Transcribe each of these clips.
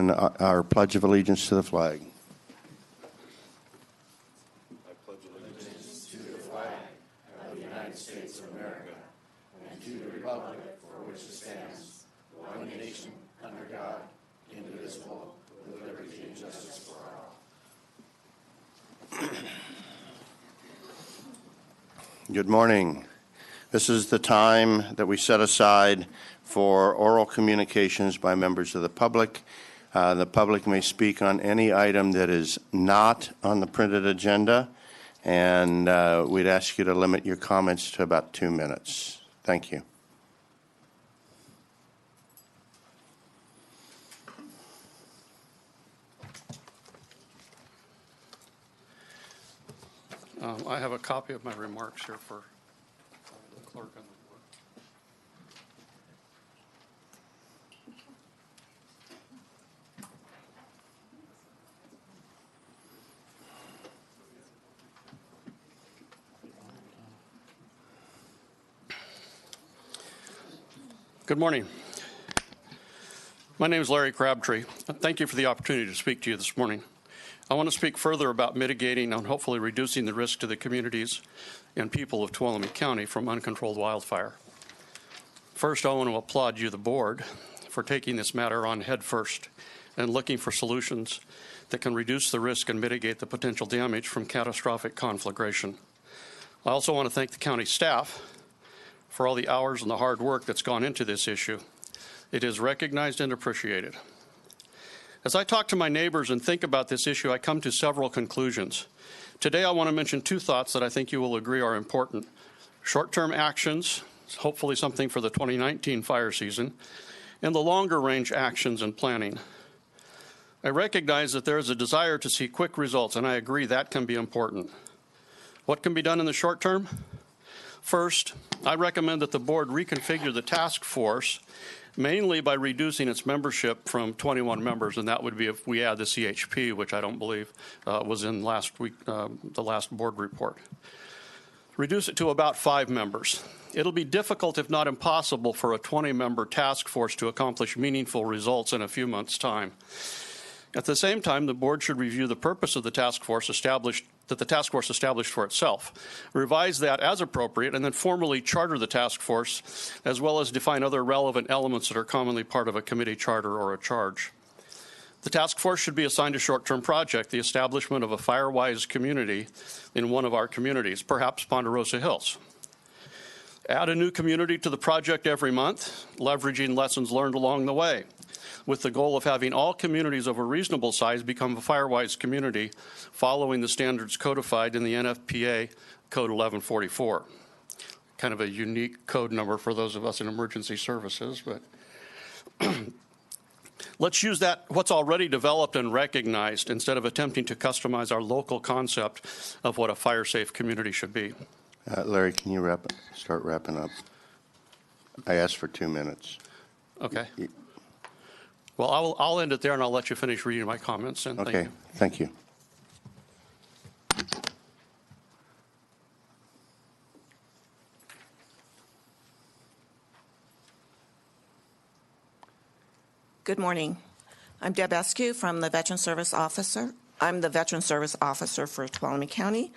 and our Pledge of Allegiance to the flag. I pledge allegiance to the flag of the United States of America and to the republic for which it stands, one nation, under God, indivisible, with liberty and justice for all. Good morning. This is the time that we set aside for oral communications by members of the public. The public may speak on any item that is not on the printed agenda, and we'd ask you to limit your comments to about 2 minutes. Thank you. I have a copy of my remarks here for the clerk and the board. Good morning. My name is Larry Crabtree. Thank you for the opportunity to speak to you this morning. I want to speak further about mitigating and hopefully reducing the risk to the communities and people of Tuolumne County from uncontrolled wildfire. First, I want to applaud you, the board, for taking this matter on head first and looking for solutions that can reduce the risk and mitigate the potential damage from catastrophic conflagration. I also want to thank the county staff for all the hours and the hard work that's gone into this issue. It is recognized and appreciated. As I talk to my neighbors and think about this issue, I come to several conclusions. Today, I want to mention 2 thoughts that I think you will agree are important. Short-term actions, hopefully something for the 2019 fire season, and the longer-range actions and planning. I recognize that there is a desire to see quick results, and I agree that can be important. What can be done in the short term? First, I recommend that the board reconfigure the task force mainly by reducing its membership from 21 members, and that would be if we add the CHP, which I don't believe was in last week, the last board report. Reduce it to about 5 members. It'll be difficult, if not impossible, for a 20-member task force to accomplish meaningful results in a few months' time. At the same time, the board should review the purpose of the task force established for itself, revise that as appropriate, and then formally charter the task force, as well as define other relevant elements that are commonly part of a committee charter or a charge. The task force should be assigned a short-term project, the establishment of a fire-wise community in one of our communities, perhaps Ponderosa Hills. Add a new community to the project every month, leveraging lessons learned along the way, with the goal of having all communities of a reasonable size become a fire-wise community following the standards codified in the NFPA Code 1144. Kind of a unique code number for those of us in emergency services, but let's use that, what's already developed and recognized, instead of attempting to customize our local concept of what a fire-safe community should be. Larry, can you start wrapping up? I asked for 2 minutes. Okay. Well, I'll end it there, and I'll let you finish reading my comments. And okay, thank you. Good morning. I'm Deb Eskew from the Veteran Service Officer. I'm the Veteran Service Officer for Tuolumne County.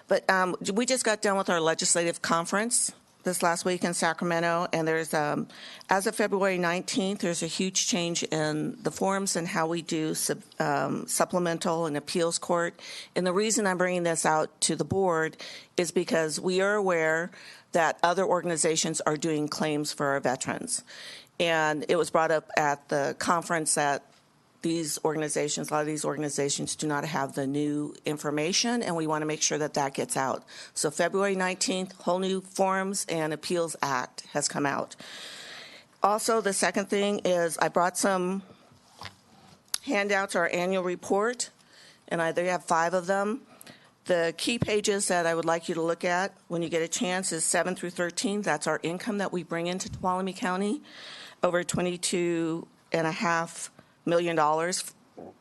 But we just got done with our legislative conference this last week in Sacramento, and there's, as of February 19th, there's a huge change in the forms and how we do supplemental and appeals court. And the reason I'm bringing this out to the board is because we are aware that other organizations are doing claims for our veterans. And it was brought up at the conference that these organizations, a lot of these organizations do not have the new information, and we want to make sure that that gets out. So February 19th, whole new Forms and Appeals Act has come out. Also, the second thing is I brought some handouts, our annual report, and I have 5 of them. The key pages that I would like you to look at when you get a chance is 7 through 13. That's our income that we bring into Tuolumne County, over $22.5 million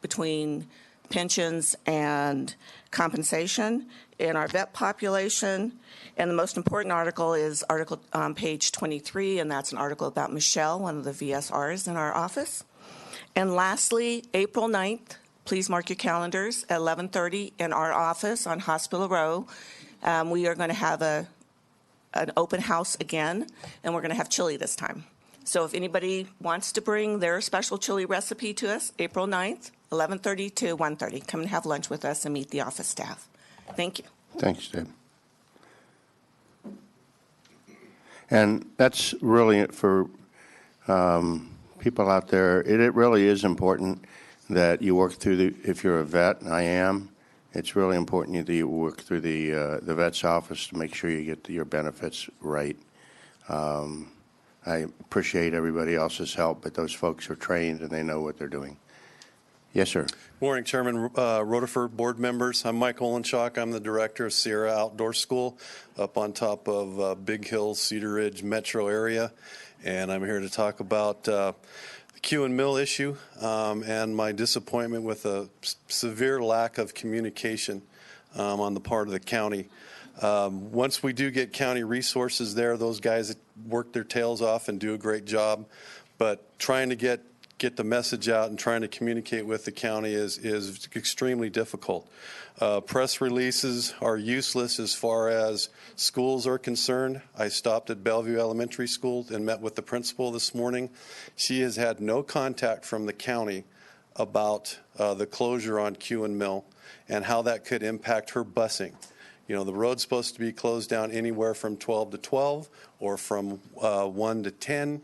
between pensions and compensation in our vet population. And the most important article is article on page 23, and that's an article about Michelle, one of the VSRs in our office. And lastly, April 9th, please mark your calendars at 11:30 in our office on Hospital Row. We are going to have an open house again, and we're going to have chili this time. So if anybody wants to bring their special chili recipe to us, April 9th, 11:30 to 1:30, come and have lunch with us and meet the office staff. Thank you. Thanks, Deb. And that's really for people out there. It really is important that you work through the, if you're a vet, and I am, it's really important that you work through the vet's office to make sure you get your benefits right. I appreciate everybody else's help, but those folks are trained and they know what they're doing. Yes, sir. Morning, Chairman Rutherford, board members. I'm Mike Olenshock. I'm the director of Sierra Outdoor School up on top of Big Hill, Cedar Ridge metro area. And I'm here to talk about the Q and Mill issue and my disappointment with a severe lack of communication on the part of the county. Once we do get county resources there, those guys work their tails off and do a great job. But trying to get the message out and trying to communicate with the county is extremely difficult. Press releases are useless as far as schools are concerned. I stopped at Bellevue Elementary School and met with the principal this morning. She has had no contact from the county about the closure on Q and Mill and how that could impact her busing. You know, the road's supposed to be closed down anywhere from 12 to 12 or from 1 to 10.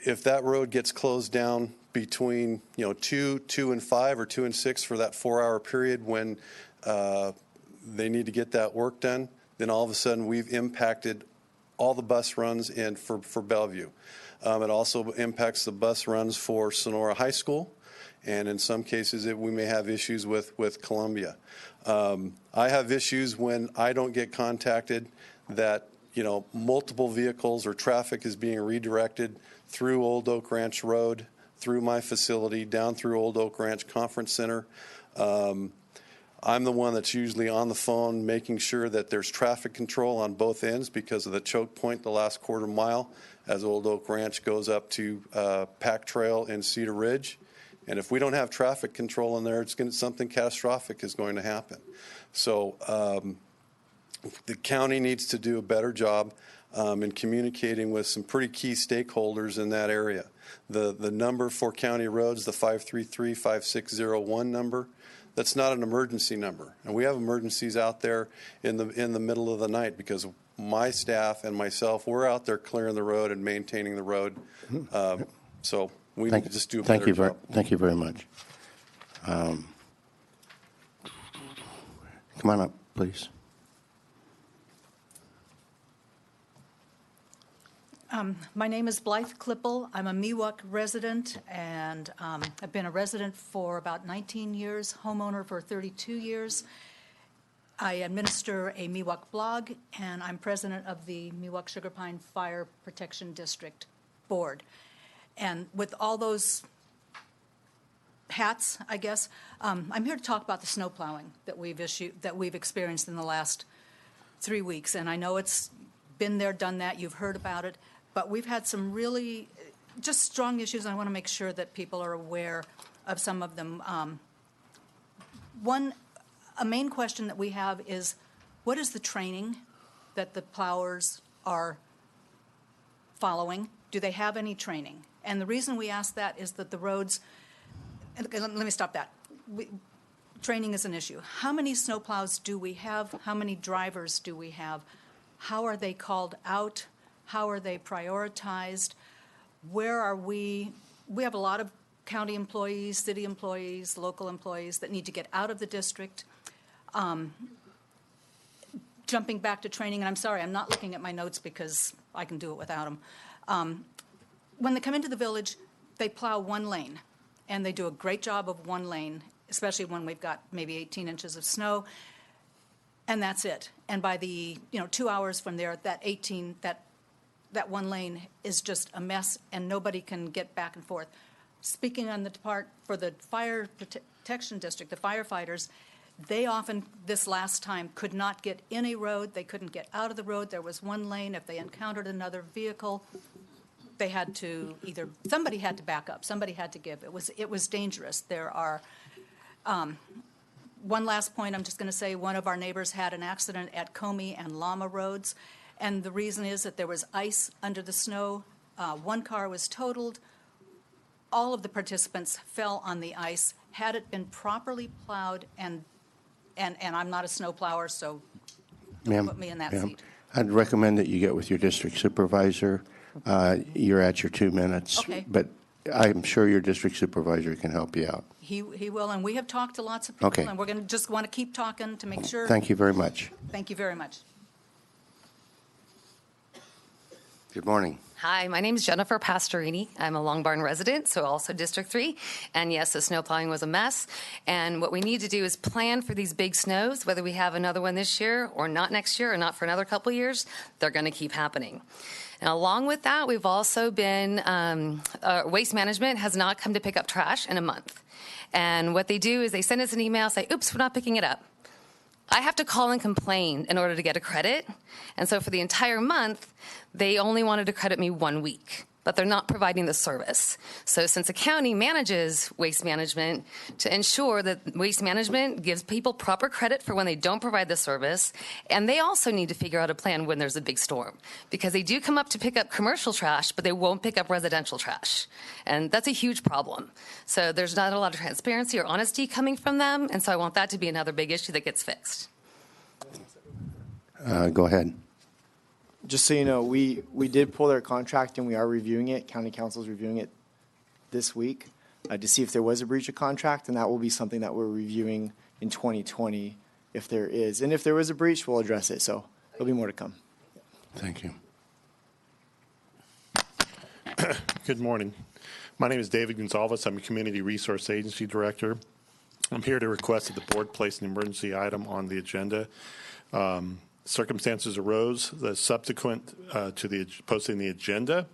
If that road gets closed down between 2 and 5 or 2 and 6 for that 4-hour period when they need to get that work done, then all of a sudden we've impacted all the bus runs in for Bellevue. It also impacts the bus runs for Sonora High School, and in some cases we may have issues with Columbia. I have issues when I don't get contacted that multiple vehicles or traffic is being redirected through Old Oak Ranch Road, through my facility, down through Old Oak Ranch Conference Center. I'm the one that's usually on the phone making sure that there's traffic control on both ends because of the choke point the last quarter mile as Old Oak Ranch goes up to Pack Trail in Cedar Ridge. And if we don't have traffic control in there, something catastrophic is going to happen. So the county needs to do a better job in communicating with some pretty key stakeholders in that area. The number for county roads, the 533-5601 number, that's not an emergency number. And we have emergencies out there in the middle of the night because my staff and myself, we're out there clearing the road and maintaining the road. So we need to just do a better job. Thank you very much. Come on up, please. My name is Blythe Klippel. I'm a Miwok resident, and I've been a resident for about 19 years, homeowner for 32 years. I administer a Miwok blog, and I'm president of the Miwok Sugar Pine Fire Protection District Board. And with all those hats, I guess, I'm here to talk about the snow plowing that we've experienced in the last 3 weeks. And I know it's been there, done that. You've heard about it. But we've had some really just strong issues. I want to make sure that people are aware of some of them. A main question that we have is, what is the training that the plowers are following? Do they have any training? And the reason we ask that is that the roads, let me stop that. Training is an issue. How many snowplows do we have? How many drivers do we have? How are they called out? How are they prioritized? Where are we? We have a lot of county employees, city employees, local employees that need to get out of the district. Jumping back to training, and I'm sorry, I'm not looking at my notes because I can do it without them. When they come into the village, they plow one lane, and they do a great job of one lane, especially when we've got maybe 18 inches of snow, and that's it. And by the 2 hours from there, that one lane is just a mess, and nobody can get back and forth. Speaking on the part for the fire protection district, the firefighters, they often, this last time, could not get in a road. They couldn't get out of the road. There was one lane. If they encountered another vehicle, they had to somebody had to back up, somebody had to give. It was dangerous. There are, one last point I'm just going to say, one of our neighbors had an accident at Comey and Llama Roads, and the reason is that there was ice under the snow. One car was totaled. All of the participants fell on the ice. Had it been properly plowed, and I'm not a snow plower, so don't put me in that seat. I'd recommend that you get with your district supervisor. You're at your 2 minutes. Okay. But I'm sure your district supervisor can help you out. He will, and we have talked to lots of people, Okay. and we're going to just want to keep talking to make sure. Thank you very much. Thank you very much. Good morning. Hi, my name is Jennifer Pastorini. I'm a Long Barn resident, so also District 3. And yes, the snow plowing was a mess. And what we need to do is plan for these big snows, whether we have another one this year or not next year or not for another couple of years, they're going to keep happening. And along with that, we've also been, Waste Management has not come to pick up trash in a month. And what they do is they send us an email, say, oops, we're not picking it up. I have to call and complain in order to get a credit. And so for the entire month, they only wanted to credit me 1 week, but they're not providing the service. So since the county manages waste management to ensure that waste management gives people proper credit for when they don't provide the service, and they also need to figure out a plan when there's a big storm, because they do come up to pick up commercial trash, but they won't pick up residential trash. And that's a huge problem. So there's not a lot of transparency or honesty coming from them, and so I want that to be another big issue that gets fixed. Go ahead. Just so you know, we did pull their contract and we are reviewing it. County Council's reviewing it this week to see if there was a breach of contract, and that will be something that we're reviewing in 2020 if there is. And if there was a breach, we'll address it. So there'll be more to come. Thank you. Good morning. My name is David Gonzalez. I'm a Community Resource Agency Director. I'm here to request that the board place an emergency item on the agenda. Circumstances arose that subsequent to the posting the agenda,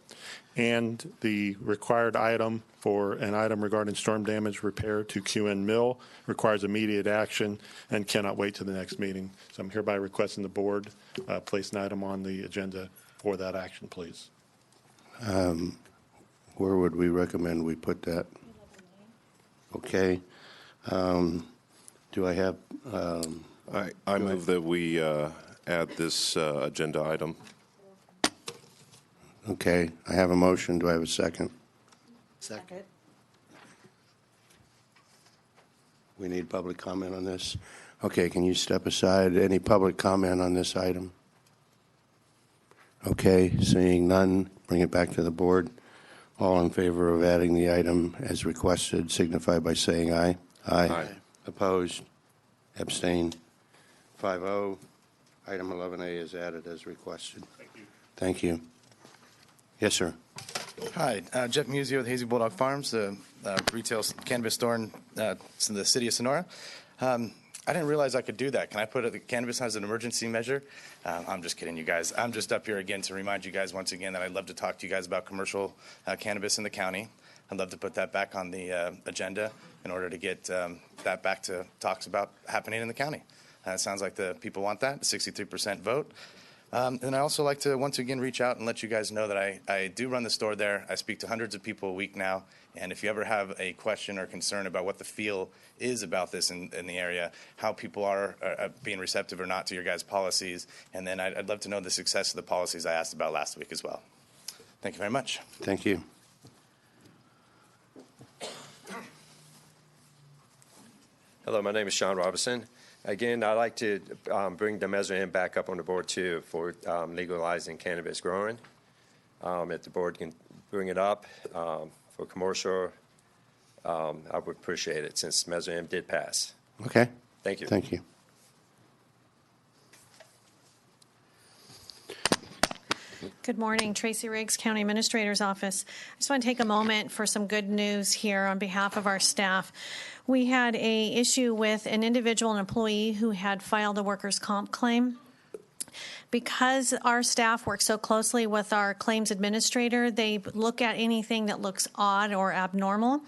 and the required item for an item regarding storm damage repair to QN Mill requires immediate action and cannot wait to the next meeting. So I'm hereby requesting the board place an item on the agenda for that action, please. Where would we recommend we put that? Okay. Do I have? I move that we add this agenda item. Okay. I have a motion. Do I have a second? Second. We need public comment on this. Okay. Can you step aside? Any public comment on this item? Okay. Seeing none, bring it back to the board. All in favor of adding the item as requested signify by saying aye. Aye. Opposed? Abstained? 5-0. Item 11A is added as requested. Thank you. Thank you. Yes, sir. Hi, Jeff Musio with Hazy Bulldog Farms, the retail cannabis store in the city of Sonora. I didn't realize I could do that. Can I put the cannabis as an emergency measure? I'm just kidding, you guys. I'm just up here again to remind you guys once again that I'd love to talk to you guys about commercial cannabis in the county. I'd love to put that back on the agenda in order to get that back to talks about happening in the county. It sounds like the people want that, 63% vote. And I also like to once again reach out and let you guys know that I do run the store there. I speak to hundreds of people a week now. And if you ever have a question or concern about what the feel is about this in the area, how people are being receptive or not to your guys' policies, and then I'd love to know the success of the policies I asked about last week as well. Thank you very much. Thank you. Hello, my name is Sean Robinson. Again, I'd like to bring the Measure M back up on the board, too, for legalizing cannabis growing. If the board can bring it up for commercial, I would appreciate it, since Measure M did pass. Okay. Thank you. Thank you. Good morning, Tracy Riggs, County Administrator's Office. I just want to take a moment for some good news here on behalf of our staff. We had an issue with an individual, an employee who had filed a workers' comp claim. Because our staff works so closely with our claims administrator, they look at anything that looks odd or abnormal.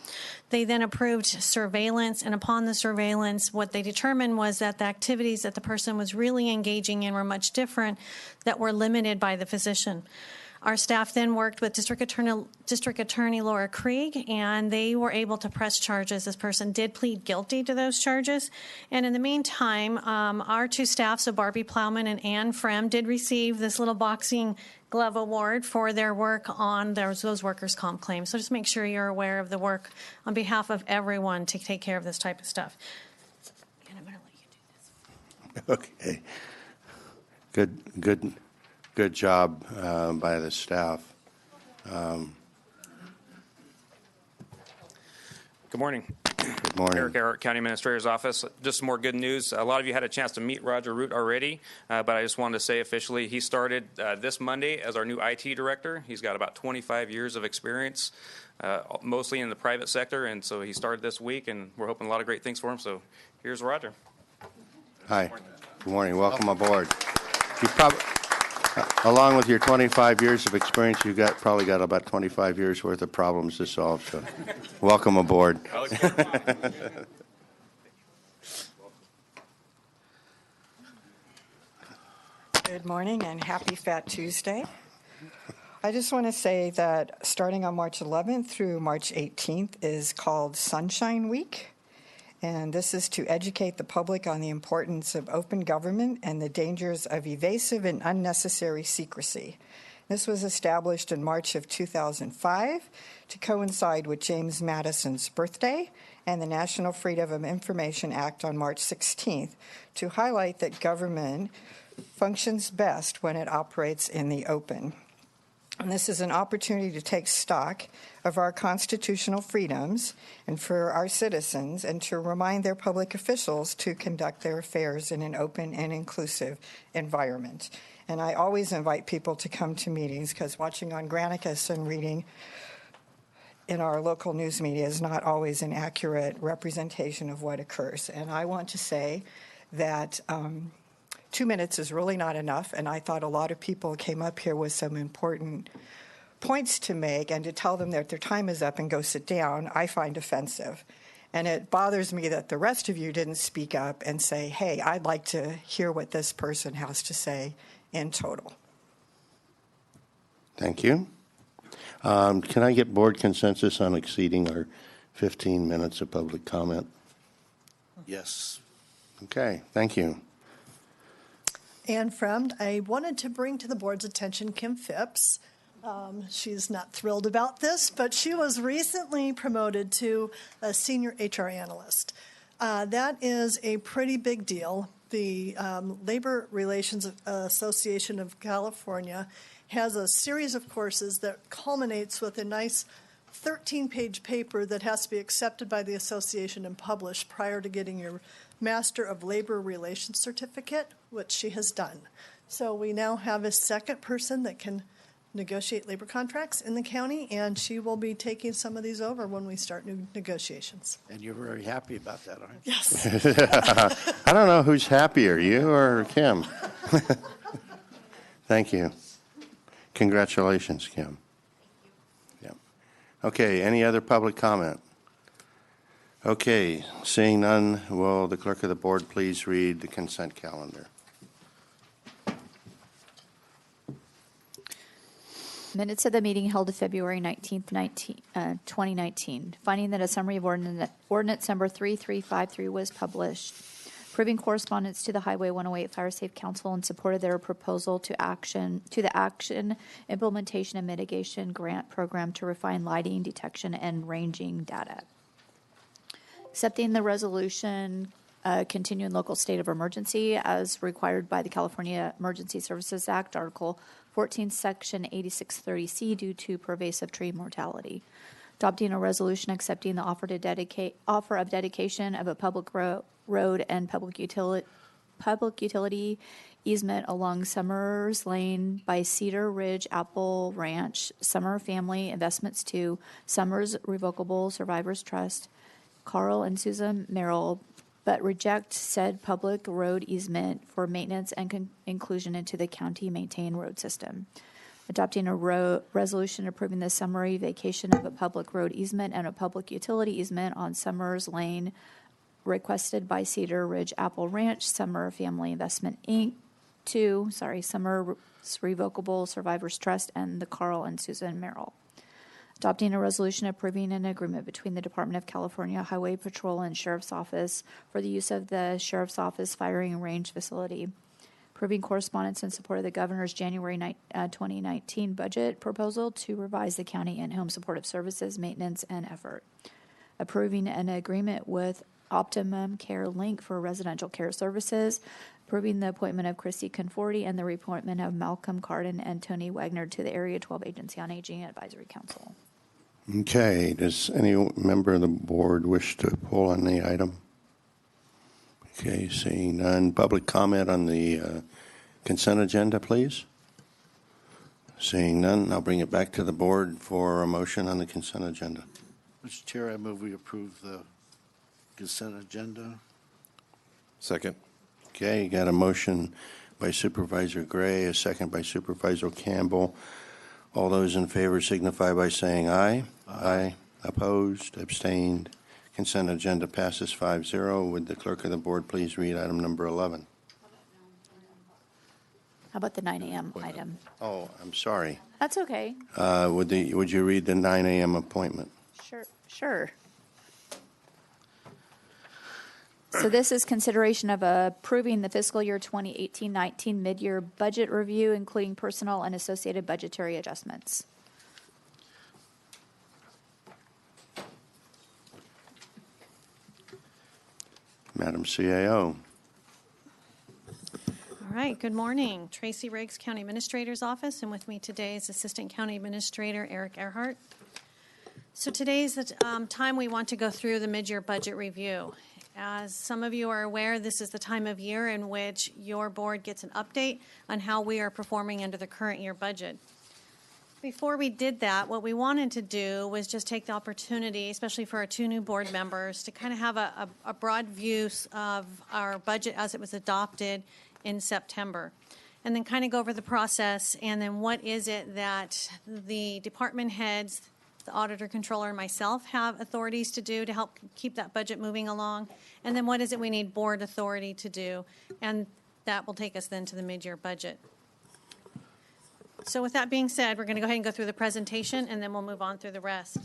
They then approved surveillance, and upon the surveillance, what they determined was that the activities that the person was really engaging in were much different, that were limited by the physician. Our staff then worked with District Attorney Laura Krieg, and they were able to press charges. This person did plead guilty to those charges. And in the meantime, our two staff, so Barbie Plowman and Ann Frem, did receive this little boxing glove award for their work on those workers' comp claims. So just make sure you're aware of the work on behalf of everyone to take care of this type of stuff. And I'm going to let you do this. Okay. Good job by the staff. Good morning. Good morning. Eric Garrett, County Administrator's Office. Just some more good news. A lot of you had a chance to meet Roger Root already, but I just wanted to say officially he started this Monday as our new IT director. He's got about 25 years of experience, mostly in the private sector, and so he started this week, and we're hoping a lot of great things for him. So here's Roger. Hi. Good morning. Welcome aboard. You along with your 25 years of experience, you've probably got about 25 years worth of problems to solve. So, welcome aboard. Good morning and happy Fat Tuesday. I just want to say that starting on March 11th through March 18th is called Sunshine Week. And this is to educate the public on the importance of open government and the dangers of evasive and unnecessary secrecy. This was established in March of 2005 to coincide with James Madison's birthday and the National Freedom of Information Act on March 16th to highlight that government functions best when it operates in the open. And this is an opportunity to take stock of our constitutional freedoms and for our citizens and to remind their public officials to conduct their affairs in an open and inclusive environment. And I always invite people to come to meetings because watching on Granicus and reading in our local news media is not always an accurate representation of what occurs. And I want to say that 2 minutes is really not enough, and I thought a lot of people came up here with some important points to make, and to tell them that their time is up and go sit down, I find offensive. And it bothers me that the rest of you didn't speak up and say, hey, I'd like to hear what this person has to say in total. Thank you. Can I get board consensus on exceeding our 15 minutes of public comment? Yes. Okay, thank you. And from, I wanted to bring to the board's attention Kim Phipps. She's not thrilled about this, but she was recently promoted to a senior HR analyst. That is a pretty big deal. The Labor Relations Association of California has a series of courses that culminates with a nice 13-page paper that has to be accepted by the association and published prior to getting your Master of Labor Relations certificate, which she has done. So we now have a second person that can negotiate labor contracts in the county, and she will be taking some of these over when we start new negotiations. And you're very happy about that, aren't you? Yes. I don't know who's happier, you or Kim. Thank you. Congratulations, Kim. Yeah. Okay, any other public comment? Okay, seeing none, will the clerk of the board please read the consent calendar? Minutes of the meeting held February 19th, 2019. Finding that a summary of ordinance number 3353 was published. Approving correspondence to the Highway 108 Fire Safe Council in support of their proposal to the Action Implementation and Mitigation Grant Program to refine lighting, detection, and ranging data. Accepting the resolution continuing local state of emergency as required by the California Emergency Services Act, Article 14, Section 8630C, due to pervasive tree mortality. Adopting a resolution accepting the offer of dedication of a public road and public utility easement along Summers Lane by Cedar Ridge Apple Ranch, Summer Family Investments to Summers Revocable Survivors Trust, Carl and Susan Merrill, but reject said public road easement for maintenance and inclusion into the county-maintained road system. Adopting a resolution approving the summary vacation of a public road easement and a public utility easement on Summers Lane requested by Cedar Ridge Apple Ranch, Summer Family Investment, Inc., Summer Revocable Survivors Trust, and the Carl and Susan Merrill. Adopting a resolution approving an agreement between the Department of California Highway Patrol and Sheriff's Office for the use of the Sheriff's Office firing range facility. Approving correspondence in support of the Governor's January 2019 budget proposal to revise the county in-home supportive services, maintenance, and effort. Approving an agreement with Optimum Care Link for residential care services. Approving the appointment of Christy Conforti and the reappointment of Malcolm Carden and Tony Wagner to the Area 12 Agency on Aging Advisory Council. Okay, does any member of the board wish to pull on the item? Okay, seeing none. Public comment on the consent agenda, please. Seeing none, I'll bring it back to the board for a motion on the consent agenda. Mr. Chair, I move we approve the consent agenda. Second. Okay, you got a motion by Supervisor Gray, a second by Supervisor Campbell. All those in favor signify by saying aye. Aye. Opposed, abstained. Consent agenda passes 5-0. Would the clerk of the board please read item number 11? How about the 9 a.m. item? Oh, I'm sorry. That's okay. Would you read the 9 a.m. appointment? Sure. So this is consideration of approving the fiscal year 2018-19 mid-year budget review, including personnel and associated budgetary adjustments. Madam CAO. All right, good morning. Tracy Riggs, County Administrator's Office, and with me today is Assistant County Administrator Eric Earhart. So today's the time we want to go through the mid-year budget review. As some of you are aware, this is the time of year in which your board gets an update on how we are performing under the current year budget. Before we did that, what we wanted to do was just take the opportunity, especially for our two new board members, to kind of have a broad view of our budget as it was adopted in September. And then kind of go over the process, and then what is it that the department heads, the auditor, controller, and myself have authorities to do to help keep that budget moving along, and then what is it we need board authority to do, and that will take us then to the mid-year budget. So with that being said, we're going to go ahead and go through the presentation, and then we'll move on through the rest.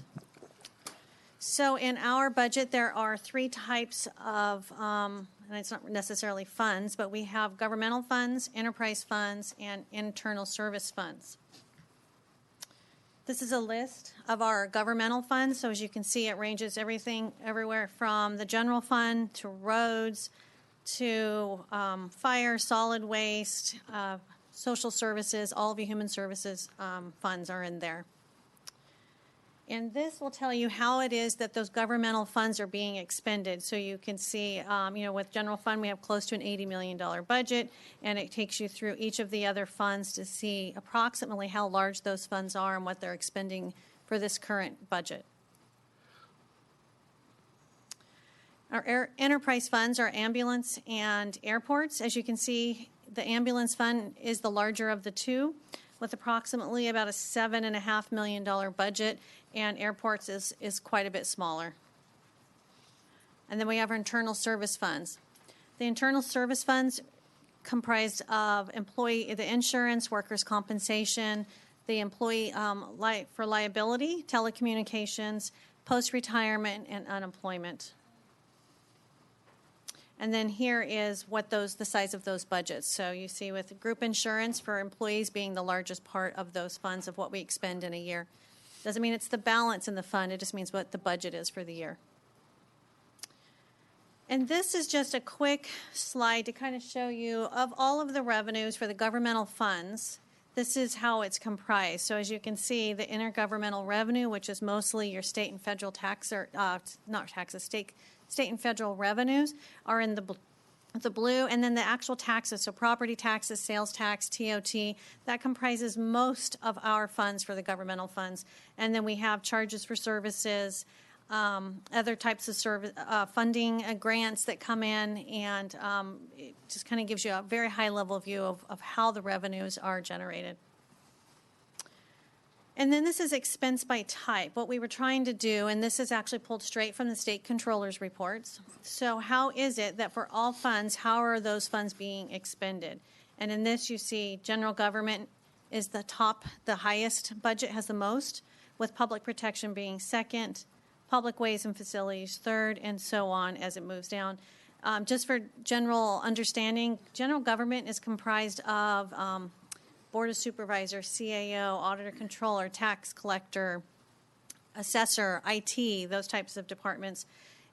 So in our budget, there are three types of, and it's not necessarily funds, but we have governmental funds, enterprise funds, and internal service funds. This is a list of our governmental funds. So as you can see, it ranges everywhere from the general fund to roads to fire, solid waste, social services, all of your human services funds are in there. And this will tell you how it is that those governmental funds are being expended. So you can see, with general fund, we have close to an $80 million budget, and it takes you through each of the other funds to see approximately how large those funds are and what they're expending for this current budget. Our enterprise funds are ambulance and airports. As you can see, the ambulance fund is the larger of the two, with approximately about a $7.5 million budget, and airports is quite a bit smaller. And then we have our internal service funds. The internal service funds comprised of the insurance, workers' compensation, the employee for liability, telecommunications, post-retirement, and unemployment. And then here is the size of those budgets. So you see with group insurance for employees being the largest part of those funds of what we expend in a year. Doesn't mean it's the balance in the fund, it just means what the budget is for the year. And this is just a quick slide to kind of show you of all of the revenues for the governmental funds. This is how it's comprised. So as you can see, the intergovernmental revenue, which is mostly your state and federal tax, or not taxes, state and federal revenues, are in the blue, and then the actual taxes, so property taxes, sales tax, TOT, that comprises most of our funds for the governmental funds. And then we have charges for services, other types of service, funding grants that come in, and it just kind of gives you a very high-level view of how the revenues are generated. And then this is expense by type. What we were trying to do, and this is actually pulled straight from the state controller's reports. So how is it that for all funds, how are those funds being expended? And in this, you see general government is the top, the highest budget has the most, with public protection being second, public ways and facilities third, and so on as it moves down. Just for general understanding, general government is comprised of Board of Supervisors, CAO, Auditor Controller, Tax Collector, Assessor, IT, those types of departments.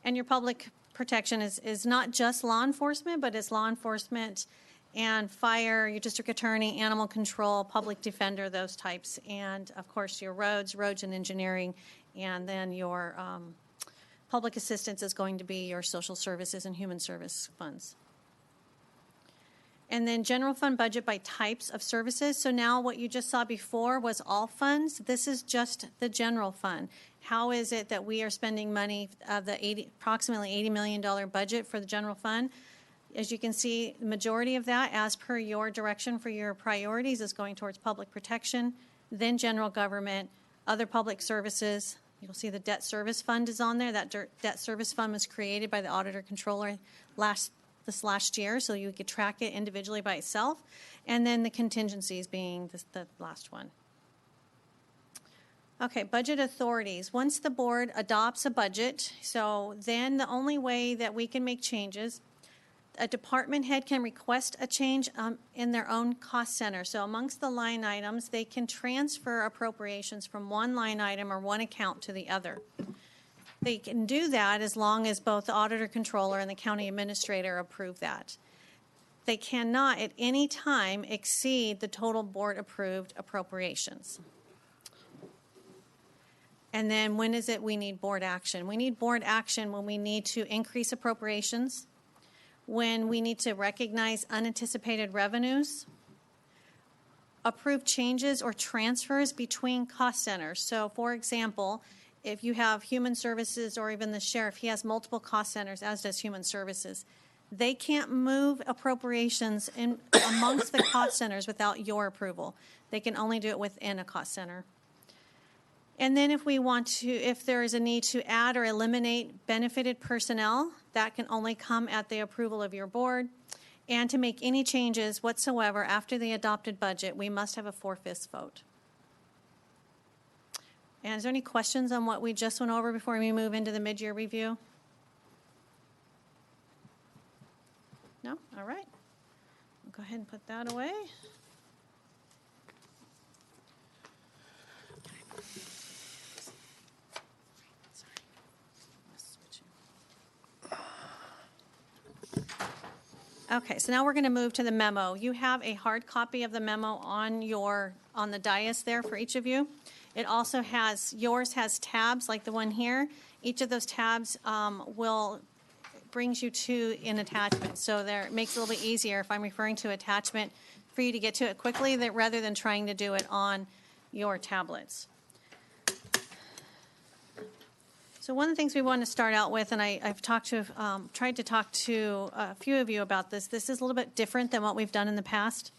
And your public protection is not just law enforcement, but it's law enforcement and fire, your district attorney, animal control, public defender, those types. And, of course, your roads and engineering, and then your public assistance is going to be your social services and human service funds. And then general fund budget by types of services. So now what you just saw before was all funds. This is just the general fund. How is it that we are spending money of the approximately $80 million budget for the general fund? As you can see, the majority of that, as per your direction for your priorities, is going towards public protection, then general government, other public services. You'll see the debt service fund is on there. That debt service fund was created by the Auditor Controller this last year, so you could track it individually by itself. And then the contingencies being the last one. Okay, budget authorities. Once the board adopts a budget, so then the only way that we can make changes, a department head can request a change in their own cost center. So amongst the line items, they can transfer appropriations from one line item or one account to the other. They can do that as long as both the auditor controller and the county administrator approve that. They cannot at any time exceed the total board approved appropriations. And then when is it we need board action? We need board action when we need to increase appropriations, when we need to recognize unanticipated revenues, approve changes or transfers between cost centers. So, for example, if you have human services or even the sheriff, he has multiple cost centers, as does human services. They can't move appropriations in amongst the cost centers without your approval. They can only do it within a cost center. And then if there is a need to add or eliminate benefited personnel, that can only come at the approval of your board. And to make any changes whatsoever after the adopted budget, we must have a 4/5 vote. And is there any questions on what we just went over before we move into the mid-year review? No? All right. I'll go ahead and put that away. Okay, so now we're going to move to the memo. You have a hard copy of the memo on the dais there for each of you. It also yours has tabs like the one here. Each of those tabs brings you to an attachment. So it makes it a little bit easier if I'm referring to attachment for you to get to it quickly rather than trying to do it on your tablets. So one of the things we want to start out with, and I've tried to talk to a few of you about this. This is a little bit different than what we've done in the past,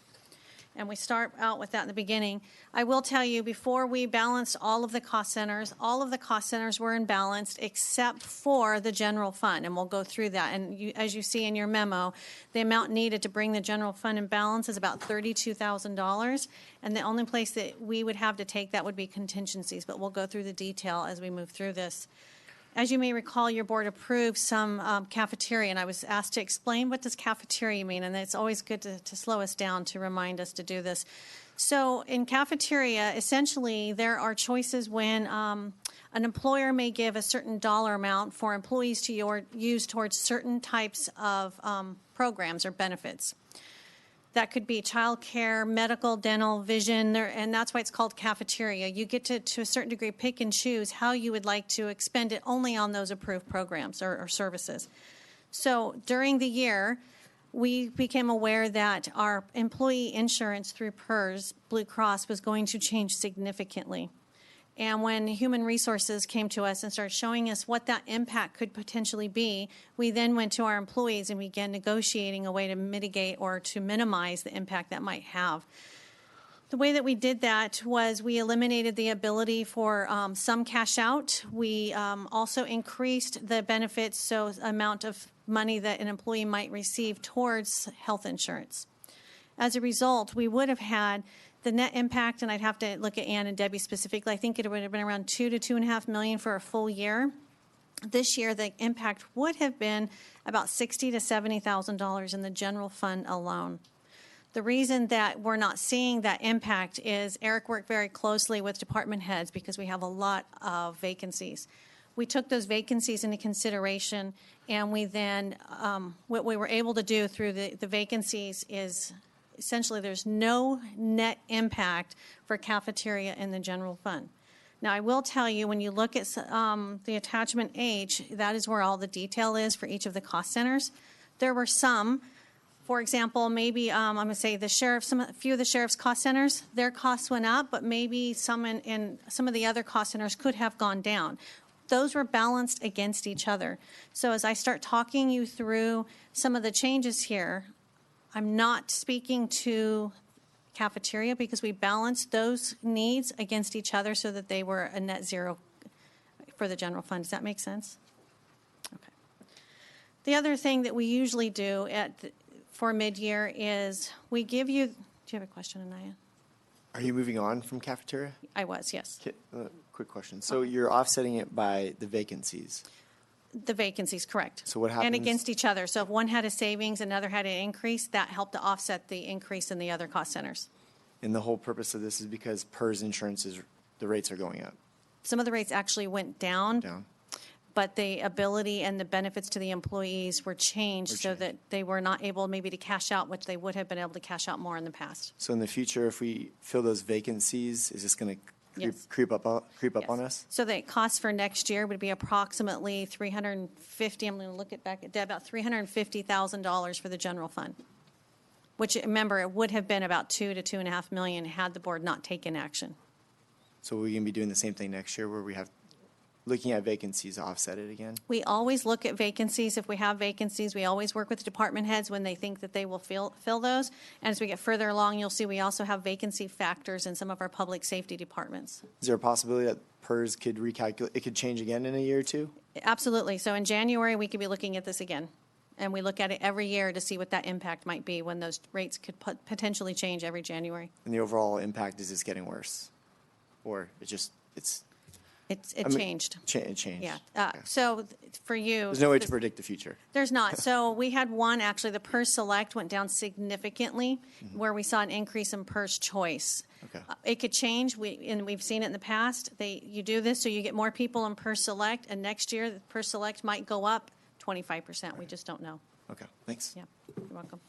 and we start out with that in the beginning. I will tell you, before we balanced all of the cost centers were in balance except for the general fund, and we'll go through that. And as you see in your memo, the amount needed to bring the general fund in balance is about $32,000, and the only place that we would have to take that would be contingencies, but we'll go through the detail as we move through this. As you may recall, your board approved some cafeteria, and I was asked to explain what does cafeteria mean, and it's always good to slow us down to remind us to do this. So in cafeteria, essentially, there are choices when an employer may give a certain dollar amount for employees to use towards certain types of programs or benefits. That could be child care, medical, dental, vision, and that's why it's called cafeteria. You get to a certain degree pick and choose how you would like to expend it only on those approved programs or services. So during the year, we became aware that our employee insurance through PERS, Blue Cross, was going to change significantly. And when Human Resources came to us and started showing us what that impact could potentially be, we then went to our employees and began negotiating a way to mitigate or to minimize the impact that might have. The way that we did that was we eliminated the ability for some cash out. We also increased the benefits, so amount of money that an employee might receive towards health insurance. As a result, we would have had the net impact, and I'd have to look at Ann and Debbie specifically. I think it would have been around $2 to $2.5 million for a full year. This year, the impact would have been about $60,000 to $70,000 in the general fund alone. The reason that we're not seeing that impact is Eric worked very closely with department heads because we have a lot of vacancies. We took those vacancies into consideration, and we then, what we were able to do through the vacancies is essentially there's no net impact for cafeteria in the general fund. Now, I will tell you, when you look at the attachment H, that is where all the detail is for each of the cost centers. There were some, for example, maybe I'm going to say the sheriff, a few of the sheriff's cost centers, their costs went up, but maybe some in some of the other cost centers could have gone down. Those were balanced against each other. So as I start talking you through some of the changes here, I'm not speaking to cafeteria because we balanced those needs against each other so that they were a net zero for the general fund. Does that make sense? Okay. The other thing that we usually do for mid-year is we give you, do you have a question, Anaya? Are you moving on from cafeteria? I was, yes. Quick question. So you're offsetting it by the vacancies? The vacancies, correct. So what happens? And against each other. So if one had a savings, another had an increase, that helped to offset the increase in the other cost centers. And the whole purpose of this is because PERS insurance the rates are going up. Some of the rates actually went down. But the ability and the benefits to the employees were changed so that they were not able maybe to cash out, which they would have been able to cash out more in the past. So in the future, if we fill those vacancies, is this going to creep up on us? So the cost for next year would be approximately $350. I'm going to look back at Deb, about $350,000 for the general fund. Which, remember, it would have been about $2 to $2.5 million had the board not taken action. So we're going to be doing the same thing next year, where we have looking at vacancies to offset it again? We always look at vacancies. If we have vacancies, we always work with department heads when they think that they will fill those. And as we get further along, you'll see we also have vacancy factors in some of our public safety departments. Is there a possibility that PERS could recalculate, it could change again in a year or two? Absolutely. So in January, we could be looking at this again. And we look at it every year to see what that impact might be when those rates could potentially change every January. And the overall impact is it's getting worse? Or it changed. It changed. Yeah. Okay. So for you, there's no way to predict the future. There's not. So we had one, actually, the PERS Select went down significantly, where we saw an increase in PERS Choice. Okay. It could change, and we've seen it in the past. You do this so you get more people in PERS Select, and next year the PERS Select might go up 25%. We just don't know. Okay, thanks. Yeah, you're welcome.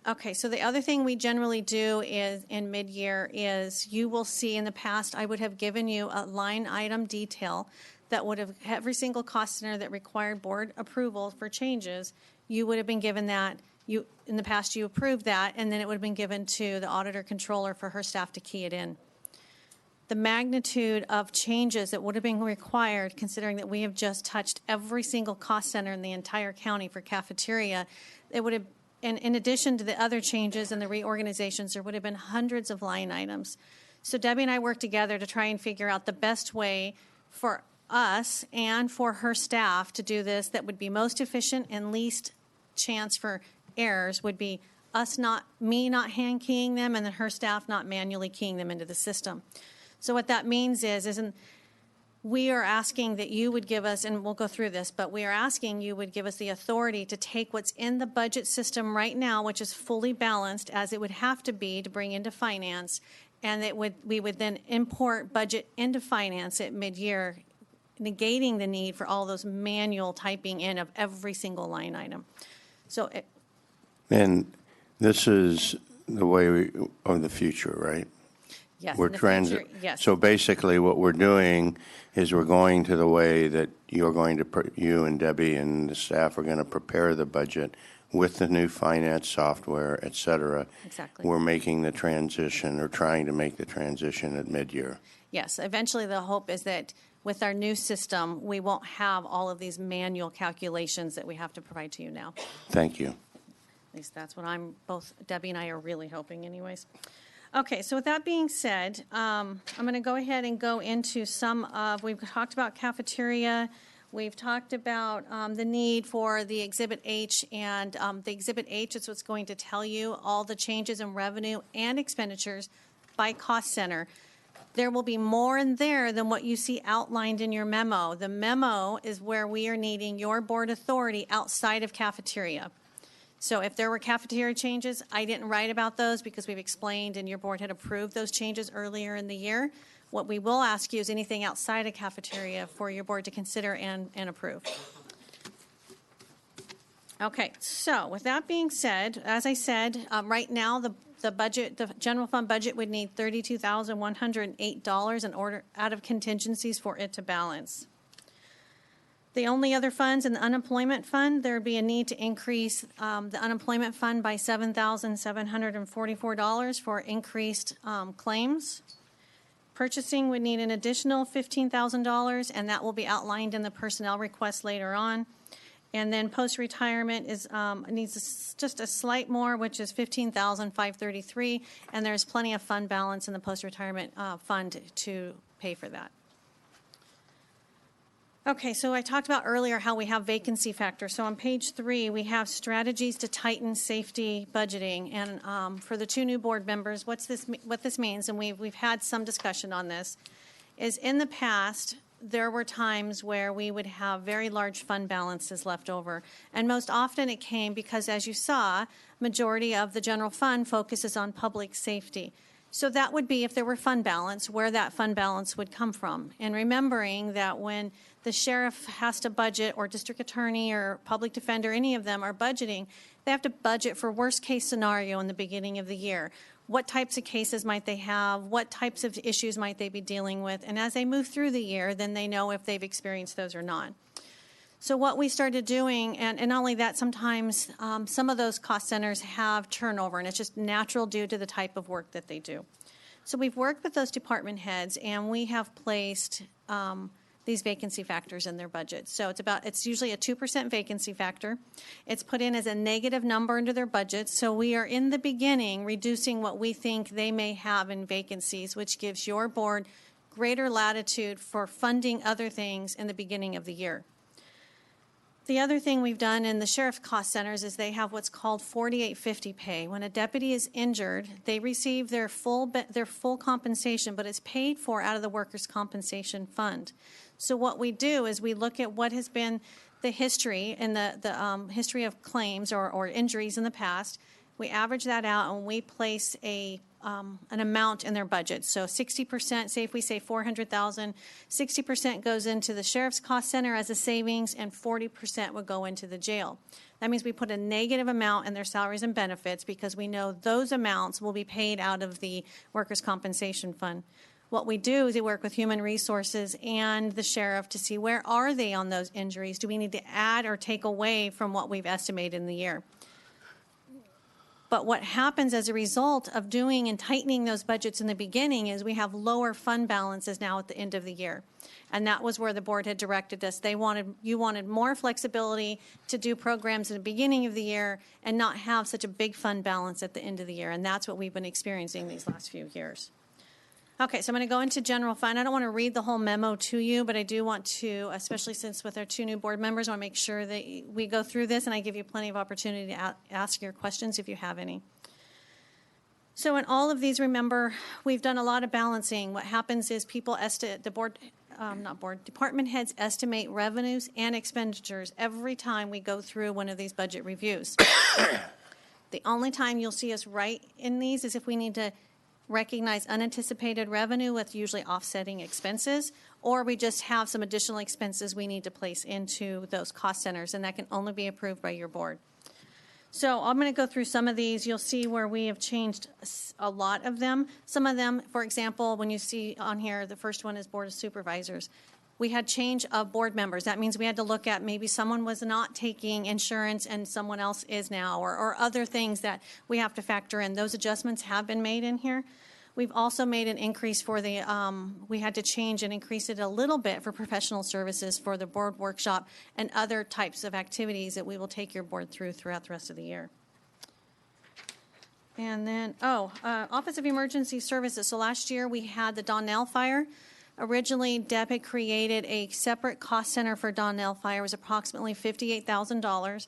Okay, so the other thing we generally do is in mid-year is you will see in the past I would have given you a line item detail that would have every single cost center that required board approval for changes. You would have been given that. In the past you approved that, and then it would have been given to the auditor controller for her staff to key it in. The magnitude of changes that would have been required, considering that we have just touched every single cost center in the entire county for cafeteria, it would have. And in addition to the other changes and the reorganizations, there would have been hundreds of line items. So Debbie and I worked together to try and figure out the best way for us and for her staff to do this that would be most efficient and least chance for errors would be me not hand keying them and then her staff not manually keying them into the system. So what that means is we are asking that you would give us, and we'll go through this, but we are asking you would give us the authority to take what's in the budget system right now, which is fully balanced as it would have to be to bring into finance, and we would then import budget into finance at mid-year, negating the need for all those manual typing in of every single line item. And this is the way of the future, right? Yes, We're in the future, yes. So basically what we're doing is we're going to the way that you and Debbie and the staff are going to prepare the budget with the new finance software, et cetera. Exactly. We're making the transition or trying to make the transition at mid-year. Yes, eventually the hope is that with our new system, we won't have all of these manual calculations that we have to provide to you now. Thank you. At least that's what both Debbie and I are really hoping anyways. Okay, so with that being said, I'm going to go ahead and go into we've talked about cafeteria, We've talked about the need for the Exhibit H, and the Exhibit H is what's going to tell you all the changes in revenue and expenditures by cost center. There will be more in there than what you see outlined in your memo. The memo is where we are needing your board authority outside of cafeteria. So if there were cafeteria changes, I didn't write about those because we've explained and your board had approved those changes earlier in the year. What we will ask you is anything outside of cafeteria for your board to consider and approve. Okay, so with that being said, as I said, right now the budget, the general fund budget would need $32,108 in order out of contingencies for it to balance. The only other funds in the unemployment fund, there would be a need to increase the unemployment fund by $7,744 for increased claims. Purchasing would need an additional $15,000, and that will be outlined in the personnel request later on. And then post-retirement is needs just a slight more, which is $15,533, and there's plenty of fund balance in the post-retirement fund to pay for that. Okay, so I talked about earlier how we have vacancy factors. So on page 3, we have strategies to tighten safety budgeting. And for the 2 new board members, what this means, and we've had some discussion on this, is in the past, there were times where we would have very large fund balances left over. And most often it came because, as you saw, majority of the general fund focuses on public safety. So that would be if there were fund balance, where that fund balance would come from. And remembering that when the sheriff has to budget, or district attorney or public defender, any of them are budgeting, they have to budget for worst case scenario in the beginning of the year. What types of cases might they have? What types of issues might they be dealing with? And as they move through the year, then they know if they've experienced those or not. So what we started doing, and not only that, sometimes some of those cost centers have turnover, and it's just natural due to the type of work that they do. So we've worked with those department heads, and we have placed these vacancy factors in their budget. So it's usually a 2% vacancy factor. It's put in as a negative number into their budget. So we are in the beginning reducing what we think they may have in vacancies, which gives your board greater latitude for funding other things in the beginning of the year. The other thing we've done in the sheriff cost centers is they have what's called 4850 pay. When a deputy is injured, they receive their full compensation, but it's paid for out of the workers' compensation fund. So what we do is we look at what has been the history and the history of claims or injuries in the past. We average that out and we place an amount in their budget. So 60%, say if we say $400,000, 60% goes into the sheriff's cost center as a savings, and 40% would go into the jail. That means we put a negative amount in their salaries and benefits because we know those amounts will be paid out of the workers' compensation fund. What we do is we work with human resources and the sheriff to see where are they on those injuries. Do we need to add or take away from what we've estimated in the year? But what happens as a result of doing and tightening those budgets in the beginning is we have lower fund balances now at the end of the year. And that was where the board had directed us. You wanted more flexibility to do programs in the beginning of the year and not have such a big fund balance at the end of the year. And that's what we've been experiencing these last few years. Okay, so I'm going to go into general fund. I don't want to read the whole memo to you, but I do want to, especially since with our 2 new board members, I want to make sure that we go through this and I give you plenty of opportunity to ask your questions if you have any. So in all of these, remember, we've done a lot of balancing. What happens is people department heads estimate revenues and expenditures every time we go through one of these budget reviews. The only time you'll see us write in these is if we need to recognize unanticipated revenue with usually offsetting expenses, or we just have some additional expenses we need to place into those cost centers, and that can only be approved by your board. So I'm going to go through some of these. You'll see where we have changed a lot of them. Some of them, for example, when you see on here, the first one is Board of Supervisors. We had change of board members. That means we had to look at maybe someone was not taking insurance and someone else is now, or other things that we have to factor in. Those adjustments have been made in here. We've also made an increase for we had to change and increase it a little bit for professional services for the board workshop and other types of activities that we will take your board throughout the rest of the year. And then, Office of Emergency Services. So last year we had the Donnell fire. Originally, Deb had created a separate cost center for Donnell Fire. It was approximately $58,000.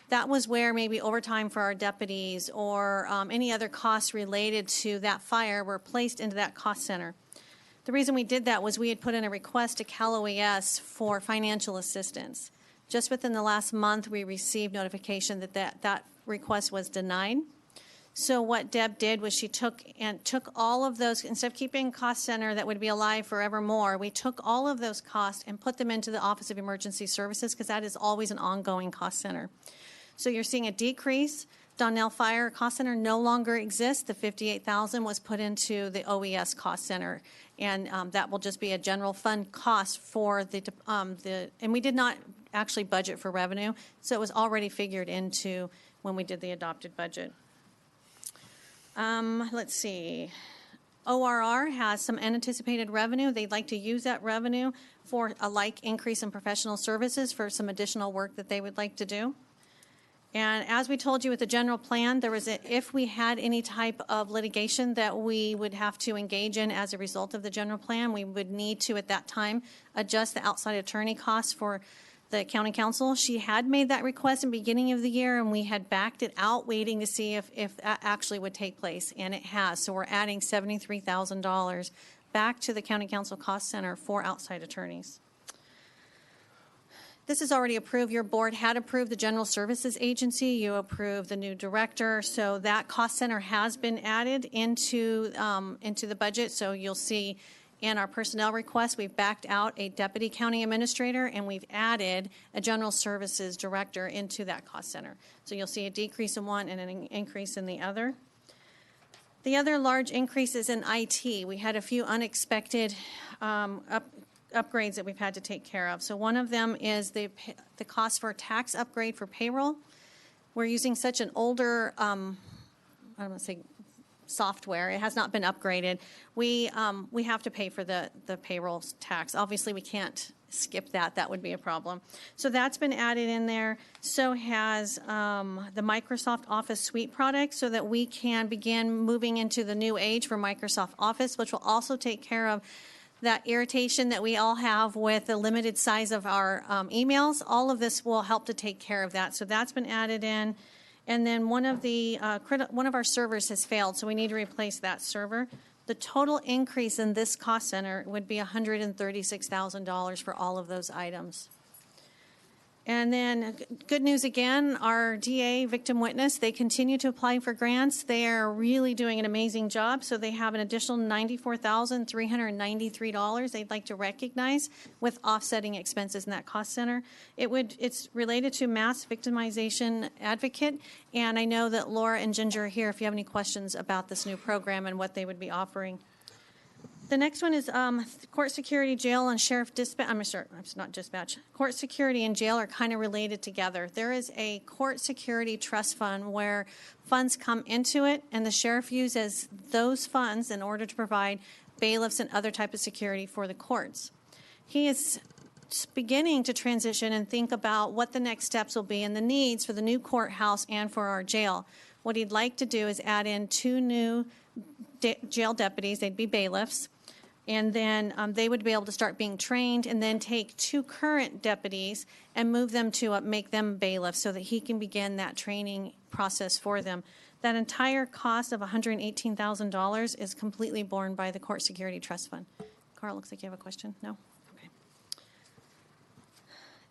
That was where maybe overtime for our deputies or any other costs related to that fire were placed into that cost center. The reason we did that was we had put in a request to Cal OES for financial assistance. Just within the last month, we received notification that request was denied. So what Deb did was she took all of those, instead of keeping a cost center that would be alive forevermore, we took all of those costs and put them into the Office of Emergency Services, because that is always an ongoing cost center. So you're seeing a decrease. Donnell Fire Cost Center no longer exists. The $58,000 was put into the OES Cost Center, and that will just be a general fund cost for and we did not actually budget for revenue, so it was already figured into when we did the adopted budget. Let's see. ORR has some unanticipated revenue. They'd like to use that revenue for a like increase in professional services for some additional work that they would like to do. And as we told you with the general plan, there was if we had any type of litigation that we would have to engage in as a result of the general plan, we would need to at that time adjust the outside attorney costs for the county council. She had made that request in the beginning of the year, and we had backed it out waiting to see if that actually would take place, and it has. So we're adding $73,000 back to the county council cost center for outside attorneys. This is already approved. Your board had approved the General Services Agency. You approved the new director. So that cost center has been added into the budget. So you'll see in our personnel request, we've backed out a deputy county administrator, and we've added a General Services director into that cost center. So you'll see a decrease in one and an increase in the other. The other large increase is in IT. We had a few unexpected upgrades that we've had to take care of. So one of them is the cost for a tax upgrade for payroll. We're using such an older, I don't want to say software. It has not been upgraded. We have to pay for the payroll tax. Obviously, we can't skip that. That would be a problem. So that's been added in there. So has the Microsoft Office Suite product, so that we can begin moving into the new age for Microsoft Office, which will also take care of that irritation that we all have with the limited size of our emails. All of this will help to take care of that. So that's been added in. And then one of our servers has failed, so we need to replace that server. The total increase in this cost center would be $136,000 for all of those items. And then good news again, our DA victim witness, they continue to apply for grants. They are really doing an amazing job. So they have an additional $94,393 they'd like to recognize with offsetting expenses in that cost center. It's related to Mass Victimization Advocate. And I know that Laura and Ginger are here if you have any questions about this new program and what they would be offering. The next one is court security, jail, and sheriff dispatch. I'm sorry, it's not dispatch. Court security and jail are kind of related together. There is a court security trust fund where funds come into it, and the sheriff uses those funds in order to provide bailiffs and other type of security for the courts. He is beginning to transition and think about what the next steps will be and the needs for the new courthouse and for our jail. What he'd like to do is add in 2 new jail deputies. They'd be bailiffs. And then they would be able to start being trained, and then take 2 current deputies and move them to make them bailiffs so that he can begin that training process for them. That entire cost of $118,000 is completely borne by the Court Security Trust Fund. Carl, looks like you have a question. No? Okay.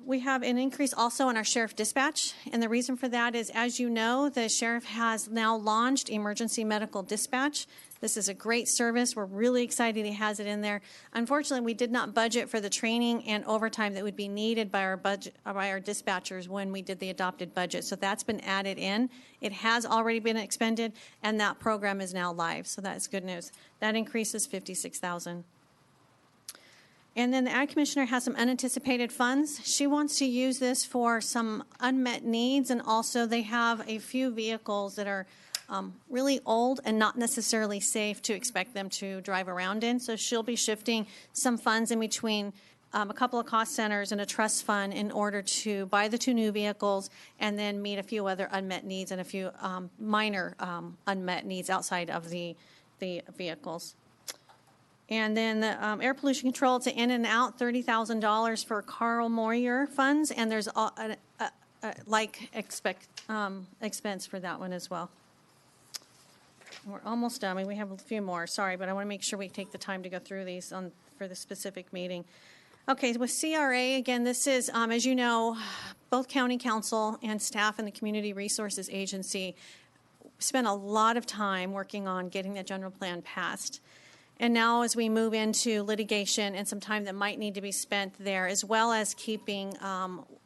We have an increase also in our sheriff dispatch, and the reason for that is, as you know, the sheriff has now launched emergency medical dispatch. This is a great service. We're really excited he has it in there. Unfortunately, we did not budget for the training and overtime that would be needed by our dispatchers when we did the adopted budget. So that's been added in. It has already been expended, and that program is now live. So that's good news. That increases $56,000. And then the Ag Commissioner has some unanticipated funds. She wants to use this for some unmet needs, and also they have a few vehicles that are really old and not necessarily safe to expect them to drive around in. So she'll be shifting some funds in between a couple of cost centers and a trust fund in order to buy the 2 new vehicles and then meet a few other unmet needs and a few minor unmet needs outside of the vehicles. And then the air pollution control, it's an in and out, $30,000 for Carl Moyer funds, and there's a expense for that one as well. We're almost done. I mean, we have a few more, sorry, but I want to make sure we take the time to go through these for the specific meeting. Okay, with CRA, again, this is, as you know, both county council and staff in the Community Resources Agency spent a lot of time working on getting that general plan passed. And now as we move into litigation and some time that might need to be spent there, as well as keeping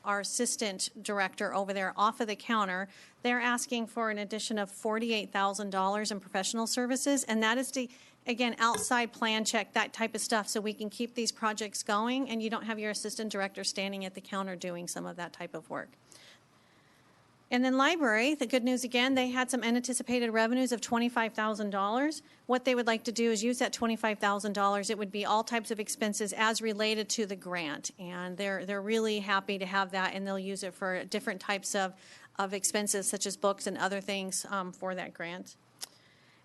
our assistant director over there off of the counter, they're asking for an addition of $48,000 in professional services. And that is the, again, outside plan check, that type of stuff, so we can keep these projects going and you don't have your assistant director standing at the counter doing some of that type of work. And then library, the good news again, they had some unanticipated revenues of $25,000. What they would like to do is use that $25,000. It would be all types of expenses as related to the grant. And they're really happy to have that, and they'll use it for different types of expenses, such as books and other things for that grant.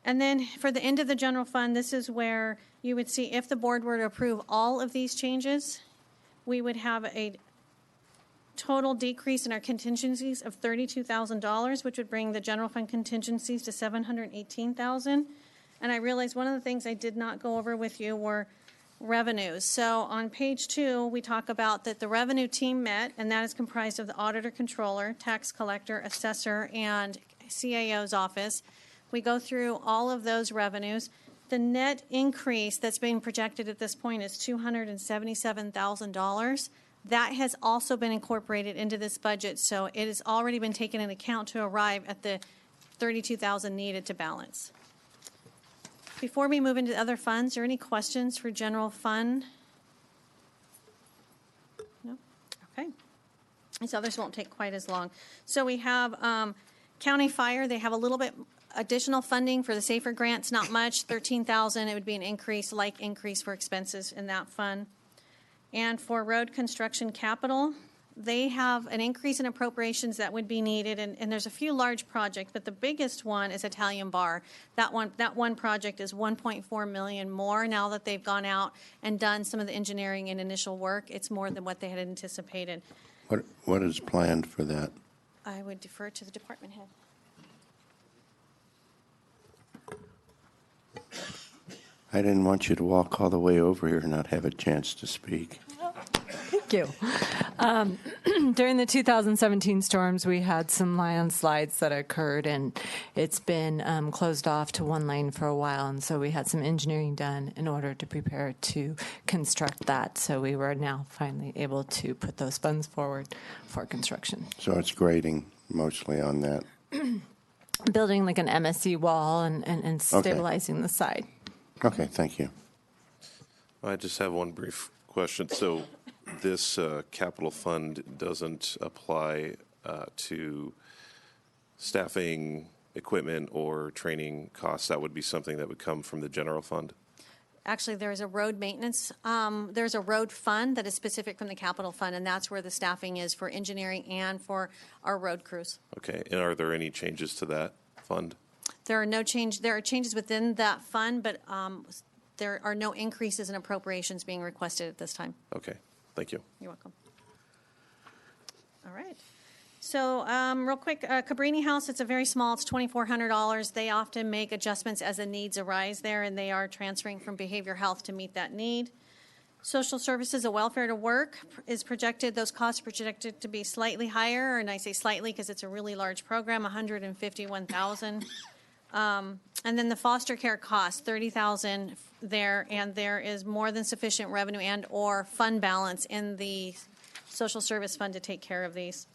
And then for the end of the general fund, this is where you would see if the board were to approve all of these changes, we would have a total decrease in our contingencies of $32,000, which would bring the general fund contingencies to $718,000. And I realized one of the things I did not go over with you were revenues. So on page 2, we talk about that the revenue team met, and that is comprised of the auditor, controller, tax collector, assessor, and CAO's office. We go through all of those revenues. The net increase that's being projected at this point is $277,000. That has also been incorporated into this budget, so it has already been taken into account to arrive at the $32,000 needed to balance. Before we move into other funds, are there any questions for general fund? No? Okay. These others won't take quite as long. So we have county fire. They have a little bit additional funding for the SAFER grants, not much, $13,000. It would be an increase for expenses in that fund. And for road construction capital, they have an increase in appropriations that would be needed, and there's a few large projects, but the biggest one is Italian Bar. That one project is $1.4 million more now that they've gone out and done some of the engineering and initial work. It's more than what they had anticipated. What is planned for that? I would defer to the department head. I didn't want you to walk all the way over here and not have a chance to speak. Thank you. During the 2017 storms, we had some landslides that occurred, and it's been closed off to one lane for a while, and so we had some engineering done in order to prepare to construct that. So we were now finally able to put those funds forward for construction. So it's grading mostly on that. Building like an MSE wall and stabilizing the side. Okay, thank you. I just have one brief question. So this capital fund doesn't apply to staffing, equipment, or training costs. That would be something that would come from the general fund? Actually, there's a road maintenance, there's a road fund that is specific from the capital fund, and that's where the staffing is for engineering and for our road crews. Okay, and are there any changes to that fund? There are changes within that fund, but there are no increases in appropriations being requested at this time. Okay, thank you. You're welcome. All right. So real quick, Cabrini House, it's a very small, it's $2,400. They often make adjustments as the needs arise there, and they are transferring from behavioral health to meet that need. Social services, a welfare to work is projected, those costs are projected to be slightly higher, and I say slightly because it's a really large program, $151,000. And then the foster care costs, $30,000 there, and there is more than sufficient revenue and or fund balance in the social service fund to take care of these.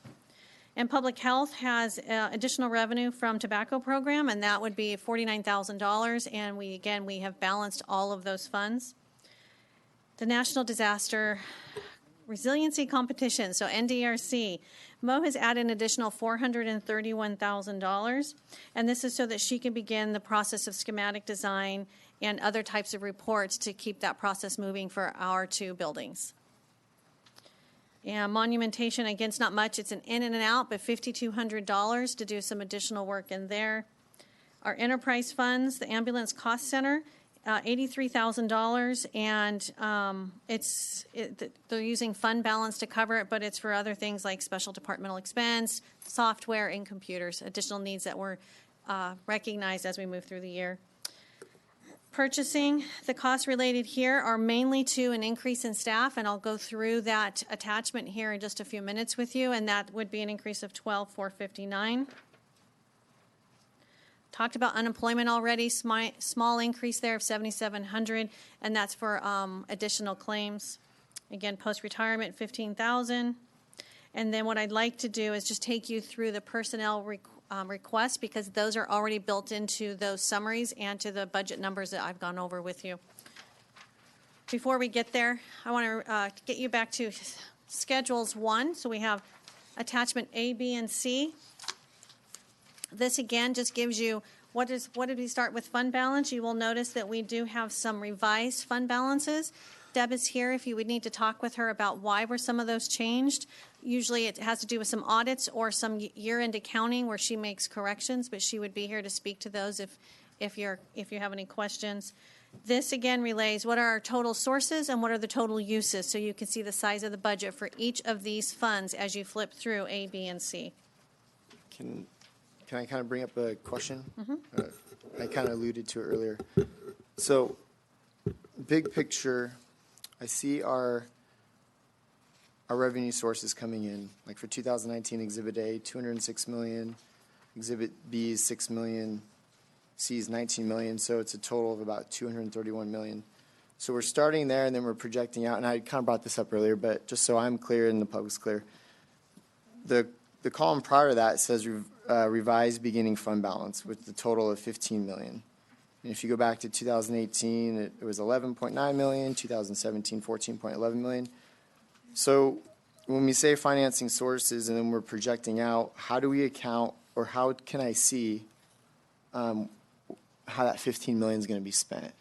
And public health has additional revenue from tobacco program, and that would be $49,000, and we have balanced all of those funds. The National Disaster Resiliency Competition, so NDRC, Mo has added an additional $431,000, and this is so that she can begin the process of schematic design and other types of reports to keep that process moving for our 2 buildings. And monumentation, again, it's not much. It's an in and an out, but $5,200 to do some additional work in there. Our enterprise funds, the ambulance cost center, $83,000, and they're using fund balance to cover it, but it's for other things like special departmental expense, software, and computers, additional needs that were recognized as we move through the year. Purchasing, the costs related here are mainly to an increase in staff, and I'll go through that attachment here in just a few minutes with you, and that would be an increase of $12,459. Talked about unemployment already, small increase there of $7,700, and that's for additional claims. Again, post-retirement, $15,000. And then what I'd like to do is just take you through the personnel requests, because those are already built into those summaries and to the budget numbers that I've gone over with you. Before we get there, I want to get you back to Schedules 1. So we have attachment A, B, and C. This again just gives you what did we start with fund balance. You will notice that we do have some revised fund balances. Deb is here if you would need to talk with her about why were some of those changed. Usually it has to do with some audits or some year-end accounting where she makes corrections, but she would be here to speak to those if you have any questions. This again relays what are our total sources and what are the total uses, so you can see the size of the budget for each of these funds as you flip through A, B, and C. Can I kind of bring up a question? I kind of alluded to it earlier. So, big picture, I see our revenue sources coming in. Like for 2019, Exhibit A, $206 million. Exhibit B is $6 million. C is $19 million. So it's a total of about $231 million. So we're starting there, and then we're projecting out. And I kind of brought this up earlier, but just so I'm clear and the public's clear, the column prior to that says revised beginning fund balance with the total of $15 million. And if you go back to 2018, it was $11.9 million, 2017, $14.11 million. So when we say financing sources and then we're projecting out, how do we account, or how can I see how that $15 million is going to be spent?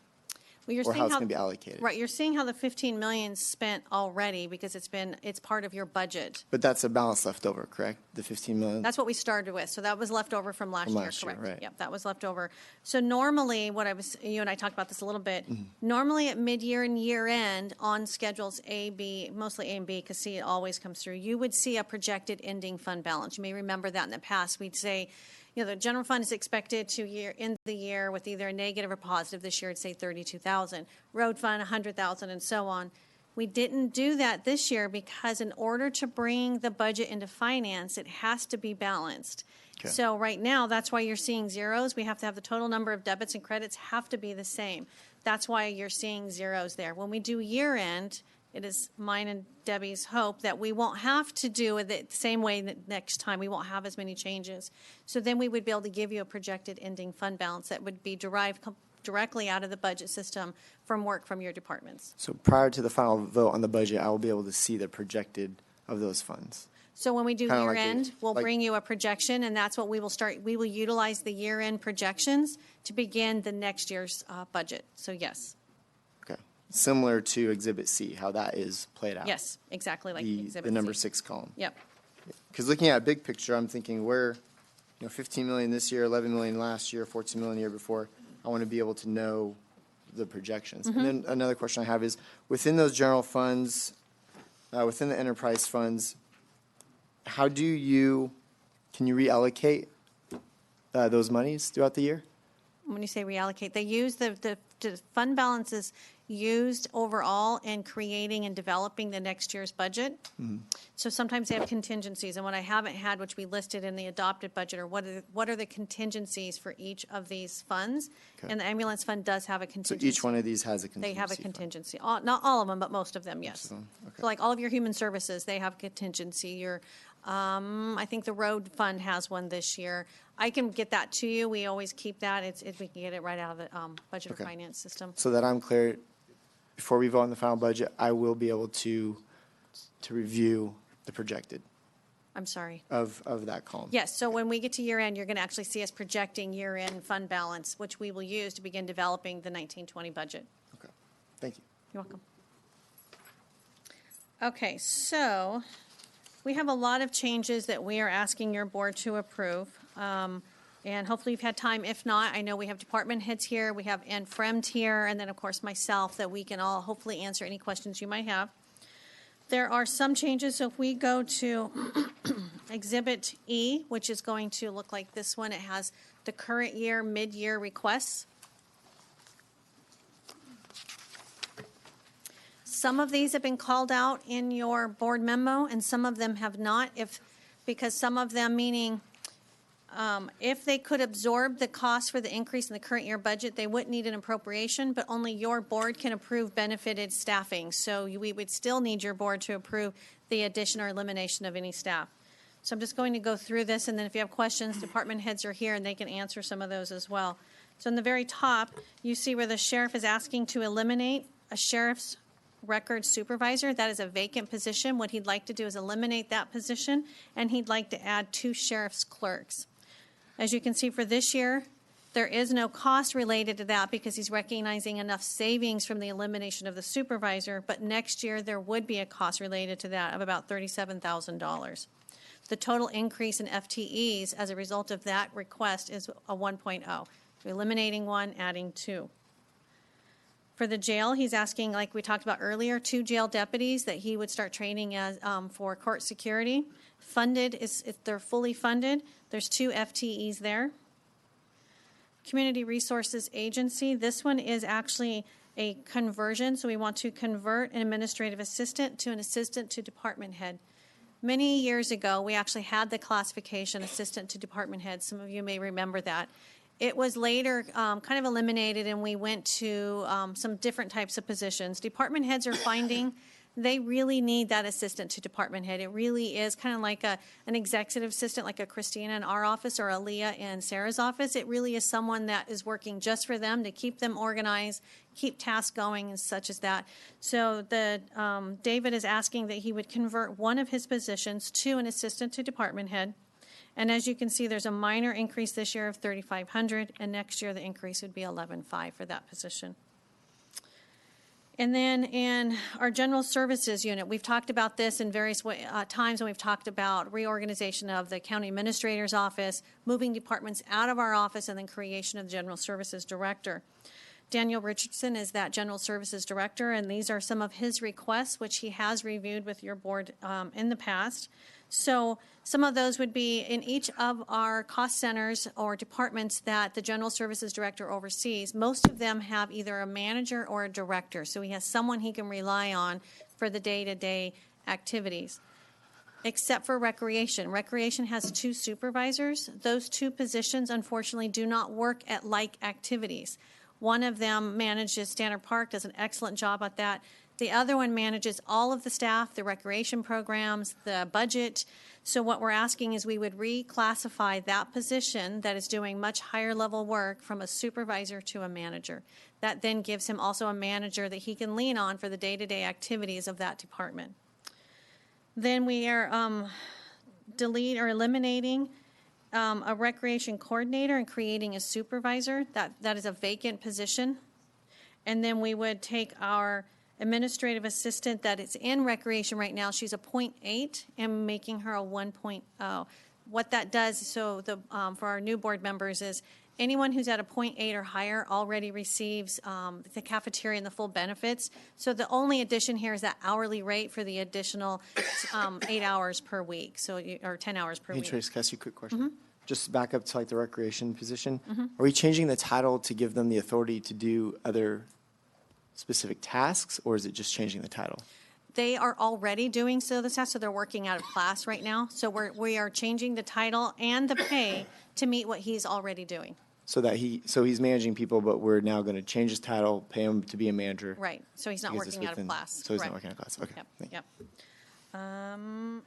Well, you're or seeing how it's going to be allocated? Right, you're seeing how the $15 million is spent already because it's part of your budget. But that's a balance left over, correct? The $15 million? That's what we started with, so that was left over from last year, correct? Right. Yep, that was left over. So normally, you and I talked about this a little bit, normally at mid-year and year-end on schedules A, B, mostly A and B, because C, it always comes through, you would see a projected ending fund balance. You may remember that in the past. We'd say, the general fund is expected to end the year with either a negative or positive. This year, it'd say $32,000. Road fund, $100,000, and so on. We didn't do that this year because in order to bring the budget into finance, it has to be balanced. Okay. So right now, that's why you're seeing zeros. We have to have the total number of debits and credits have to be the same. That's why you're seeing zeros there. When we do year-end, it is mine and Debbie's hope that we won't have to do it the same way next time. We won't have as many changes. So then we would be able to give you a projected ending fund balance that would be derived directly out of the budget system from work from your departments. So prior to the final vote on the budget, I will be able to see the projected of those funds. So when we do Kinda year-end, we'll bring you a projection, and that's what we will start. We will utilize the year-end projections to begin the next year's budget. So yes. Okay. Similar to Exhibit C, how that is played out. Yes, exactly like Exhibit the number C. 6 column. Yep. Because looking at big picture, I'm thinking where, $15 million this year, $11 million last year, $14 million the year before. I want to be able to know the projections. And then another question I have is, within those general funds, within the enterprise funds, how can you reallocate those monies throughout the year? When you say reallocate, they use the fund balances used overall in creating and developing the next year's budget. So sometimes they have contingencies, and what I haven't had, which we listed in the adopted budget, are what are the contingencies for each of these funds? Okay. And the ambulance fund does have a contingency. So each one of these has a contingency. They have a contingency. Not all of them, but most of them, yes. Most of them. Okay. So like all of your human services, they have contingency. I think the road fund has one this year. I can get that to you. We always keep that. We can get it right out of the budget or finance system. So that I'm clear, before we vote on the final budget, I will be able to review the projected. I'm sorry. Of that column. Yes. So when we get to year end, you're going to actually see us projecting year end fund balance, which we will use to begin developing the 1920 budget. Okay. Thank you. You're welcome. Okay. So we have a lot of changes that we are asking your board to approve. And hopefully you've had time. If not, I know we have department heads here, we have Ann Fremd here, and then, of course, myself, that we can all hopefully answer any questions you might have. There are some changes. So if we go to Exhibit E, which is going to look like this one, it has the current year, mid-year requests. Some of these have been called out in your board memo, and some of them have not, because some of them, meaning if they could absorb the cost for the increase in the current year budget, they wouldn't need an appropriation, but only your board can approve benefited staffing. So we would still need your board to approve the addition or elimination of any staff. So I'm just going to go through this, and then if you have questions, department heads are here, and they can answer some of those as well. So in the very top, you see where the sheriff is asking to eliminate a sheriff's record supervisor. That is a vacant position. What he'd like to do is eliminate that position, and he'd like to add 2 sheriff's clerks. As you can see for this year, there is no cost related to that because he's recognizing enough savings from the elimination of the supervisor, but next year there would be a cost related to that of about $37,000. The total increase in FTEs as a result of that request is a 1.0. So eliminating 1, adding 2. For the jail, he's asking, like we talked about earlier, 2 jail deputies that he would start training as for court security. Funded, if they're fully funded, there's 2 FTEs there. Community Resources Agency, this one is actually a conversion, so we want to convert an administrative assistant to an assistant to department head. Many years ago, we actually had the classification assistant to department head. Some of you may remember that. It was later kind of eliminated, and we went to some different types of positions. Department heads are finding they really need that assistant to department head. It really is kind of like an executive assistant, like a Christina in our office or a Leah in Sarah's office. It really is someone that is working just for them to keep them organized, keep tasks going, and such as that. So David is asking that he would convert one of his positions to an assistant to department head. And as you can see, there's a minor increase this year of $3,500, and next year the increase would be $11,500 for that position. And then in our general services unit, we've talked about this in various times when we've talked about reorganization of the county administrator's office, moving departments out of our office, and then creation of the general services director. Daniel Richardson is that general services director, and these are some of his requests, which he has reviewed with your board in the past. So some of those would be in each of our cost centers or departments that the general services director oversees. Most of them have either a manager or a director, so he has someone he can rely on for the day-to-day activities. Except for recreation. Recreation has 2 supervisors. Those 2 positions, unfortunately, do not work at like activities. One of them manages Standard Park, does an excellent job at that. The other one manages all of the staff, the recreation programs, the budget. So what we're asking is we would reclassify that position that is doing much higher level work from a supervisor to a manager. That then gives him also a manager that he can lean on for the day-to-day activities of that department. Then we are eliminating a recreation coordinator and creating a supervisor. That is a vacant position. And then we would take our administrative assistant that is in recreation right now. She's a 0.8 and making her a 1.0. What that does, so for our new board members, is anyone who's at a 0.8 or higher already receives the cafeteria and the full benefits. So the only addition here is that hourly rate for the additional 8 hours per week, or 10 hours per week. Hey, Trace, can I ask you a quick question? Just back up to like the recreation position. Mhm. Are we changing the title to give them the authority to do other specific tasks, or is it just changing the title? They are already doing so this task, so they're working out of class right now. So we are changing the title and the pay to meet what he's already doing. So he's managing people, but we're now going to change his title, pay him to be a manager. Right. So he's not because it's working out of within- class. So he's Right. not working out of class. Okay. Yep. Thank you. Yep.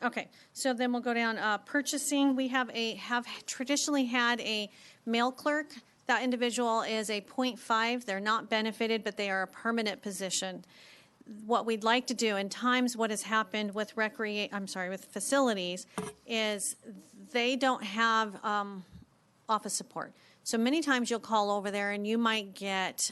Okay. So then we'll go down purchasing. We have traditionally had a mail clerk. That individual is a 0.5. They're not benefited, but they are a permanent position. What we'd like to do, and times what has happened with with facilities, is they don't have office support. So many times you'll call over there and you might get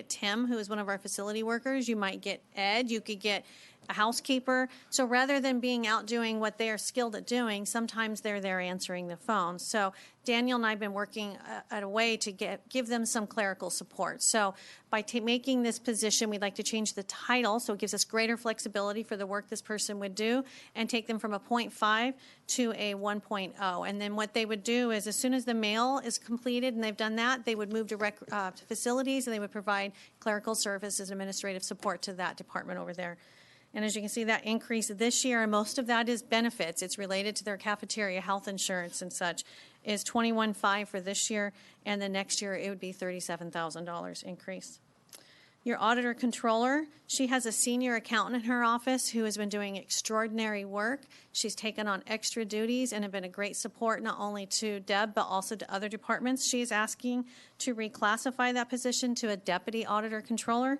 Tim, who is one of our facility workers. You might get Ed. You could get a housekeeper. So rather than being out doing what they are skilled at doing, sometimes they're there answering the phone. So Daniel and I have been working at a way to give them some clerical support. So by making this position, we'd like to change the title so it gives us greater flexibility for the work this person would do and take them from a 0.5 to a 1.0. And then what they would do is as soon as the mail is completed and they've done that, they would move to facilities and they would provide clerical services and administrative support to that department over there. And as you can see, that increase this year, and most of that is benefits. It's related to their cafeteria, health insurance and such, is $21,500 for this year, and the next year it would be $37,000 increase. Your auditor controller, she has a senior accountant in her office who has been doing extraordinary work. She's taken on extra duties and have been a great support not only to Deb but also to other departments. She's asking to reclassify that position to a deputy auditor controller.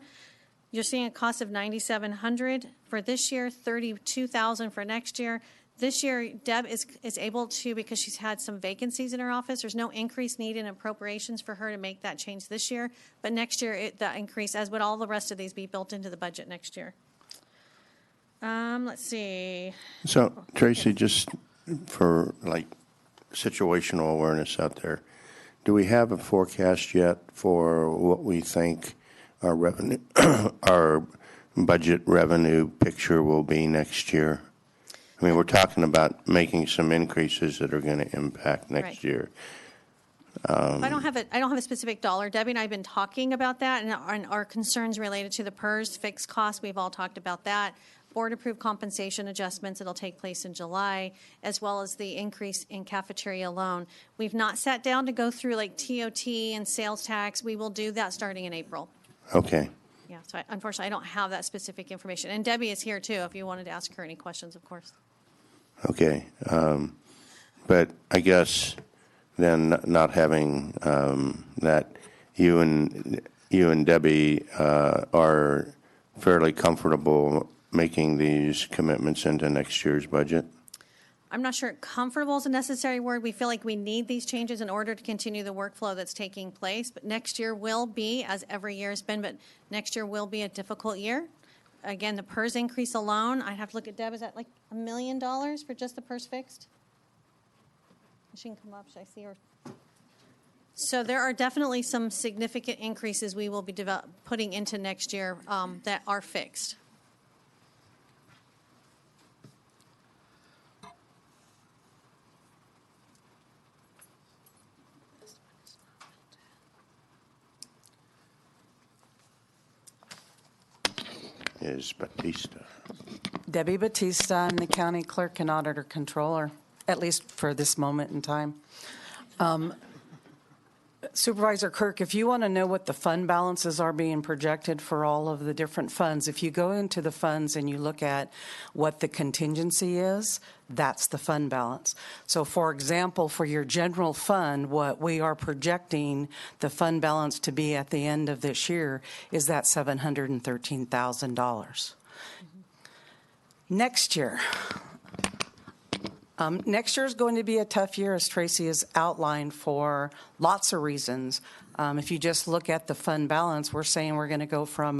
You're seeing a cost of $9,700 for this year, $32,000 for next year. This year, Deb is able to, because she's had some vacancies in her office, there's no increase needed in appropriations for her to make that change this year. But next year, that increase, as would all the rest of these, be built into the budget next year. Let's see. So, Tracy, just for like situational awareness out there, do we have a forecast yet for what we think our revenue, our budget revenue picture will be next year? I mean, we're talking about making some increases that are going to impact next Right. year. I don't have a specific dollar. Debbie and I have been talking about that, and our concerns related to the PERS fixed costs. We've all talked about that. Board-approved compensation adjustments that'll take place in July, as well as the increase in cafeteria alone. We've not sat down to go through like TOT and sales tax. We will do that starting in April. Okay. Yeah, so unfortunately, I don't have that specific information. And Debbie is here, too, if you wanted to ask her any questions, of course. Okay. But I guess then not having that, you and Debbie are fairly comfortable making these commitments into next year's budget? I'm not sure comfortable is a necessary word. We feel like we need these changes in order to continue the workflow that's taking place. But next year will be, as every year has been, but next year will be a difficult year. Again, the PERS increase alone, I'd have to look at Deb, is that like $1 million for just the PERS fixed? She can come up, should I see her? So there are definitely some significant increases we will be putting into next year that are fixed. Is Batista. Debbie Batista, I'm the County Clerk and Auditor Controller, at least for this moment in time. Supervisor Kirk, if you want to know what the fund balances are being projected for all of the different funds, if you go into the funds and you look at what the contingency is, that's the fund balance. So, for example, for your general fund, what we are projecting the fund balance to be at the end of this year is that $713,000. Next year. Next year is going to be a tough year, as Tracy has outlined, for lots of reasons. If you just look at the fund balance, we're saying we're going to go from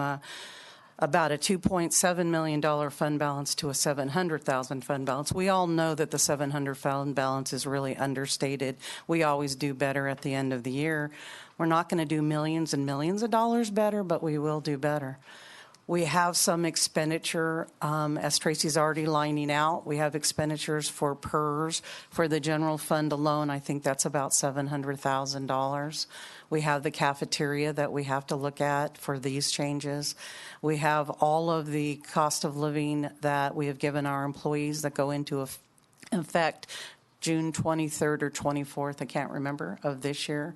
about a $2.7 million fund balance to a $700,000 fund balance. We all know that the $700,000 fund balance is really understated. We always do better at the end of the year. We're not going to do millions and millions of dollars better, but we will do better. We have some expenditure, as Tracy's already lining out. We have expenditures for PERS for the general fund alone. I think that's about $700,000. We have the cafeteria that we have to look at for these changes. We have all of the cost of living that we have given our employees that go into effect June 23rd or 24th, I can't remember, of this year,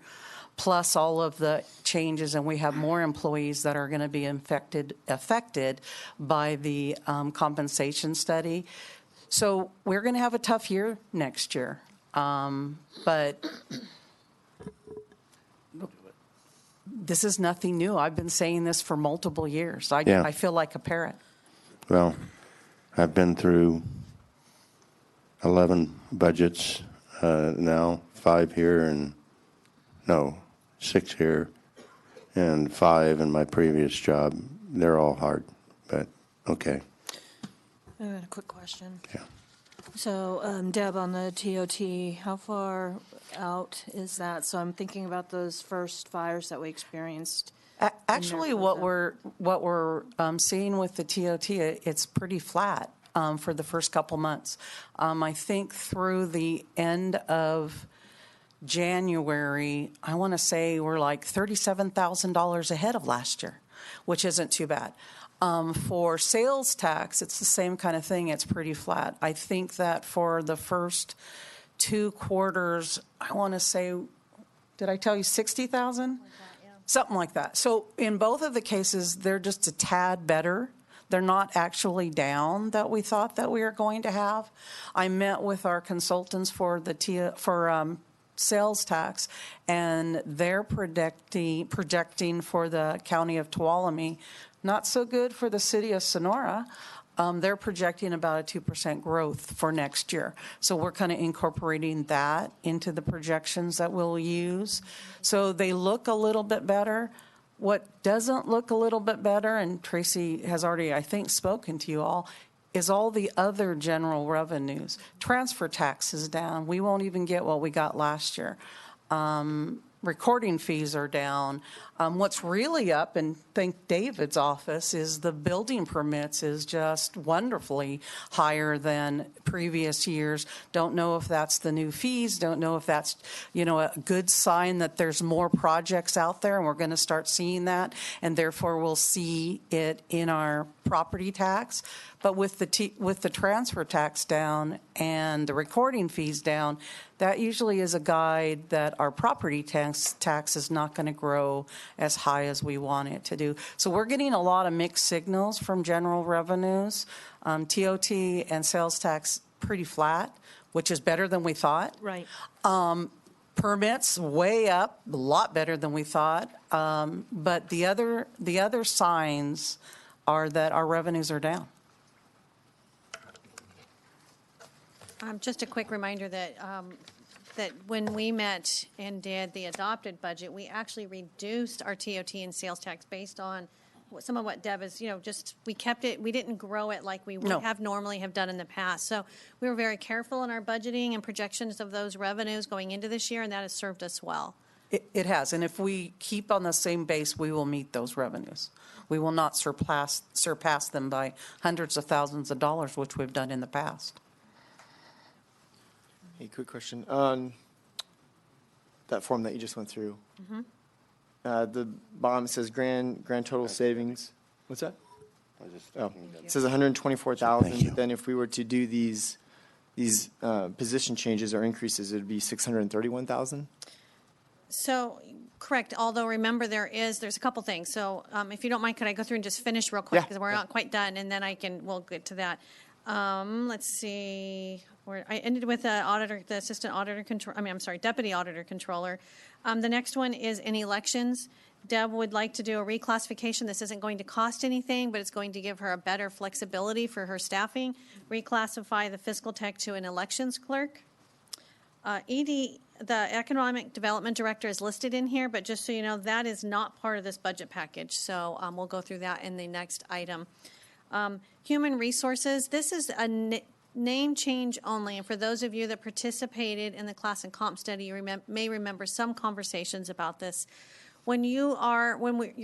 plus all of the changes, and we have more employees that are going to be affected by the compensation study. So we're going to have a tough year next year. But this is nothing new. I've been saying this for multiple years. I feel like a parrot. Well, I've been through 11 budgets now, 5 here and 6 here and 5 in my previous job. They're all hard, but okay. I got a quick question. Yeah. So, Deb, on the TOT, how far out is that? So I'm thinking about those first fires that we experienced. Actually, what we're seeing with the TOT, it's pretty flat for the first couple months. I think through the end of January, I want to say we're like $37,000 ahead of last year, which isn't too bad. For sales tax, it's the same kind of thing. It's pretty flat. I think that for the first 2 quarters, I want to say, did I tell you 60,000? Something like that. So in both of the cases, they're just a tad better. They're not actually down that we thought that we were going to have. I met with our consultants for sales tax, and they're projecting for the county of Tuolumne, not so good for the city of Sonora. They're projecting about a 2% growth for next year. So we're kind of incorporating that into the projections that we'll use. So they look a little bit better. What doesn't look a little bit better, and Tracy has already, I think, spoken to you all, is all the other general revenues. Transfer tax is down. We won't even get what we got last year. Recording fees are down. What's really up, and thank David's office, is the building permits is just wonderfully higher than previous years. Don't know if that's the new fees. Don't know if that's, a good sign that there's more projects out there, and we're going to start seeing that, and therefore we'll see it in our property tax. But with the transfer tax down and the recording fees down, that usually is a guide that our property tax is not going to grow as high as we want it to do. So we're getting a lot of mixed signals from general revenues. TOT and sales tax pretty flat, which is better than we thought. Right. Permits way up, a lot better than we thought. But the other signs are that our revenues are down. Just a quick reminder that that when we met and did the adopted budget, we actually reduced our TOT and sales tax based on some of what Deb is, we kept it, we didn't grow it like we would have normally have done in the past. So we were very careful in our budgeting and projections of those revenues going into this year, and that has served us well. It has, and if we keep on the same base, we will meet those revenues. We will not surpass them by hundreds of thousands of dollars, which we've done in the past. Hey, quick question. On that form that you just went through, the bottom says grand total savings. What's that? It says 124,000. Thank you. Then if we were to do these position changes or increases, it would be 631,000. So, correct. Although remember, there's a couple things. So, if you don't mind, could I go through and just finish real quick because we're not quite done, and then we'll get to that. Let's see. I ended with the assistant auditor deputy auditor controller. The next one is in elections. Deb would like to do a reclassification. This isn't going to cost anything, but it's going to give her a better flexibility for her staffing. Reclassify the fiscal tech to an elections clerk. The economic development director is listed in here, but just so you know, that is not part of this budget package. So we'll go through that in the next item. Human resources, this is a name change only. And for those of you that participated in the class and comp study, you may remember some conversations about this. When you're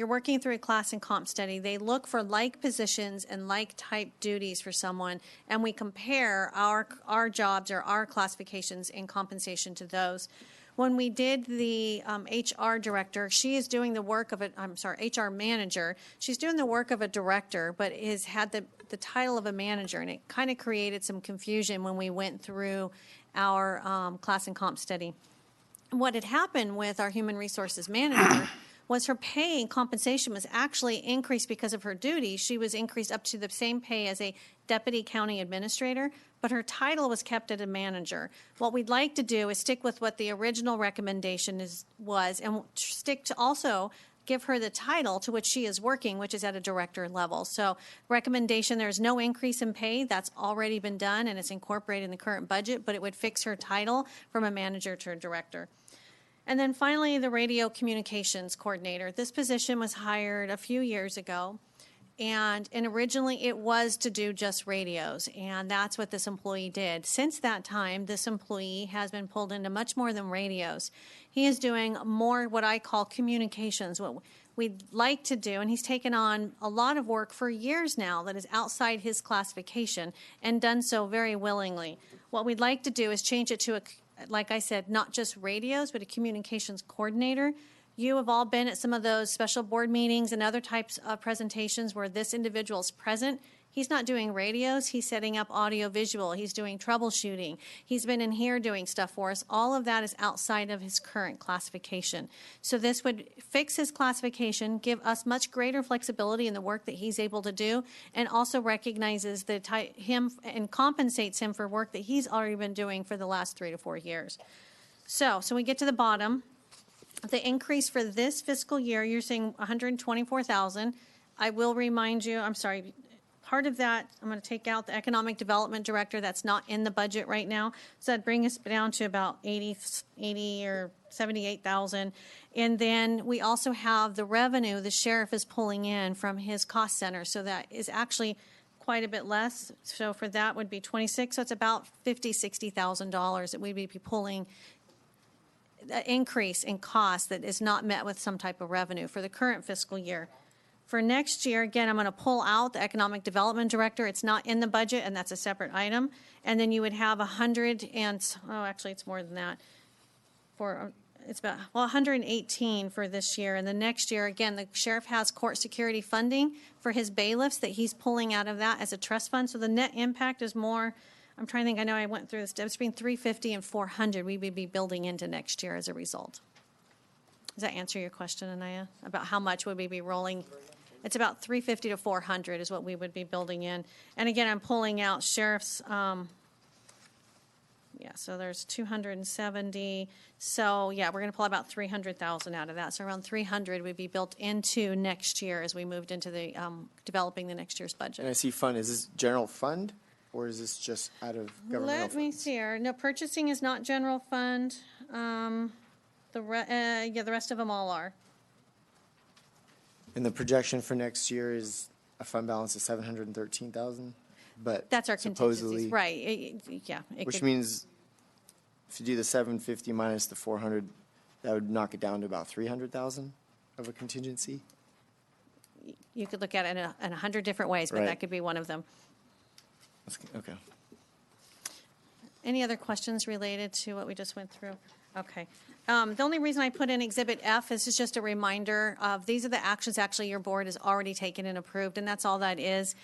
working through a class and comp study, they look for like positions and like type duties for someone, and we compare our jobs or our classifications and compensation to those. When we did the HR director, she is doing the work of HR manager. She's doing the work of a director, but has had the title of a manager, and it kind of created some confusion when we went through our class and comp study. What had happened with our human resources manager was her pay and compensation was actually increased because of her duties. She was increased up to the same pay as a deputy county administrator, but her title was kept at a manager. What we'd like to do is stick with what the original recommendation was, and stick to also give her the title to which she is working, which is at a director level. So recommendation, there's no increase in pay. That's already been done, and it's incorporated in the current budget, but it would fix her title from a manager to a director. And then finally, the radio communications coordinator. This position was hired a few years ago, And originally it was to do just radios, and that's what this employee did. Since that time, this employee has been pulled into much more than radios. He is doing more what I call communications, what we'd like to do, and he's taken on a lot of work for years now that is outside his classification and done so very willingly. What we'd like to do is change it to, like I said, not just radios, but a communications coordinator. You have all been at some of those special board meetings and other types of presentations where this individual is present. He's not doing radios. He's setting up audio visual. He's doing troubleshooting. He's been in here doing stuff for us. All of that is outside of his current classification. So this would fix his classification, give us much greater flexibility in the work that he's able to do, and also recognizes him and compensates him for work that he's already been doing for the last 3 to 4 years. So we get to the bottom. The increase for this fiscal year, you're seeing $124,000. I will remind you, I'm sorry, part of that, I'm going to take out the Economic Development Director. That's not in the budget right now. So that'd bring us down to about 80 or 78,000. And then we also have the revenue the sheriff is pulling in from his cost center. So that is actually quite a bit less. So for that would be 26. So it's about $50,000-$60,000 that we'd be pulling, an increase in cost that is not met with some type of revenue for the current fiscal year. For next year, again, I'm going to pull out the Economic Development Director. It's not in the budget, and that's a separate item. And then you would have 100 and, oh, actually, it's more than that. It's about, 118 for this year. And the next year, again, the sheriff has court security funding for his bailiffs that he's pulling out of that as a trust fund. So the net impact is more, I'm trying to think, I know I went through this, it's between 350 and 400 we would be building into next year as a result. Does that answer your question, Anaya, about how much would we be rolling? It's about 350 to 400 is what we would be building in. And again, I'm pulling out sheriff's, so there's 270. So yeah, we're going to pull about 300,000 out of that. So around 300 would be built into next year as we moved into the developing the next year's budget. And I see fund, is this general fund or is this just out of governmental Let me see here. No, purchasing is not general fund. The rest of them all are. And the projection for next year is a fund balance of 713,000, but That's our supposedly, contingencies, right? Which means if you do the 750 minus the 400, that would knock it down to about 300,000 of a contingency. You could look at it in 100 different ways, but Right. that could be one of them. Okay. Any other questions related to what we just went through? Okay. The only reason I put in Exhibit F is just a reminder of these are the actions actually your board has already taken and approved, and that's all that is.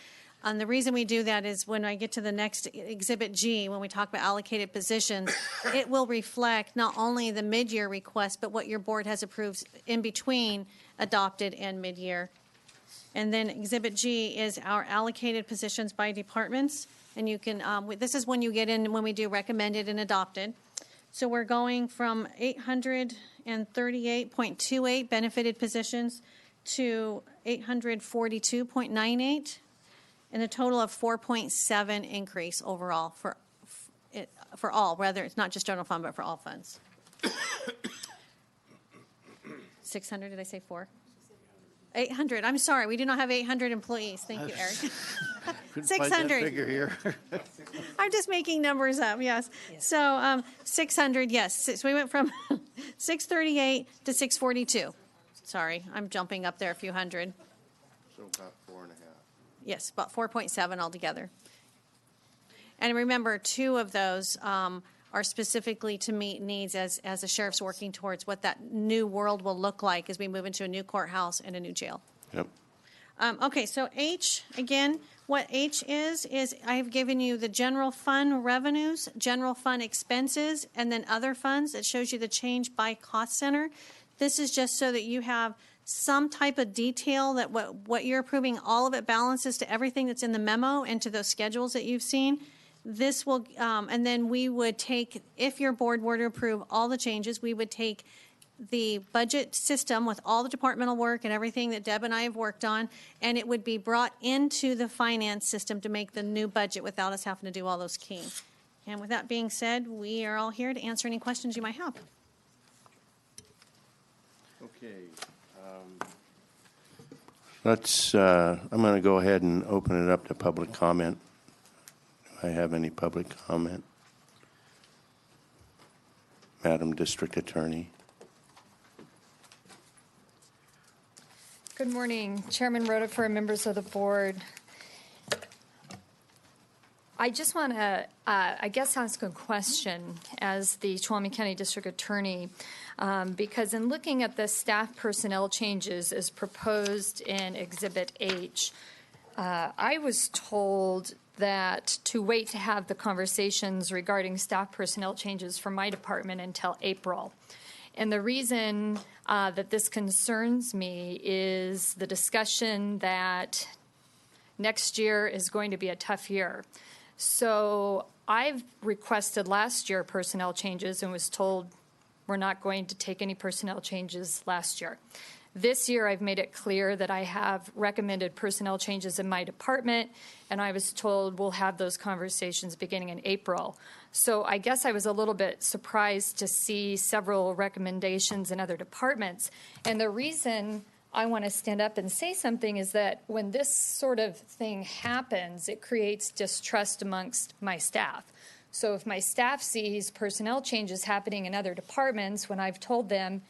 And the reason we do that is when I get to the next Exhibit G, when we talk about allocated positions, it will reflect not only the mid-year request, but what your board has approved in between adopted and mid-year. And then Exhibit G is our allocated positions by departments. And you can, this is when you get in, when we do recommended and adopted. So we're going from 838.28 benefited positions to 842.98, and a total of 4.7 increase overall for all, whether it's not just general fund, but for all funds. 600, did I say 4? 800, I'm sorry, we do not have 800 employees. Thank you, Eric. 600. Figure here. I'm just making numbers up, yes. So 600, yes. So we went from 638 to 642. Sorry, I'm jumping up there a few hundred. So about 4.5. Yes, about 4.7 altogether. And remember, 2 of those are specifically to meet needs as the sheriff's working towards what that new world will look like as we move into a new courthouse and a new jail. Yep. Okay, so H, again, what H is I've given you the general fund revenues, general fund expenses, and then other funds. It shows you the change by cost center. This is just so that you have some type of detail that what you're approving, all of it balances to everything that's in the memo and to those schedules that you've seen. This will, and then we would take, if your board were to approve all the changes, we would take the budget system with all the departmental work and everything that Deb and I have worked on, and it would be brought into the finance system to make the new budget without us having to do all those keying. And with that being said, we are all here to answer any questions you might have. Okay. I'm going to go ahead and open it up to public comment. Do I have any public comment? Madam District Attorney. Good morning, Chairman Rutherford and members of the board. I just want to, ask a question as the Tuolumne County District Attorney, because in looking at the staff personnel changes as proposed in Exhibit H, I was told that to wait to have the conversations regarding staff personnel changes for my department until April. And the reason that this concerns me is the discussion that next year is going to be a tough year. So I've requested last year personnel changes and was told we're not going to take any personnel changes last year. This year, I've made it clear that I have recommended personnel changes in my department, and I was told we'll have those conversations beginning in April. So I guess I was a little bit surprised to see several recommendations in other departments. And the reason I want to stand up and say something is that when this sort of thing happens, it creates distrust amongst my staff. So if my staff sees personnel changes happening in other departments when I've told them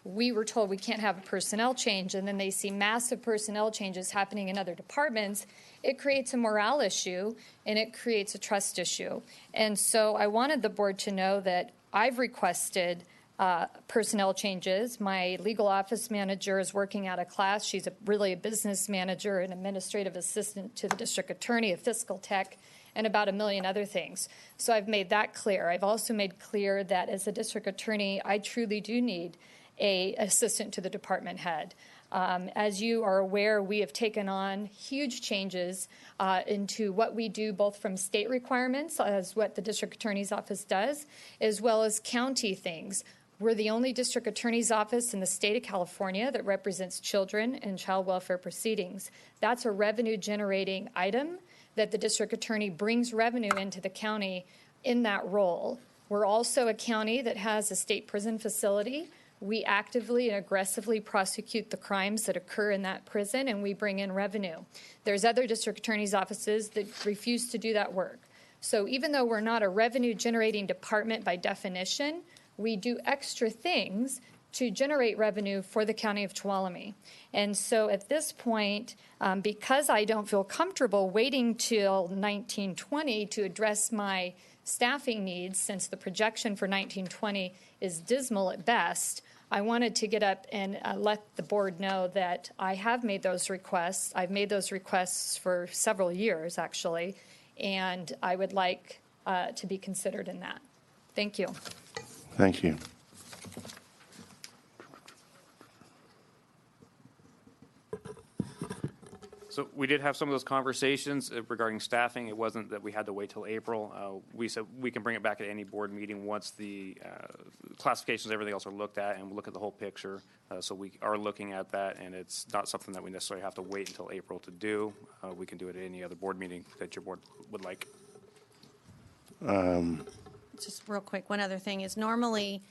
we were told we can't have a personnel change, and then they see massive personnel changes happening in other departments, it creates a morale issue and it creates a trust issue. And so I wanted the board to know that I've requested personnel changes. My legal office manager is working out of class. She's really a business manager, an administrative assistant to the district attorney, a fiscal tech, and about a million other things. So I've made that clear. I've also made clear that as a district attorney, I truly do need an assistant to the department head. As you are aware, we have taken on huge changes into what we do, both from state requirements, as what the district attorney's office does, as well as county things. We're the only district attorney's office in the state of California that represents children in child welfare proceedings. That's a revenue generating item that the district attorney brings revenue into the county in that role. We're also a county that has a state prison facility. We actively and aggressively prosecute the crimes that occur in that prison, and we bring in revenue. There's other district attorney's offices that refuse to do that work. So even though we're not a revenue-generating department by definition, we do extra things to generate revenue for the county of Tuolumne. And so at this point, because I don't feel comfortable waiting till 1920 to address my staffing needs, since the projection for 1920 is dismal at best, I wanted to get up and let the board know that I have made those requests. I've made those requests for several years, actually, and I would like to be considered in that. Thank you. Thank you. So we did have some of those conversations regarding staffing. It wasn't that we had to wait till April. We said we can bring it back at any board meeting once the classifications and everything else are looked at, and we'll look at the whole picture. So we are looking at that, and it's not something that we necessarily have to wait until April to do. We can do it at any other board meeting that your board would like. Just real quick, one other thing is normally,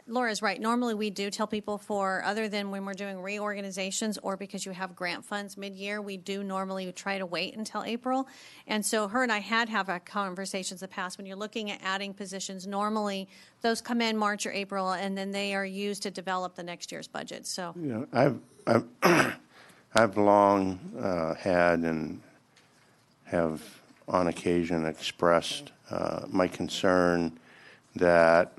Laura's right, normally we do tell people other than when we're doing reorganizations or because you have grant funds mid-year, we do normally try to wait until April. And so her and I had conversations in the past. When you're looking at adding positions, normally those come in March or April, and then they are used to develop the next year's budget. So I've long had and have on occasion expressed my concern that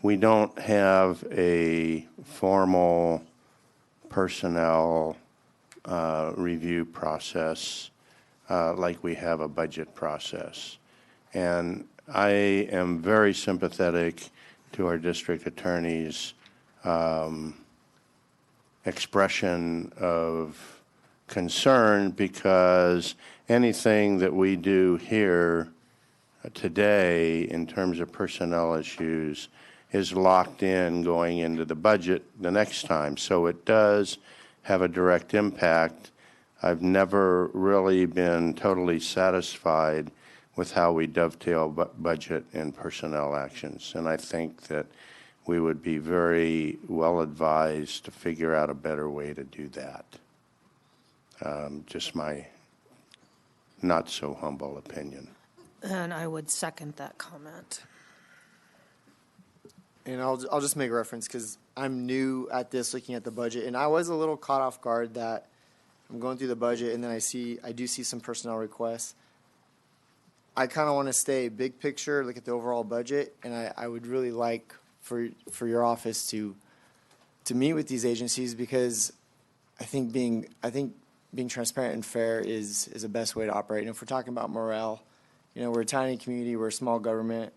we don't have a formal personnel review process like we have a budget process. And I am very sympathetic to our district attorney's expression of concern, because anything that we do here today in terms of personnel issues is locked in going into the budget the next time. So it does have a direct impact. I've never really been totally satisfied with how we dovetail budget and personnel actions. And I think that we would be very well advised to figure out a better way to do that. Just my not so humble opinion. And I would second that comment. And I'll just make a reference because I'm new at this, looking at the budget, and I was a little caught off guard that I'm going through the budget and then I do see some personnel requests. I kind of want to stay big picture, look at the overall budget, and I would really like for your office to meet with these agencies, because I think being transparent and fair is the best way to operate. And if we're talking about morale, we're a tiny community, we're a small government.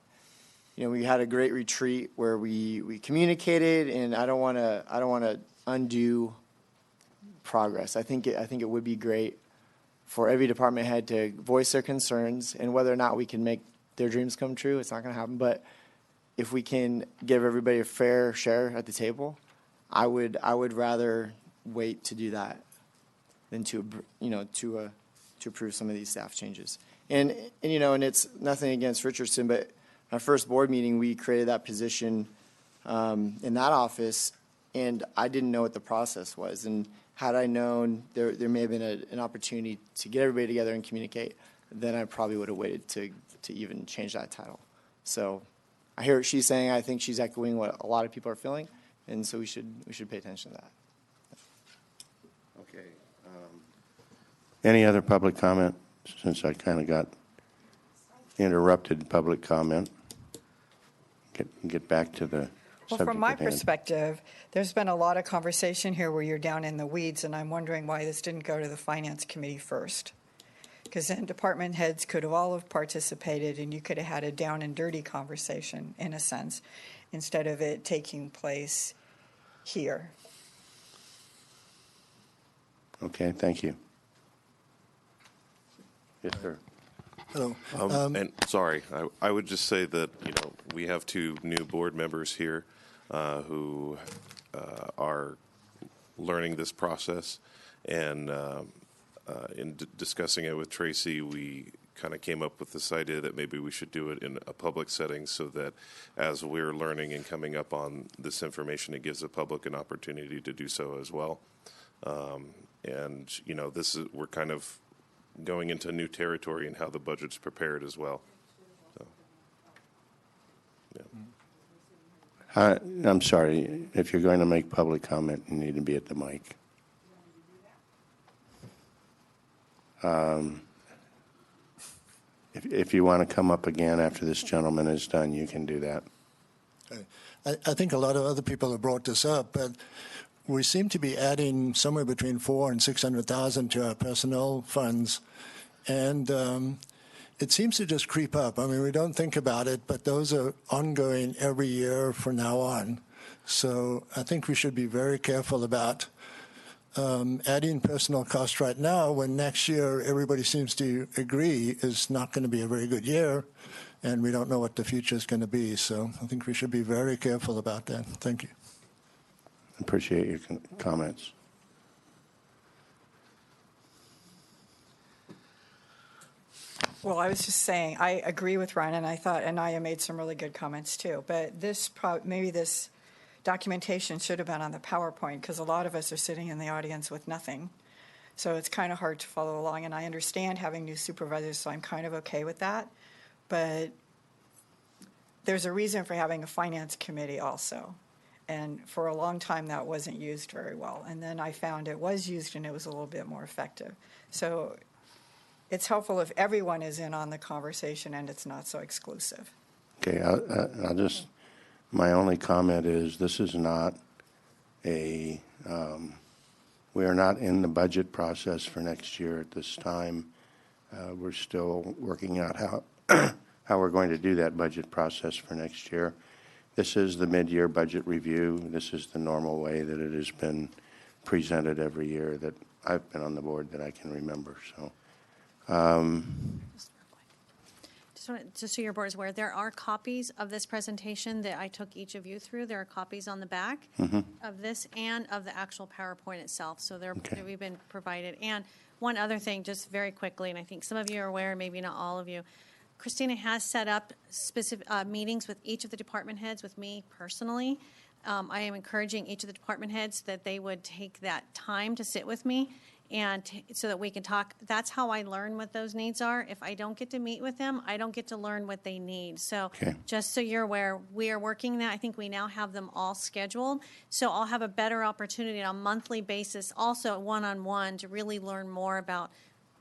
We had a great retreat where we communicated, and I don't want to undo progress. I think it would be great for every department head to voice their concerns, and whether or not we can make their dreams come true, it's not going to happen. But if we can give everybody a fair share at the table, I would rather wait to do that than to approve some of these staff changes. And it's nothing against Richardson, but our first board meeting, we created that position in that office, and I didn't know what the process was. And had I known, there may have been an opportunity to get everybody together and communicate, then I probably would have waited to even change that title. So I hear what she's saying. I think she's echoing what a lot of people are feeling, and so we should pay attention to that. Okay. Any other public comment, since I kind of got interrupted public comment? Get back to the Well, subject from my at hand. perspective, there's been a lot of conversation here where you're down in the weeds, and I'm wondering why this didn't go to the Finance Committee first. Because then department heads could have all have participated, and you could have had a down and dirty conversation, in a sense, instead of it taking place here. Okay, thank you. Yes, sir. Hello. And sorry, I would just say that, we have two new board members here who are learning this process. And in discussing it with Tracy, we kind of came up with this idea that maybe we should do it in a public setting, so that as we're learning and coming up on this information, it gives the public an opportunity to do so as well. And, we're kind of going into new territory in how the budget's prepared as well. So, yeah. I'm sorry, if you're going to make public comment, you need to be at the mic. If you want to come up again after this gentleman is done, you can do that. I think a lot of other people have brought this up, but we seem to be adding somewhere between $400,000 and $600,000 to our personnel funds, and it seems to just creep up. I mean, we don't think about it, but those are ongoing every year from now on. So I think we should be very careful about adding personnel costs right now, when next year everybody seems to agree is not going to be a very good year, and we don't know what the future is going to be. So I think we should be very careful about that. Thank you. Appreciate your comments. Well, I was just saying, I agree with Ryan, and I thought Anaya made some really good comments too. But maybe this documentation should have been on the PowerPoint, because a lot of us are sitting in the audience with nothing. So it's kind of hard to follow along. And I understand having new supervisors, so I'm kind of okay with that. But there's a reason for having a finance committee also. And for a long time, that wasn't used very well. And then I found it was used, and it was a little bit more effective. So it's helpful if everyone is in on the conversation and it's not so exclusive. Okay, my only comment is this is not we are not in the budget process for next year at this time. We're still working out how we're going to do that budget process for next year. This is the mid-year budget review. This is the normal way that it has been presented every year that I've been on the board that I can remember. So, Just so your board is aware, there are copies of this presentation that I took each of you through. There are copies on the back of this and of the actual PowerPoint itself. So we've been provided. And one other thing, just very quickly, and I think some of you are aware, maybe not all of you, Christina has set up specific meetings with each of the department heads, with me personally. I am encouraging each of the department heads that they would take that time to sit with me and so that we can talk. That's how I learn what those needs are. If I don't get to meet with them, I don't get to learn what they need. So just so you're aware, we are working that. I think we now have them all scheduled. So I'll have a better opportunity on a monthly basis, also one-on-one, to really learn more about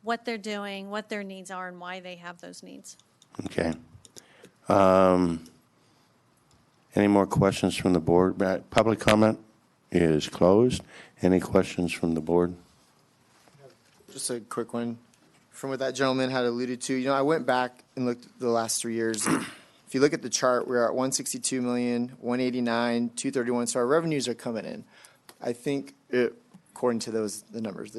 what they're doing, what their needs are, and why they have those needs. Okay. Any more questions from the board? Public comment is closed. Any questions from the board? Just a quick one. From what that gentleman had alluded to, I went back and looked at the last 3 years. If you look at the chart, we're at 162 million, 189, 231. So our revenues are coming in. I think, according to the numbers,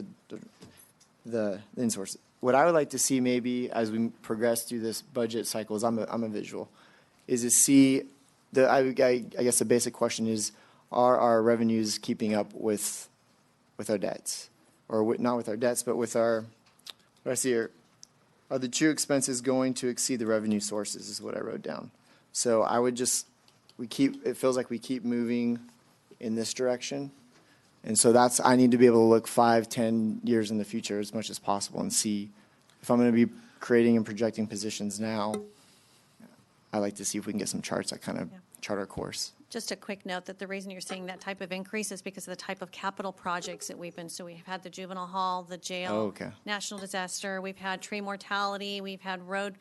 the in-source. What I would like to see maybe as we progress through this budget cycle, is I'm a visual, is to see I guess the basic question is, are our revenues keeping up with our debts? Or not with our debts, but with our, what I see here, are the true expenses going to exceed the revenue sources is what I wrote down. So I would just, it feels like we keep moving in this direction. And so I need to be able to look 5-10 years in the future as much as possible and see if I'm going to be creating and projecting positions now. I like to see if we can get some charts that kind of chart our course. Just a quick note that the reason you're seeing that type of increase is because of the type of capital projects that we've been, so we've had the juvenile hall, the jail, national disaster, we've had tree mortality, we've had road.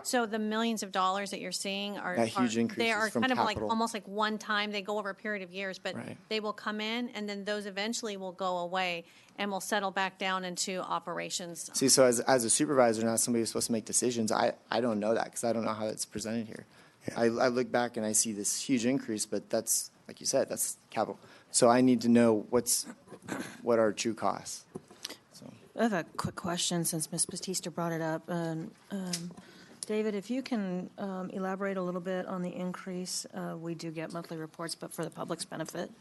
So the millions of dollars that you're seeing are huge increases they are from kind capital. of like almost like one time. They go over a period of years, but they will come in, and then those eventually will go away and will settle back down into operations. See, so as a supervisor, not somebody who's supposed to make decisions, I don't know that because I don't know how it's presented here. I look back and I see this huge increase, but that's, like you said, that's capital. So I need to know what are true costs. So. I have a quick question since Ms. Batista brought it up. David, if you can elaborate a little bit on the increase. We do get monthly reports, but for the public's benefit,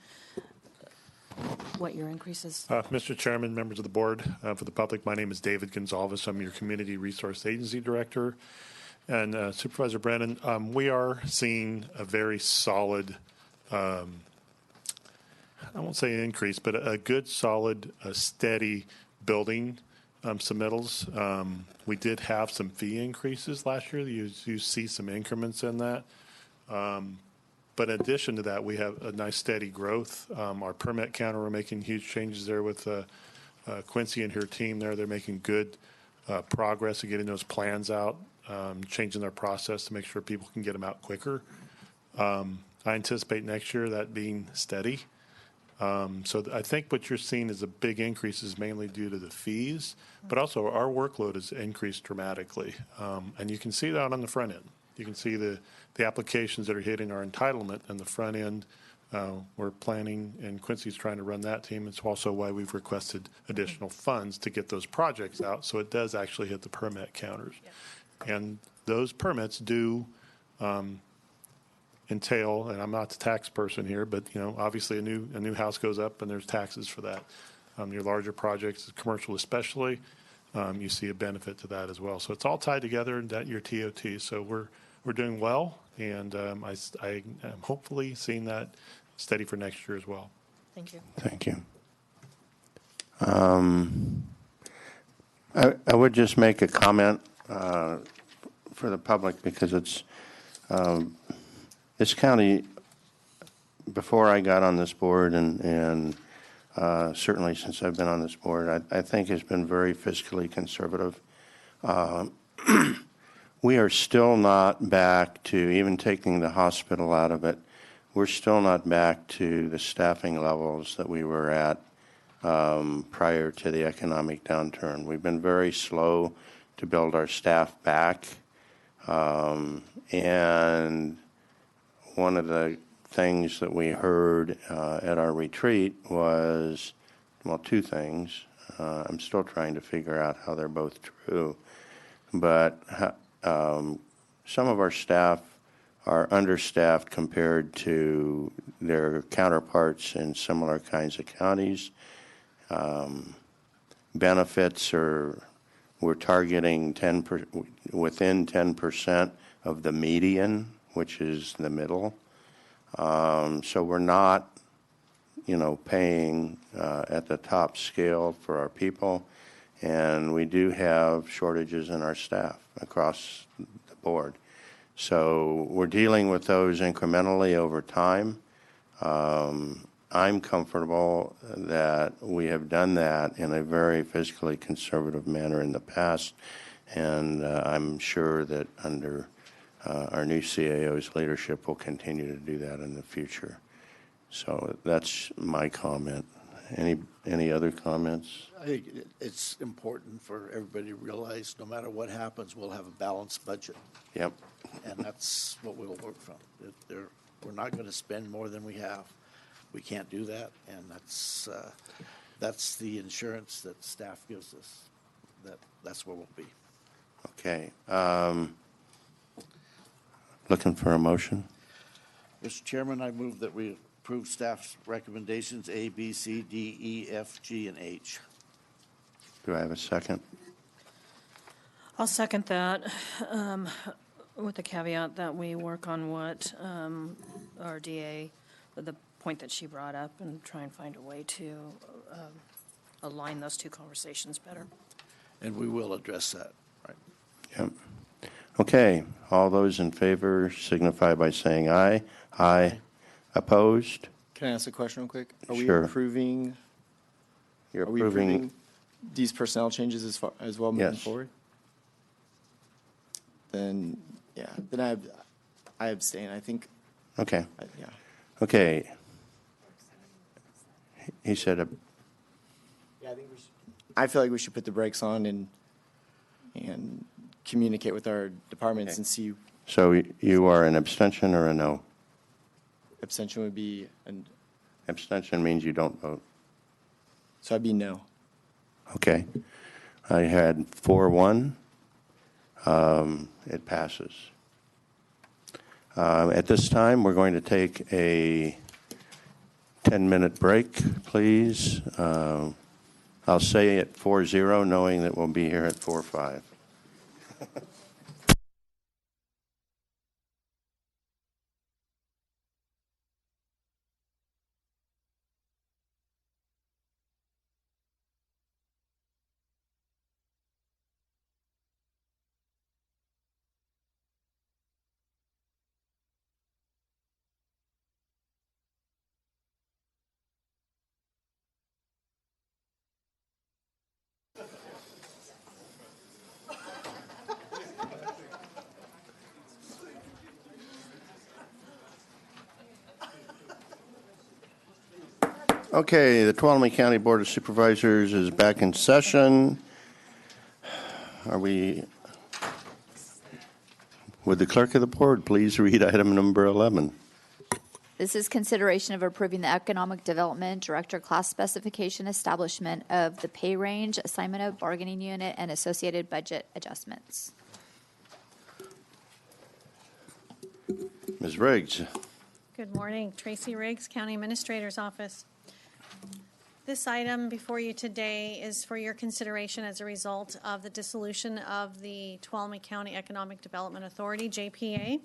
what your increase is. Mr. Chairman, members of the board, for the public, my name is David Gonzalez. I'm your Community Resource Agency Director. And Supervisor Brennan, we are seeing a very solid, I won't say an increase, but a good, solid, steady building submittals. We did have some fee increases last year. You see some increments in that. But in addition to that, we have a nice steady growth. Our permit counter, we're making huge changes there with Quincy and her team there. They're making good progress in getting those plans out. Changing their process to make sure people can get them out quicker. I anticipate next year that being steady. So I think what you're seeing is a big increase is mainly due to the fees, but also our workload has increased dramatically. And you can see that on the front end. You can see the applications that are hitting our entitlement on the front end. We're planning, and Quincy's trying to run that team. It's also why we've requested additional funds to get those projects out, so it does actually hit the permit counters. And those permits do entail, and I'm not the tax person here, but obviously a new house goes up and there's taxes for that. Your larger projects, commercial especially, you see a benefit to that as well. So it's all tied together in that your TOT. So we're doing well, and I am hopefully seeing that steady for next year as well. Thank you. Thank you. I would just make a comment for the public because it's this county, before I got on this board and certainly since I've been on this board, I think has been very fiscally conservative. We are still not back to, even taking the hospital out of it, we're still not back to the staffing levels that we were at prior to the economic downturn. We've been very slow to build our staff back. And one of the things that we heard at our retreat was, well, two things. I'm still trying to figure out how they're both true. But some of our staff are understaffed compared to their counterparts in similar kinds of counties. Benefits are we're targeting within 10% of the median, which is the middle. So we're not, paying at the top scale for our people, and we do have shortages in our staff across the board. So we're dealing with those incrementally over time. I'm comfortable that we have done that in a very fiscally conservative manner in the past, and I'm sure that under our new CAO's leadership we'll continue to do that in the future. So that's my comment. Any other comments? I think it's important for everybody to realize no matter what happens, we'll have a balanced budget. Yep. And that's what we'll work from. We're not going to spend more than we have. We can't do that, and that's the insurance that staff gives us. That's where we'll be. Okay. Looking for a motion? Mr. Chairman, I move that we approve staff's recommendations A, B, C, D, E, F, G, and H. Do I have a second? I'll second that, with the caveat that we work on what our DA, the point that she brought up, and try and find a way to align those two conversations better. And we will address that. Right. Yep. Okay. All those in favor signify by saying aye. Aye. Opposed? Can I ask a question real quick? Are Sure. we approving? You're Are we approving these personnel changes as well moving Yes. forward? Then, yeah. Then I abstain. I think. Okay. Yeah. Okay. He said Yeah, I feel like we should put the brakes on and communicate with our departments and see. so. You are an abstention or a no? Abstention would be an. Abstention means you don't vote. So I'd be no. Okay. I had 4-1. It passes. At this time, we're going to take a 10-minute break, please. I'll say it 4-0, knowing that we'll be here at 4-5. Okay, the Tuolumne County Board of Supervisors is back in session. Would the clerk of the board please read item number 11? This is consideration of approving the Economic Development Director class specification establishment of the pay range, assignment of bargaining unit, and associated budget adjustments. Ms. Riggs. Good morning. Tracy Riggs, County Administrator's Office. This item before you today is for your consideration as a result of the dissolution of the Tuolumne County Economic Development Authority, JPA.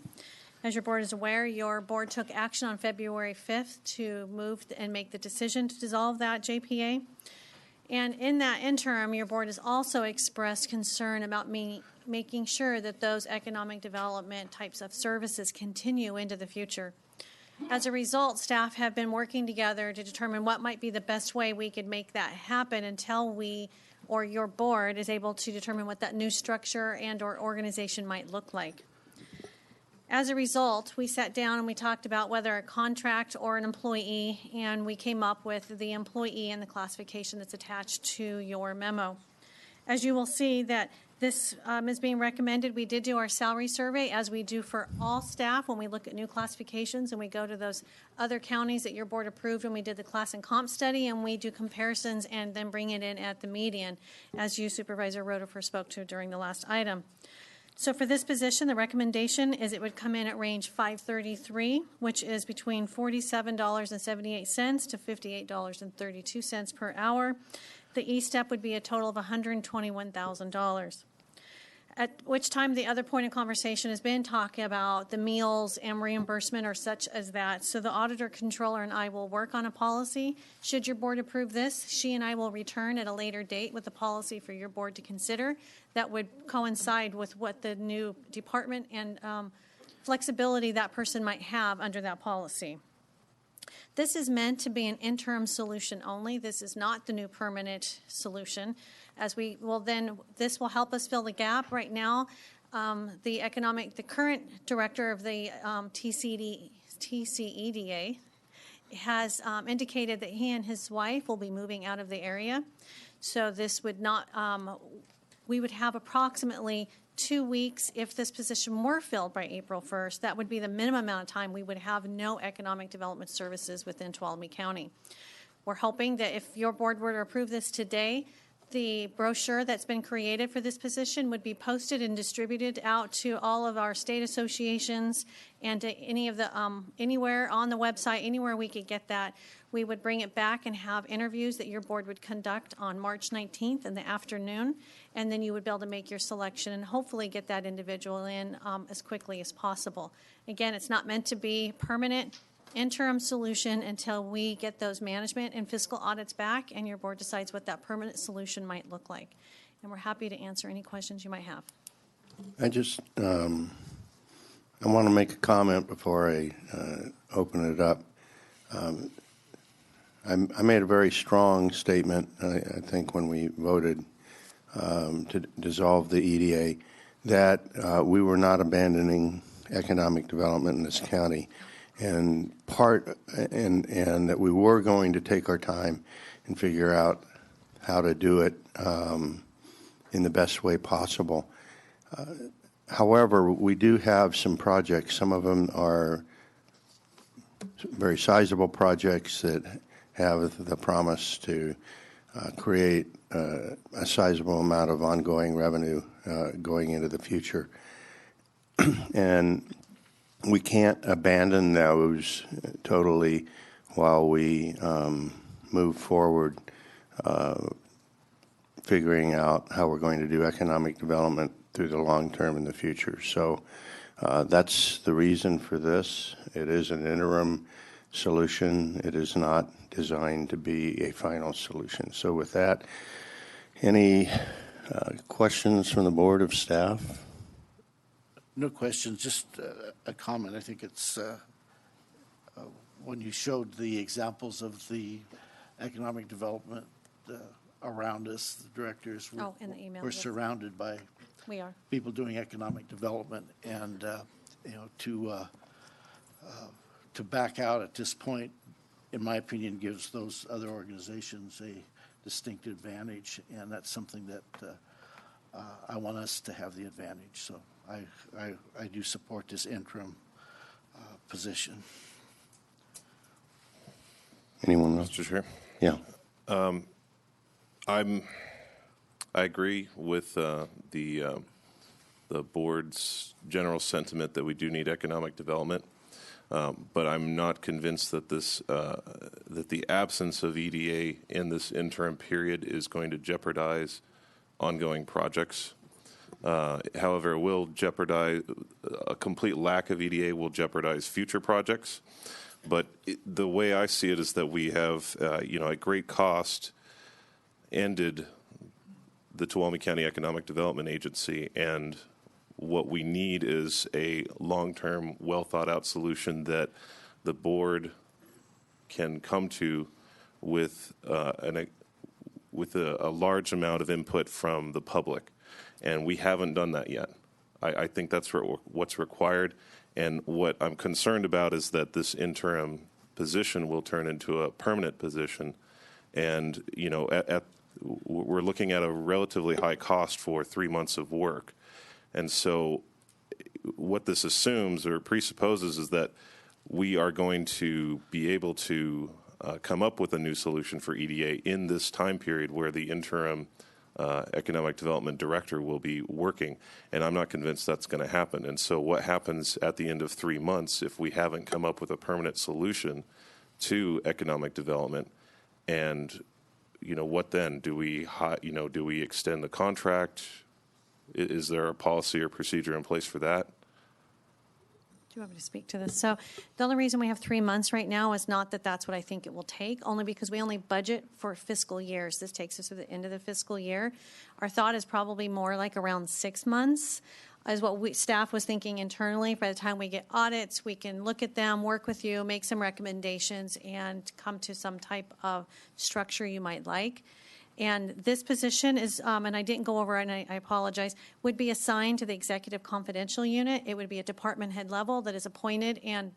As your board is aware, your board took action on February 5th to move and make the decision to dissolve that JPA. And in that interim, your board has also expressed concern about making sure that those economic development types of services continue into the future. As a result, staff have been working together to determine what might be the best way we could make that happen until we or your board is able to determine what that new structure and or organization might look like. As a result, we sat down and we talked about whether a contract or an employee, and we came up with the employee and the classification that's attached to your memo. As you will see that this is being recommended. We did do our salary survey, as we do for all staff when we look at new classifications, and we go to those other counties that your board approved when we did the class and comp study, and we do comparisons and then bring it in at the median, as you, Supervisor Rotifer, spoke to during the last item. So for this position, the recommendation is it would come in at range 533, which is between $47.78 to $58.32 per hour. The E-step would be a total of $121,000. At which time the other point of conversation has been talking about the meals and reimbursement or such as that. So the auditor, controller, and I will work on a policy. Should your board approve this, she and I will return at a later date with a policy for your board to consider that would coincide with what the new department and flexibility that person might have under that policy. This is meant to be an interim solution only. This is not the new permanent solution. As we will then, this will help us fill the gap. Right now, the current director of the TCEDA has indicated that he and his wife will be moving out of the area. So this would not, we would have approximately 2 weeks if this position were filled by April 1st. That would be the minimum amount of time we would have no economic development services within Tuolumne County. We're hoping that if your board were to approve this today, the brochure that's been created for this position would be posted and distributed out to all of our state associations and to any of the, anywhere on the website, anywhere we could get that. We would bring it back and have interviews that your board would conduct on March 19th in the afternoon, and then you would be able to make your selection and hopefully get that individual in as quickly as possible. Again, it's not meant to be permanent. Interim solution until we get those management and fiscal audits back and your board decides what that permanent solution might look like. And we're happy to answer any questions you might have. I just, I want to make a comment before I open it up. I made a very strong statement, I think, when we voted to dissolve the EDA, that we were not abandoning economic development in this county. And that we were going to take our time and figure out how to do it in the best way possible. However, we do have some projects. Some of them are very sizable projects that have the promise to create a sizable amount of ongoing revenue going into the future. And we can't abandon those totally while we move forward figuring out how we're going to do economic development through the long term in the future. So that's the reason for this. It is an interim solution. It is not designed to be a final solution. So with that, any questions from the board of staff? No questions, just a comment. I think it's when you showed the examples of the economic development around us, the directors in the email, we're yes. surrounded by We are. people doing economic development, and to back out at this point, in my opinion, gives those other organizations a distinct advantage, and that's something that I want us to have the advantage. So I do support this interim position. Anyone else? Mr. Chair? Yeah. I agree with the board's general sentiment that we do need economic development, but I'm not convinced that that the absence of EDA in this interim period is going to jeopardize ongoing projects. However, it will jeopardize, a complete lack of EDA will jeopardize future projects. But the way I see it is that we have, at great cost, ended the Tuolumne County Economic Development Agency, and what we need is a long-term, well-thought-out solution that the board can come to with a large amount of input from the public. And we haven't done that yet. I think that's what's required. And what I'm concerned about is that this interim position will turn into a permanent position. And, we're looking at a relatively high cost for 3 months of work. And so what this assumes or presupposes is that we are going to be able to come up with a new solution for EDA in this time period where the interim economic development director will be working, and I'm not convinced that's going to happen. And so what happens at the end of 3 months if we haven't come up with a permanent solution to economic development, and what then? Do we extend the contract? Is there a policy or procedure in place for that? Do you want me to speak to this? So the only reason we have 3 months right now is not that that's what I think it will take, only because we only budget for fiscal years. This takes us to the end of the fiscal year. Our thought is probably more like around 6 months is what staff was thinking internally. By the time we get audits, we can look at them, work with you, make some recommendations, and come to some type of structure you might like. And this position is, and I didn't go over it, and I apologize, would be assigned to the Executive Confidential Unit. It would be a department head level that is appointed and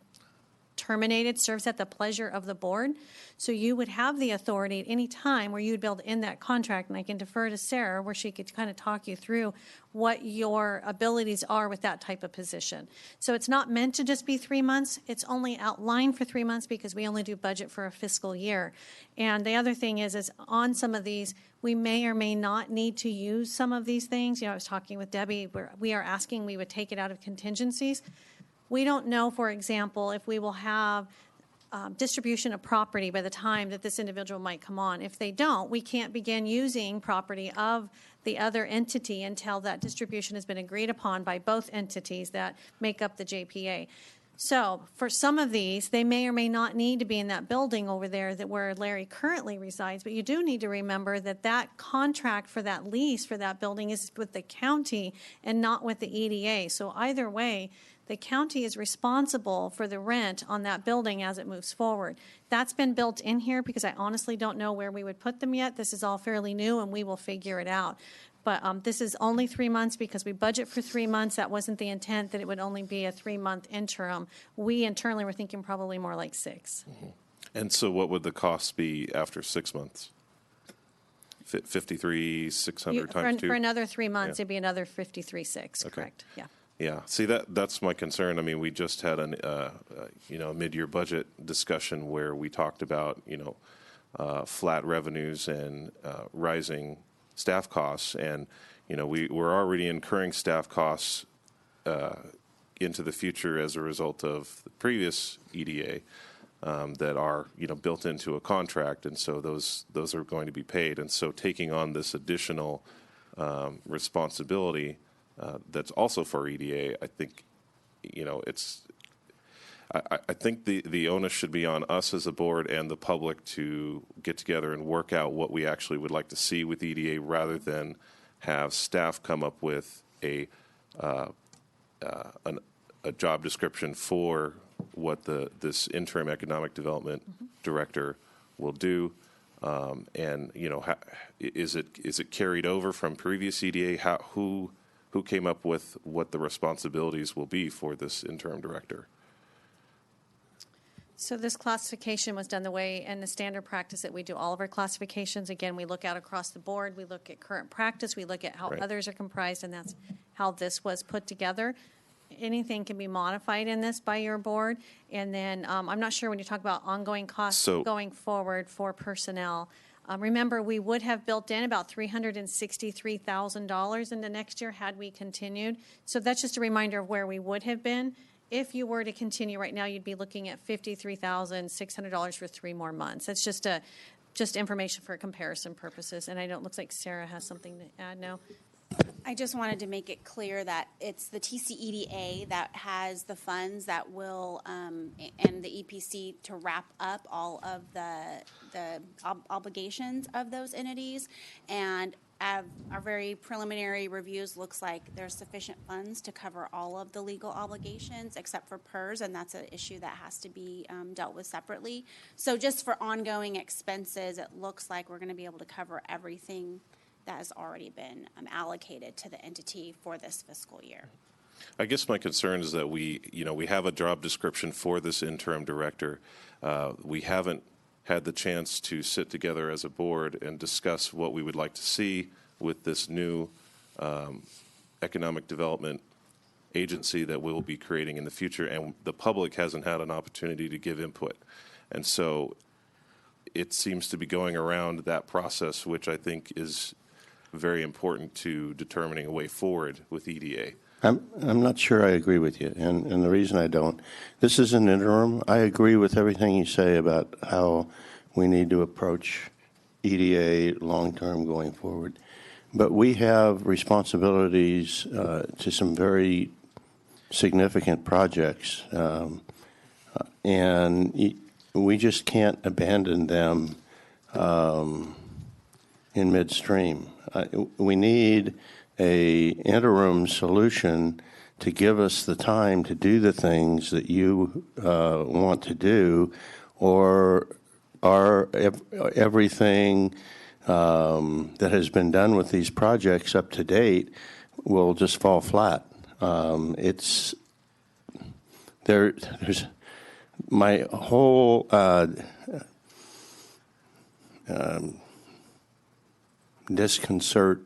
terminated, serves at the pleasure of the board. So you would have the authority at any time where you would be able to end that contract, and I can defer to Sarah where she could kind of talk you through what your abilities are with that type of position. So it's not meant to just be 3 months. It's only outlined for 3 months because we only do budget for a fiscal year. And the other thing is on some of these, we may or may not need to use some of these things. I was talking with Debbie where we are asking we would take it out of contingencies. We don't know, for example, if we will have distribution of property by the time that this individual might come on. If they don't, we can't begin using property of the other entity until that distribution has been agreed upon by both entities that make up the JPA. So for some of these, they may or may not need to be in that building over there where Larry currently resides, but you do need to remember that that contract for that lease for that building is with the county and not with the EDA. So either way, the county is responsible for the rent on that building as it moves forward. That's been built in here because I honestly don't know where we would put them yet. This is all fairly new and we will figure it out. But this is only 3 months because we budget for 3 months. That wasn't the intent that it would only be a 3-month interim. We internally were thinking probably more like 6. Mm-hmm. And so what would the cost be after 6 months? 53,600 times 2? For another 3 months, Yeah. it'd be another 53,600, Okay. correct? Yeah. Yeah, see, that's my concern. I mean, we just had a mid-year budget discussion where we talked about, flat revenues and rising staff costs. And, we're already incurring staff costs into the future as a result of the previous EDA that are, built into a contract. And so those are going to be paid. And so taking on this additional responsibility that's also for EDA, I think, I think the onus should be on us as a board and the public to get together and work out what we actually would like to see with EDA rather than have staff come up with a job description for what this interim economic development director will do. And, is it carried over from previous EDA? Who came up with what the responsibilities will be for this interim director? So this classification was done the way and the standard practice that we do all of our classifications. Again, we look out across the board. We look at current practice. We look at how Right. others are comprised, and that's how this was put together. Anything can be modified in this by your board. And then I'm not sure when you talk about ongoing costs going forward for personnel. Remember, we would have built in about $363,000 into next year had we continued. So that's just a reminder of where we would have been. If you were to continue right now, you'd be looking at $53,600 for 3 more months. That's just information for comparison purposes. And I know it looks like Sarah has something to add now. I just wanted to make it clear that it's the TCEDA that has the funds that will, and the EPC to wrap up all of the obligations of those entities. And our very preliminary reviews looks like there's sufficient funds to cover all of the legal obligations except for PERS, and that's an issue that has to be dealt with separately. So just for ongoing expenses, it looks like we're going to be able to cover everything that has already been allocated to the entity for this fiscal year. I guess my concern is that we have a job description for this interim director. We haven't had the chance to sit together as a board and discuss what we would like to see with this new economic development agency that we'll be creating in the future, and the public hasn't had an opportunity to give input. And so it seems to be going around that process, which I think is very important to determining a way forward with EDA. I'm not sure I agree with you, and the reason I don't, this is an interim. I agree with everything you say about how we need to approach EDA long-term going forward. But we have responsibilities to some very significant projects, and we just can't abandon them in midstream. We need a interim solution to give us the time to do the things that you want to do, or everything that has been done with these projects up to date will just fall flat. There's my whole disconcert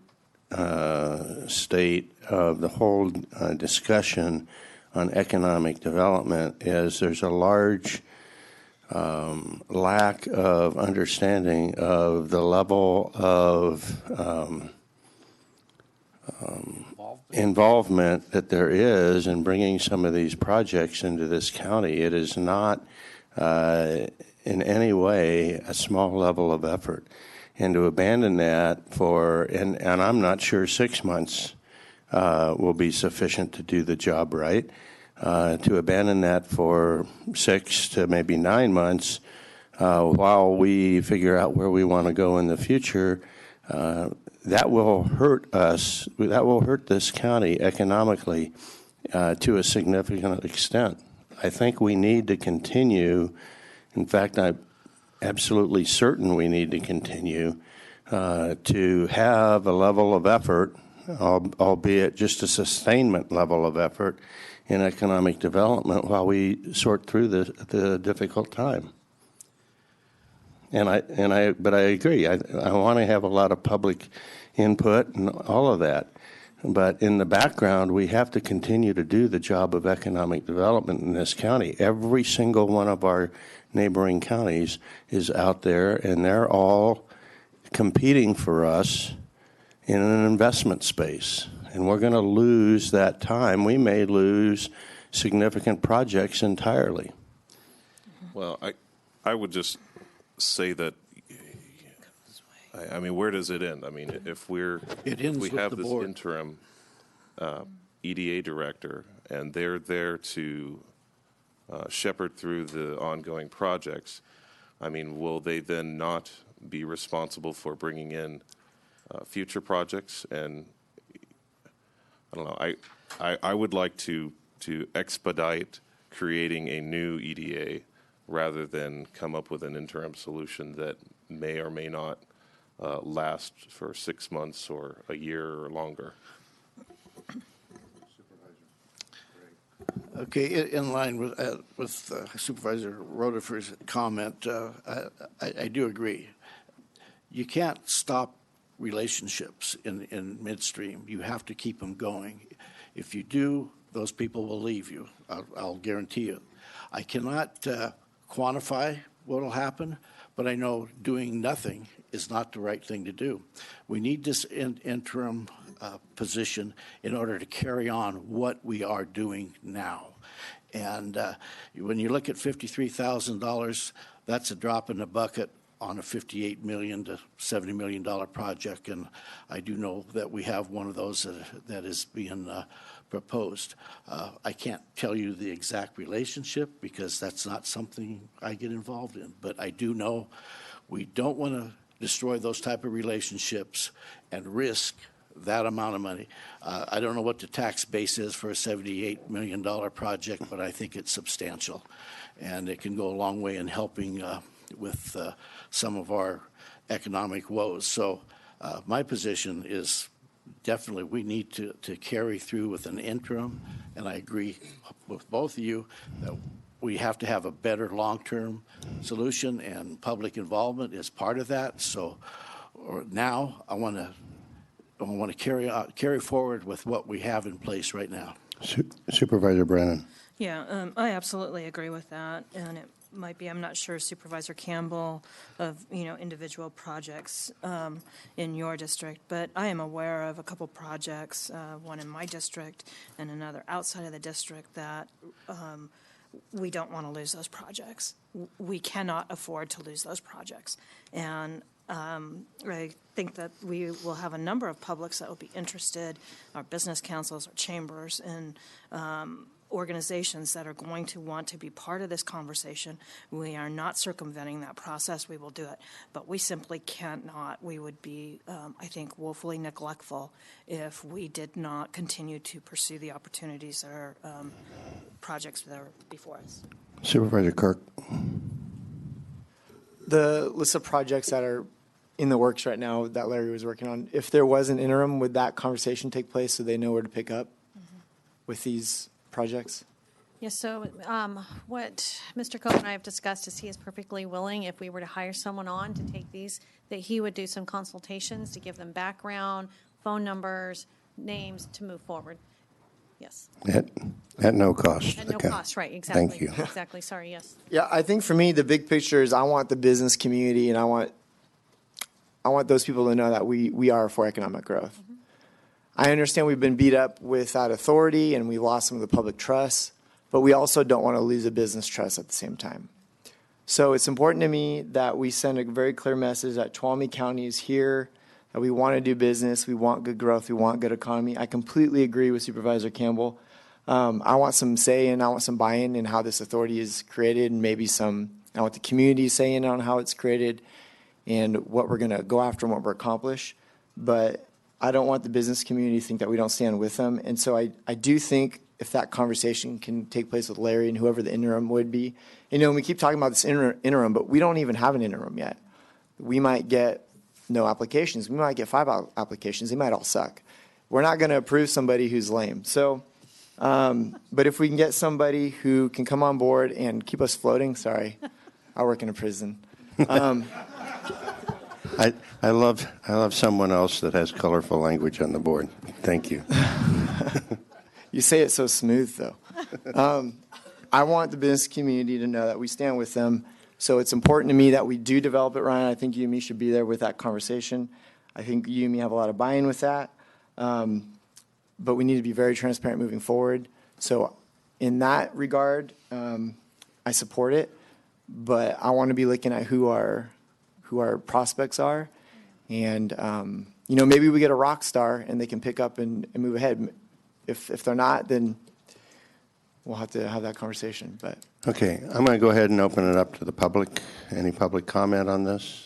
state of the whole discussion on economic development is there's a large lack of understanding of the level of involvement that there is in bringing some of these projects into this county. It is not in any way a small level of effort. And to abandon that and I'm not sure 6 months will be sufficient to do the job right. To abandon that for 6 to maybe 9 months while we figure out where we want to go in the future, that will hurt us. That will hurt this county economically to a significant extent. I think we need to continue. In fact, I'm absolutely certain we need to continue to have a level of effort, albeit just a sustainment level of effort, in economic development while we sort through the difficult time. But I agree. I want to have a lot of public input and all of that. But in the background, we have to continue to do the job of economic development in this county. Every single one of our neighboring counties is out there, and they're all competing for us in an investment space. And we're going to lose that time. We may lose significant projects entirely. Well, I would just say that, I mean, where does it end? I mean, if we have this interim EDA director and they're there to shepherd through the ongoing projects, I mean, will they then not be responsible for bringing in future projects? And I don't know. I would like to expedite creating a new EDA rather than come up with an interim solution that may or may not last for 6 months or a year or longer. Okay, in line with Supervisor Rotifer's comment, I do agree. You can't stop relationships in midstream. You have to keep them going. If you do, those people will leave you. I'll guarantee you. I cannot quantify what will happen, but I know doing nothing is not the right thing to do. We need this interim position in order to carry on what we are doing now. And when you look at $53,000, that's a drop in the bucket on a $58 million to $70 million project, and I do know that we have one of those that is being proposed. I can't tell you the exact relationship because that's not something I get involved in, but I do know we don't want to destroy those type of relationships and risk that amount of money. I don't know what the tax base is for a $78 million project, but I think it's substantial, and it can go a long way in helping with some of our economic woes. So my position is definitely we need to carry through with an interim, and I agree with both of you that we have to have a better long-term solution, and public involvement is part of that. So now I want to carry forward with what we have in place right now. Supervisor Brennan. Yeah, I absolutely agree with that, and it might be, I'm not sure, Supervisor Campbell, of individual projects in your district, but I am aware of a couple projects, one in my district and another outside of the district, that we don't want to lose those projects. We cannot afford to lose those projects, and I think that we will have a number of publics that will be interested, our business councils, our chambers, and organizations that are going to want to be part of this conversation. We are not circumventing that process. We will do it. But we simply cannot. We would be, I think, woefully neglectful if we did not continue to pursue the opportunities that are projects that are before us. Supervisor Kirk. The list of projects that are in the works right now that Larry was working on, if there was an interim, would that conversation take place so they know where to pick up with these projects? Yes, so what Mr. Cope and I have discussed is he is perfectly willing, if we were to hire someone on to take these, that he would do some consultations to give them background, phone numbers, names to move forward. Yes. At no cost. At no cost, right, exactly. Thank you. Exactly, sorry, yes. Yeah, I think for me, the big picture is I want the business community and I want those people to know that we are for economic growth. I understand we've been beat up without authority and we lost some of the public trust, but we also don't want to lose a business trust at the same time. So it's important to me that we send a very clear message that Tuolumne County is here, that we want to do business, we want good growth, we want good economy. I completely agree with Supervisor Campbell. I want some say and I want some buy-in in how this authority is created, and maybe I want the community saying on how it's created and what we're going to go after and what we're accomplish. But I don't want the business community to think that we don't stand with them. And so I do think if that conversation can take place with Larry and whoever the interim would be. You know, we keep talking about this interim, but we don't even have an interim yet. We might get no applications. We might get 5 applications. They might all suck. We're not going to approve somebody who's lame. So, but if we can get somebody who can come on board and keep us floating, sorry, I work in a prison. I love someone else that has colorful language on the board. Thank you. You say it so smooth, though. I want the business community to know that we stand with them. So it's important to me that we do develop it, Ryan. I think you and me should be there with that conversation. I think you and me have a lot of buy-in with that. But we need to be very transparent moving forward. So in that regard, I support it. But I want to be looking at who our prospects are. And, you know, maybe we get a rock star and they can pick up and move ahead. If they're not, then we'll have to have that conversation. But Okay, I'm going to go ahead and open it up to the public. Any public comment on this?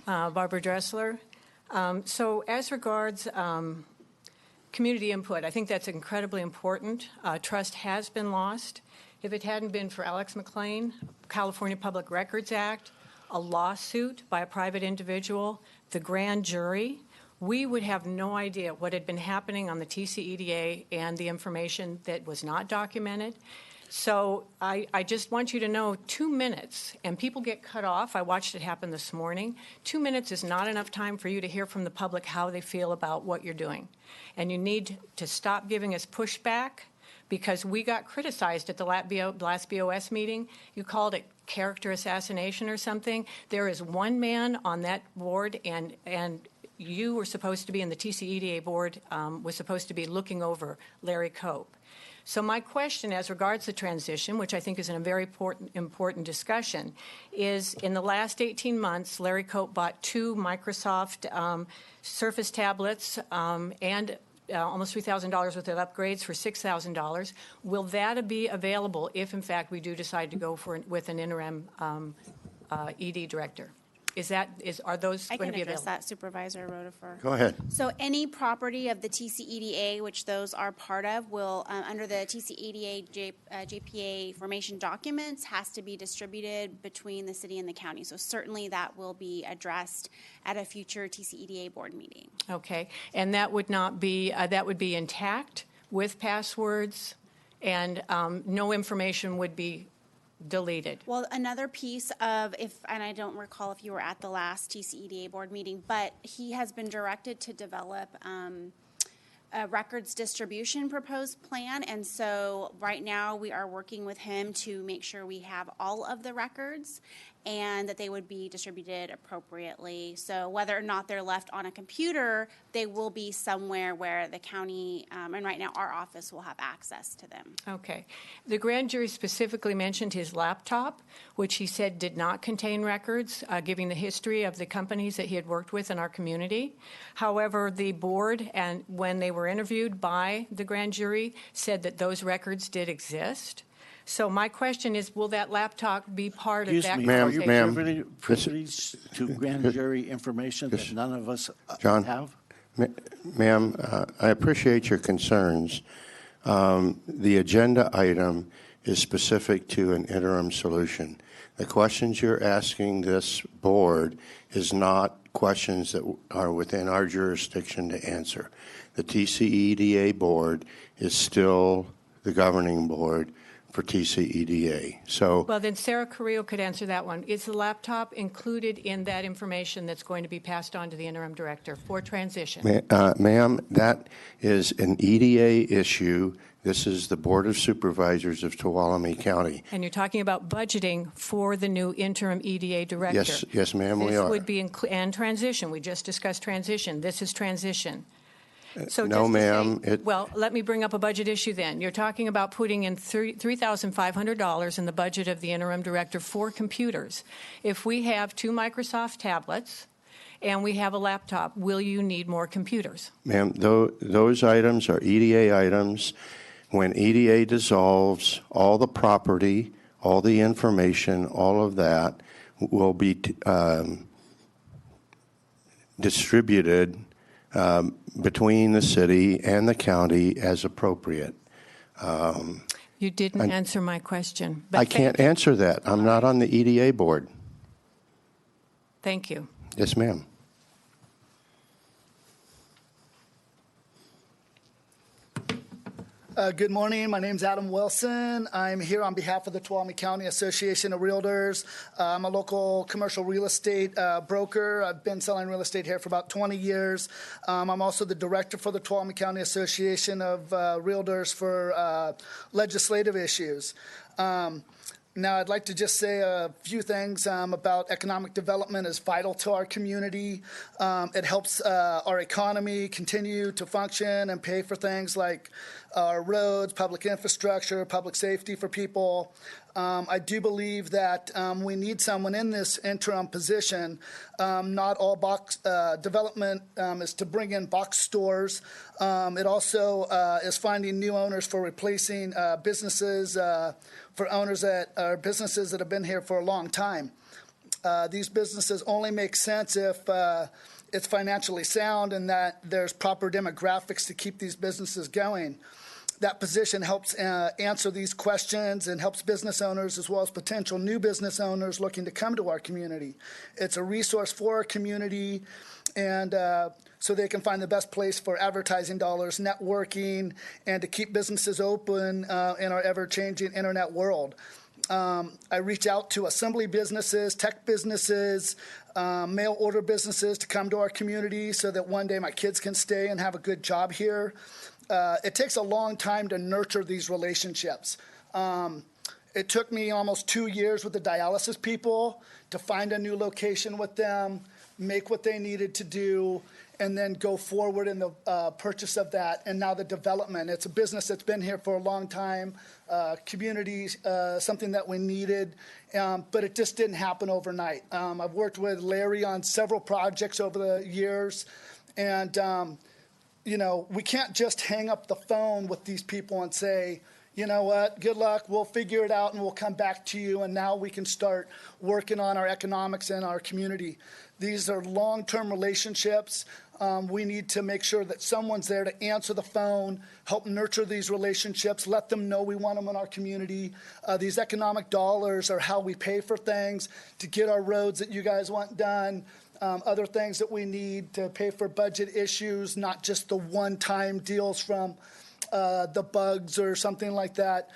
Barbara Dressler. So as regards community input, I think that's incredibly important. Trust has been lost. If it hadn't been for Alex McLean, California Public Records Act, a lawsuit by a private individual, the grand jury, we would have no idea what had been happening on the TCEDA and the information that was not documented. So I just want you to know 2 minutes, and people get cut off. I watched it happen this morning. 2 minutes is not enough time for you to hear from the public how they feel about what you're doing. And you need to stop giving us pushback, because we got criticized at the last BOS meeting. You called it character assassination or something. There is one man on that board, and you were supposed to be in the TCEDA board, was supposed to be looking over Larry Cope. So my question as regards the transition, which I think is a very important discussion, is in the last 18 months, Larry Cope bought 2 Microsoft Surface tablets and almost $3,000 worth of upgrades for $6,000. Will that be available if, in fact, we do decide to go with an interim ED director? Are those I going can to be address available? that, Supervisor Rotifer. Go ahead. So any property of the TCEDA, which those are part of, will, under the TCEDA JPA formation documents, has to be distributed between the city and the county. So certainly that will be addressed at a future TCEDA board meeting. Okay, and that would not be, that would be intact with passwords, and no information would be deleted. Well, another piece of, and I don't recall if you were at the last TCEDA board meeting, but he has been directed to develop a records distribution proposed plan. And so right now we are working with him to make sure we have all of the records. and that they would be distributed appropriately. So whether or not they're left on a computer, they will be somewhere where the county, and right now our office will have access to them. Okay. The grand jury specifically mentioned his laptop, which he said did not contain records, giving the history of the companies that he had worked with in our community. However, the board, and when they were interviewed by the grand jury, said that those records did exist. So my question is, will that laptop be part of that Excuse me, conversation? are you privileged to grand jury information that none of us John? have? Ma'am, I appreciate your concerns. The agenda item is specific to an interim solution. The questions you're asking this board is not questions that are within our jurisdiction to answer. The TCEDA board is still the governing board for TCEDA. So, Well, then Sarah Carrillo could answer that one. Is the laptop included in that information that's going to be passed on to the interim director for transition? ma'am, that is an EDA issue. This is the Board of Supervisors of Tuolumne County. And you're talking about budgeting for the new interim EDA director. Yes, ma'am, we are. This would be, and transition. We just discussed transition. This is transition. So No, just to ma'am. say- well, let me bring up a budget issue then. You're talking about putting in $3,500 in the budget of the interim director for computers. If we have 2 Microsoft tablets and we have a laptop, will you need more computers? Ma'am, those items are EDA items. When EDA dissolves, all the property, all the information, all of that will be distributed between the city and the county as appropriate. You didn't answer my question. But I can't answer that. I'm not on the EDA board. Thank you. Yes, ma'am. Good morning. My name's Adam Wilson. I'm here on behalf of the Tuolumne County Association of Realtors. I'm a local commercial real estate broker. I've been selling real estate here for about 20 years. I'm also the director for the Tuolumne County Association of Realtors for legislative issues. Now, I'd like to just say a few things about economic development is vital to our community. It helps our economy continue to function and pay for things like our roads, public infrastructure, public safety for people. I do believe that we need someone in this interim position. Not all box development is to bring in box stores. It also is finding new owners for replacing businesses, for owners that are businesses that have been here for a long time. These businesses only make sense if it's financially sound and that there's proper demographics to keep these businesses going. That position helps answer these questions and helps business owners as well as potential new business owners looking to come to our community. It's a resource for our community, and so they can find the best place for advertising dollars, networking, and to keep businesses open in our ever-changing internet world. I reach out to assembly businesses, tech businesses, mail order businesses to come to our community so that one day my kids can stay and have a good job here. It takes a long time to nurture these relationships. It took me almost 2 years with the dialysis people to find a new location with them, make what they needed to do, and then go forward in the purchase of that, and now the development. It's a business that's been here for a long time, communities, something that we needed, but it just didn't happen overnight. I've worked with Larry on several projects over the years, and we can't just hang up the phone with these people and say, you know what, good luck, we'll figure it out and we'll come back to you, and now we can start working on our economics in our community. These are long-term relationships. We need to make sure that someone's there to answer the phone, help nurture these relationships, let them know we want them in our community. These economic dollars are how we pay for things, to get our roads that you guys want done, other things that we need to pay for budget issues, not just the one-time deals from the bugs or something like that.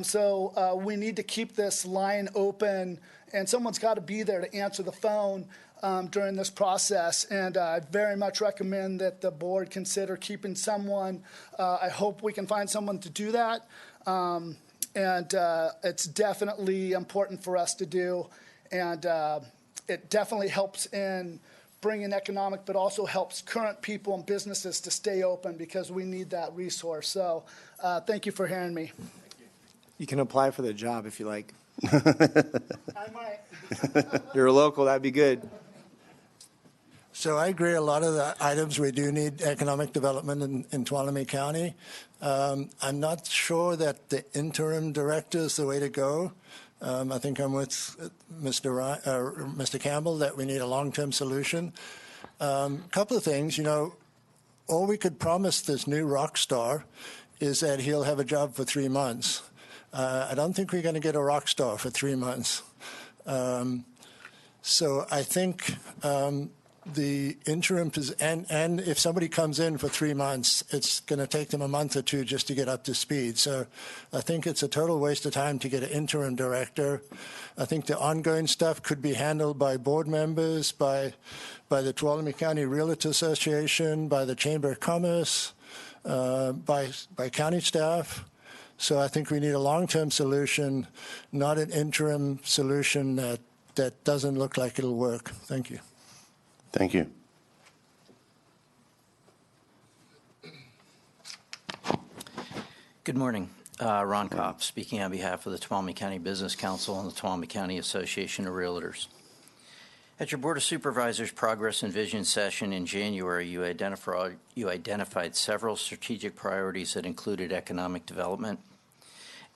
So we need to keep this line open, and someone's got to be there to answer the phone during this process. And I very much recommend that the board consider keeping someone. I hope we can find someone to do that. And it's definitely important for us to do. And it definitely helps in bringing economic, but also helps current people and businesses to stay open because we need that resource. So thank you for hearing me. You can apply for the job if you like. I might. You're a local, that'd be good. So I agree, a lot of the items we do need economic development in Tuolumne County. I'm not sure that the interim director is the way to go. I think I'm with Mr. Campbell that we need a long-term solution. Couple of things, all we could promise this new rock star is that he'll have a job for 3 months. I don't think we're going to get a rock star for 3 months. So I think the interim, and if somebody comes in for 3 months, it's going to take them a month or two just to get up to speed. So I think it's a total waste of time to get an interim director. I think the ongoing stuff could be handled by board members, by the Tuolumne County Realtor Association, by the Chamber of Commerce, by county staff. So I think we need a long-term solution, not an interim solution that doesn't look like it'll work. Thank you. Thank you. Good morning. Ron Kopp, speaking on behalf of the Tuolumne County Business Council and the Tuolumne County Association of Realtors. At your Board of Supervisors Progress and Vision session in January, you identified several strategic priorities that included economic development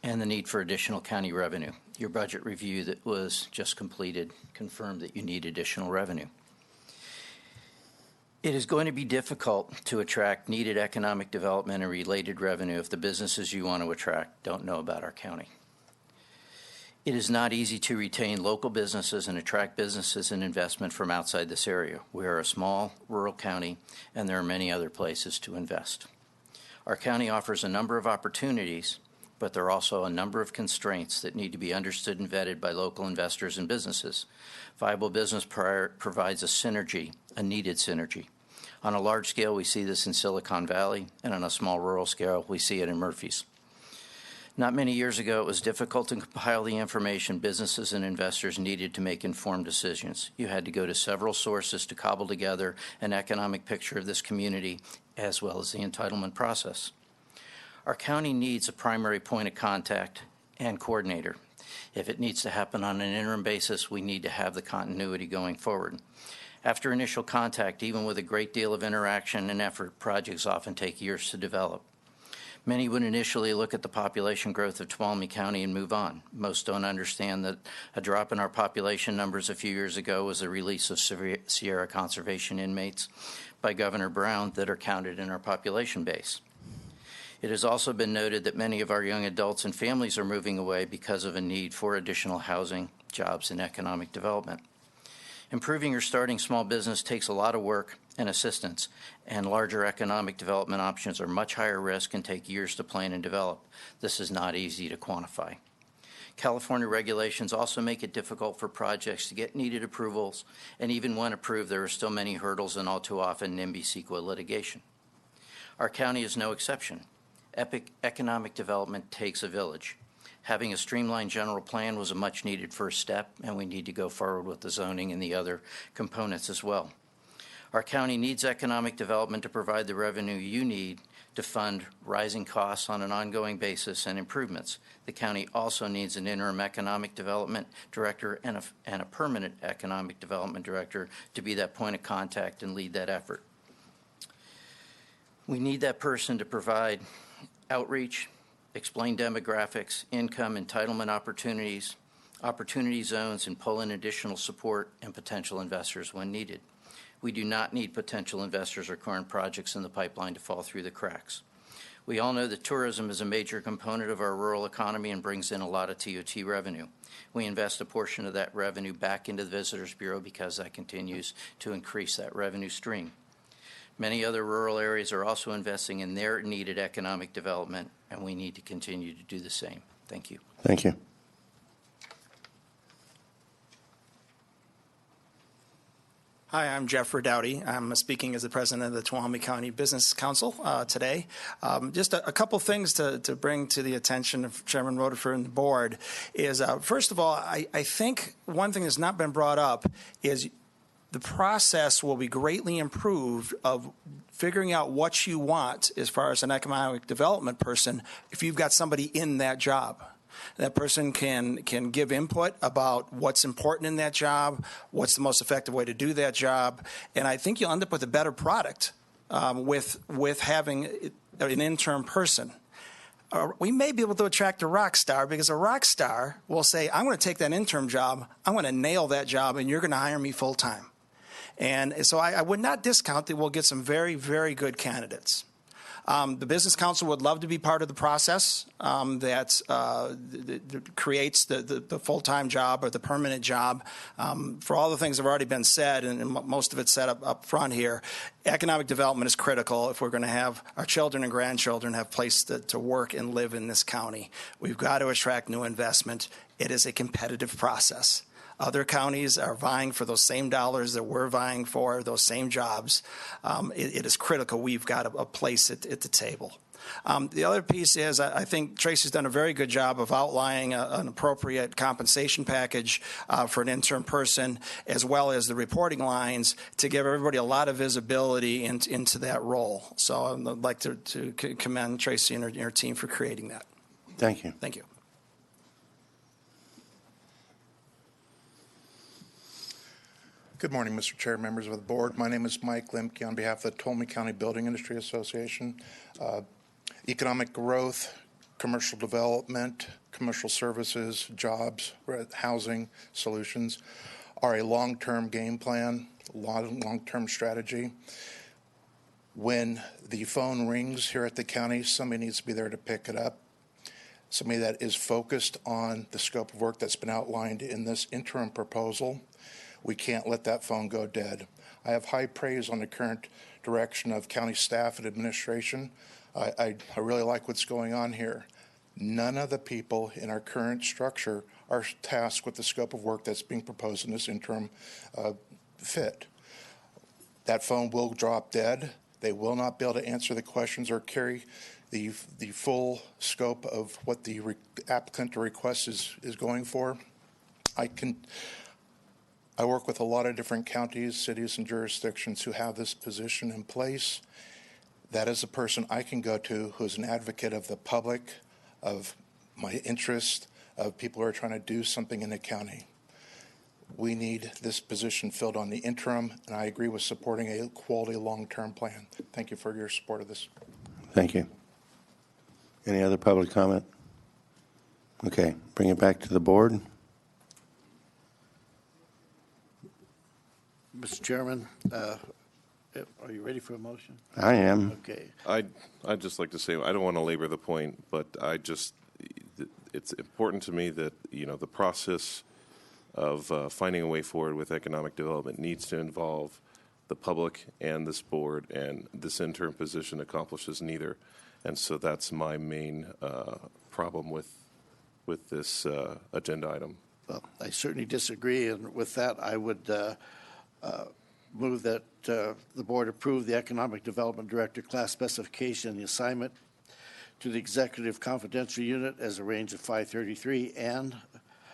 and the need for additional county revenue. Your budget review that was just completed confirmed that you need additional revenue. It is going to be difficult to attract needed economic development and related revenue if the businesses you want to attract don't know about our county. It is not easy to retain local businesses and attract businesses and investment from outside this area. We are a small, rural county, and there are many other places to invest. Our county offers a number of opportunities, but there are also a number of constraints that need to be understood and vetted by local investors and businesses. Viable business provides a synergy, a needed synergy. On a large scale, we see this in Silicon Valley, and on a small rural scale, we see it in Murphy's. Not many years ago, it was difficult to compile the information businesses and investors needed to make informed decisions. You had to go to several sources to cobble together an economic picture of this community, as well as the entitlement process. Our county needs a primary point of contact and coordinator. If it needs to happen on an interim basis, we need to have the continuity going forward. After initial contact, even with a great deal of interaction and effort, projects often take years to develop. Many would initially look at the population growth of Tuolumne County and move on. Most don't understand that a drop in our population numbers a few years ago was the release of Sierra Conservation inmates by Governor Brown that are counted in our population base. It has also been noted that many of our young adults and families are moving away because of a need for additional housing, jobs, and economic development. Improving or starting small business takes a lot of work and assistance, and larger economic development options are much higher risk and take years to plan and develop. This is not easy to quantify. California regulations also make it difficult for projects to get needed approvals, and even when approved, there are still many hurdles and all too often NIMBY-CEQA litigation. Our county is no exception. Economic development takes a village. Having a streamlined general plan was a much-needed first step, and we need to go forward with the zoning and the other components as well. Our county needs economic development to provide the revenue you need to fund rising costs on an ongoing basis and improvements. The county also needs an interim economic development director and a permanent economic development director to be that point of contact and lead that effort. We need that person to provide outreach, explain demographics, income, entitlement opportunities, opportunity zones, and pull in additional support and potential investors when needed. We do not need potential investors or current projects in the pipeline to fall through the cracks. We all know that tourism is a major component of our rural economy and brings in a lot of TOT revenue. We invest a portion of that revenue back into the Visitors Bureau because that continues to increase that revenue stream. Many other rural areas are also investing in their needed economic development, and we need to continue to do the same. Thank you. Thank you. Hi, I'm Jeff Redouty. I'm speaking as the president of the Tuolumne County Business Council today. Just a couple things to bring to the attention of Chairman Rutherford and the board is, first of all, I think one thing that's not been brought up is the process will be greatly improved of figuring out what you want as far as an economic development person if you've got somebody in that job. That person can give input about what's important in that job, what's the most effective way to do that job, and I think you'll end up with a better product with having an intern person. We may be able to attract a rock star because a rock star will say, I'm going to take that intern job, I'm going to nail that job, and you're going to hire me full time. And so I would not discount that we'll get some very, very good candidates. The Business Council would love to be part of the process that creates the full-time job or the permanent job. For all the things that have already been said, and most of it's said up front here, economic development is critical if we're going to have our children and grandchildren have a place to work and live in this county. We've got to attract new investment. It is a competitive process. Other counties are vying for those same dollars that we're vying for, those same jobs. It is critical we've got a place at the table. The other piece is I think Tracy's done a very good job of outlining an appropriate compensation package for an intern person, as well as the reporting lines to give everybody a lot of visibility into that role. So I'd like to commend Tracy and her team for creating that. Thank you. Thank you. Good morning, Mr. Chair, members of the board. My name is Mike Limke on behalf of the Tuolumne County Building Industry Association. Economic growth, commercial development, commercial services, jobs, housing solutions are a long-term game plan, long-term strategy. When the phone rings here at the county, somebody needs to be there to pick it up. Somebody that is focused on the scope of work that's been outlined in this interim proposal. We can't let that phone go dead. I have high praise on the current direction of county staff and administration. I really like what's going on here. None of the people in our current structure are tasked with the scope of work that's being proposed in this interim fit. That phone will drop dead. They will not be able to answer the questions or carry the full scope of what the applicant or request is going for. I work with a lot of different counties, cities, and jurisdictions who have this position in place. That is a person I can go to who's an advocate of the public, of my interest, of people who are trying to do something in the county. We need this position filled on the interim, and I agree with supporting a quality long-term plan. Thank you for your support of this. Thank you. Any other public comment? Okay, bring it back to the board. Mr. Chairman, are you ready for a motion? I am. Okay. I'd just like to say, I don't want to labor the point, but it's important to me that, the process of finding a way forward with economic development needs to involve the public and this board, and this interim position accomplishes neither. And so that's my main problem with this agenda item. Well, I certainly disagree, and with that, I would move that the board approve the Economic Development Director class specification and the assignment to the Executive Confidential Unit as a range of 533 and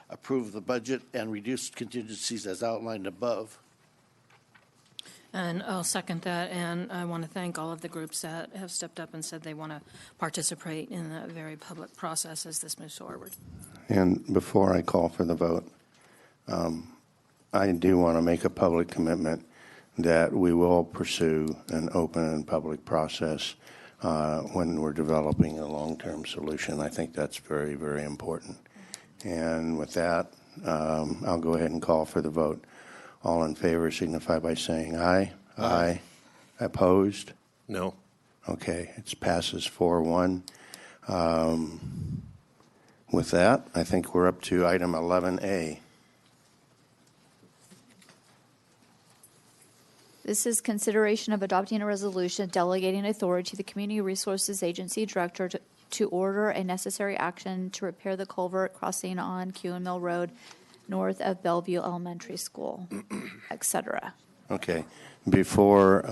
approve the budget and reduced contingencies as outlined above. And I'll second that, and I want to thank all of the groups that have stepped up and said they want to participate in that very public process as this moves forward. And before I call for the vote, I do want to make a public commitment that we will pursue an open and public process when we're developing a long-term solution. I think that's very, very important. And with that, I'll go ahead and call for the vote. All in favor signify by saying aye. Aye. Opposed? No. Okay, it passes 4-1. With that, I think we're up to item 11A. This is consideration of adopting a resolution delegating authority to the Community Resources Agency Director to order a necessary action to repair the culvert crossing on Kewen Mill Road north of Bellevue Elementary School, etc. Okay. Before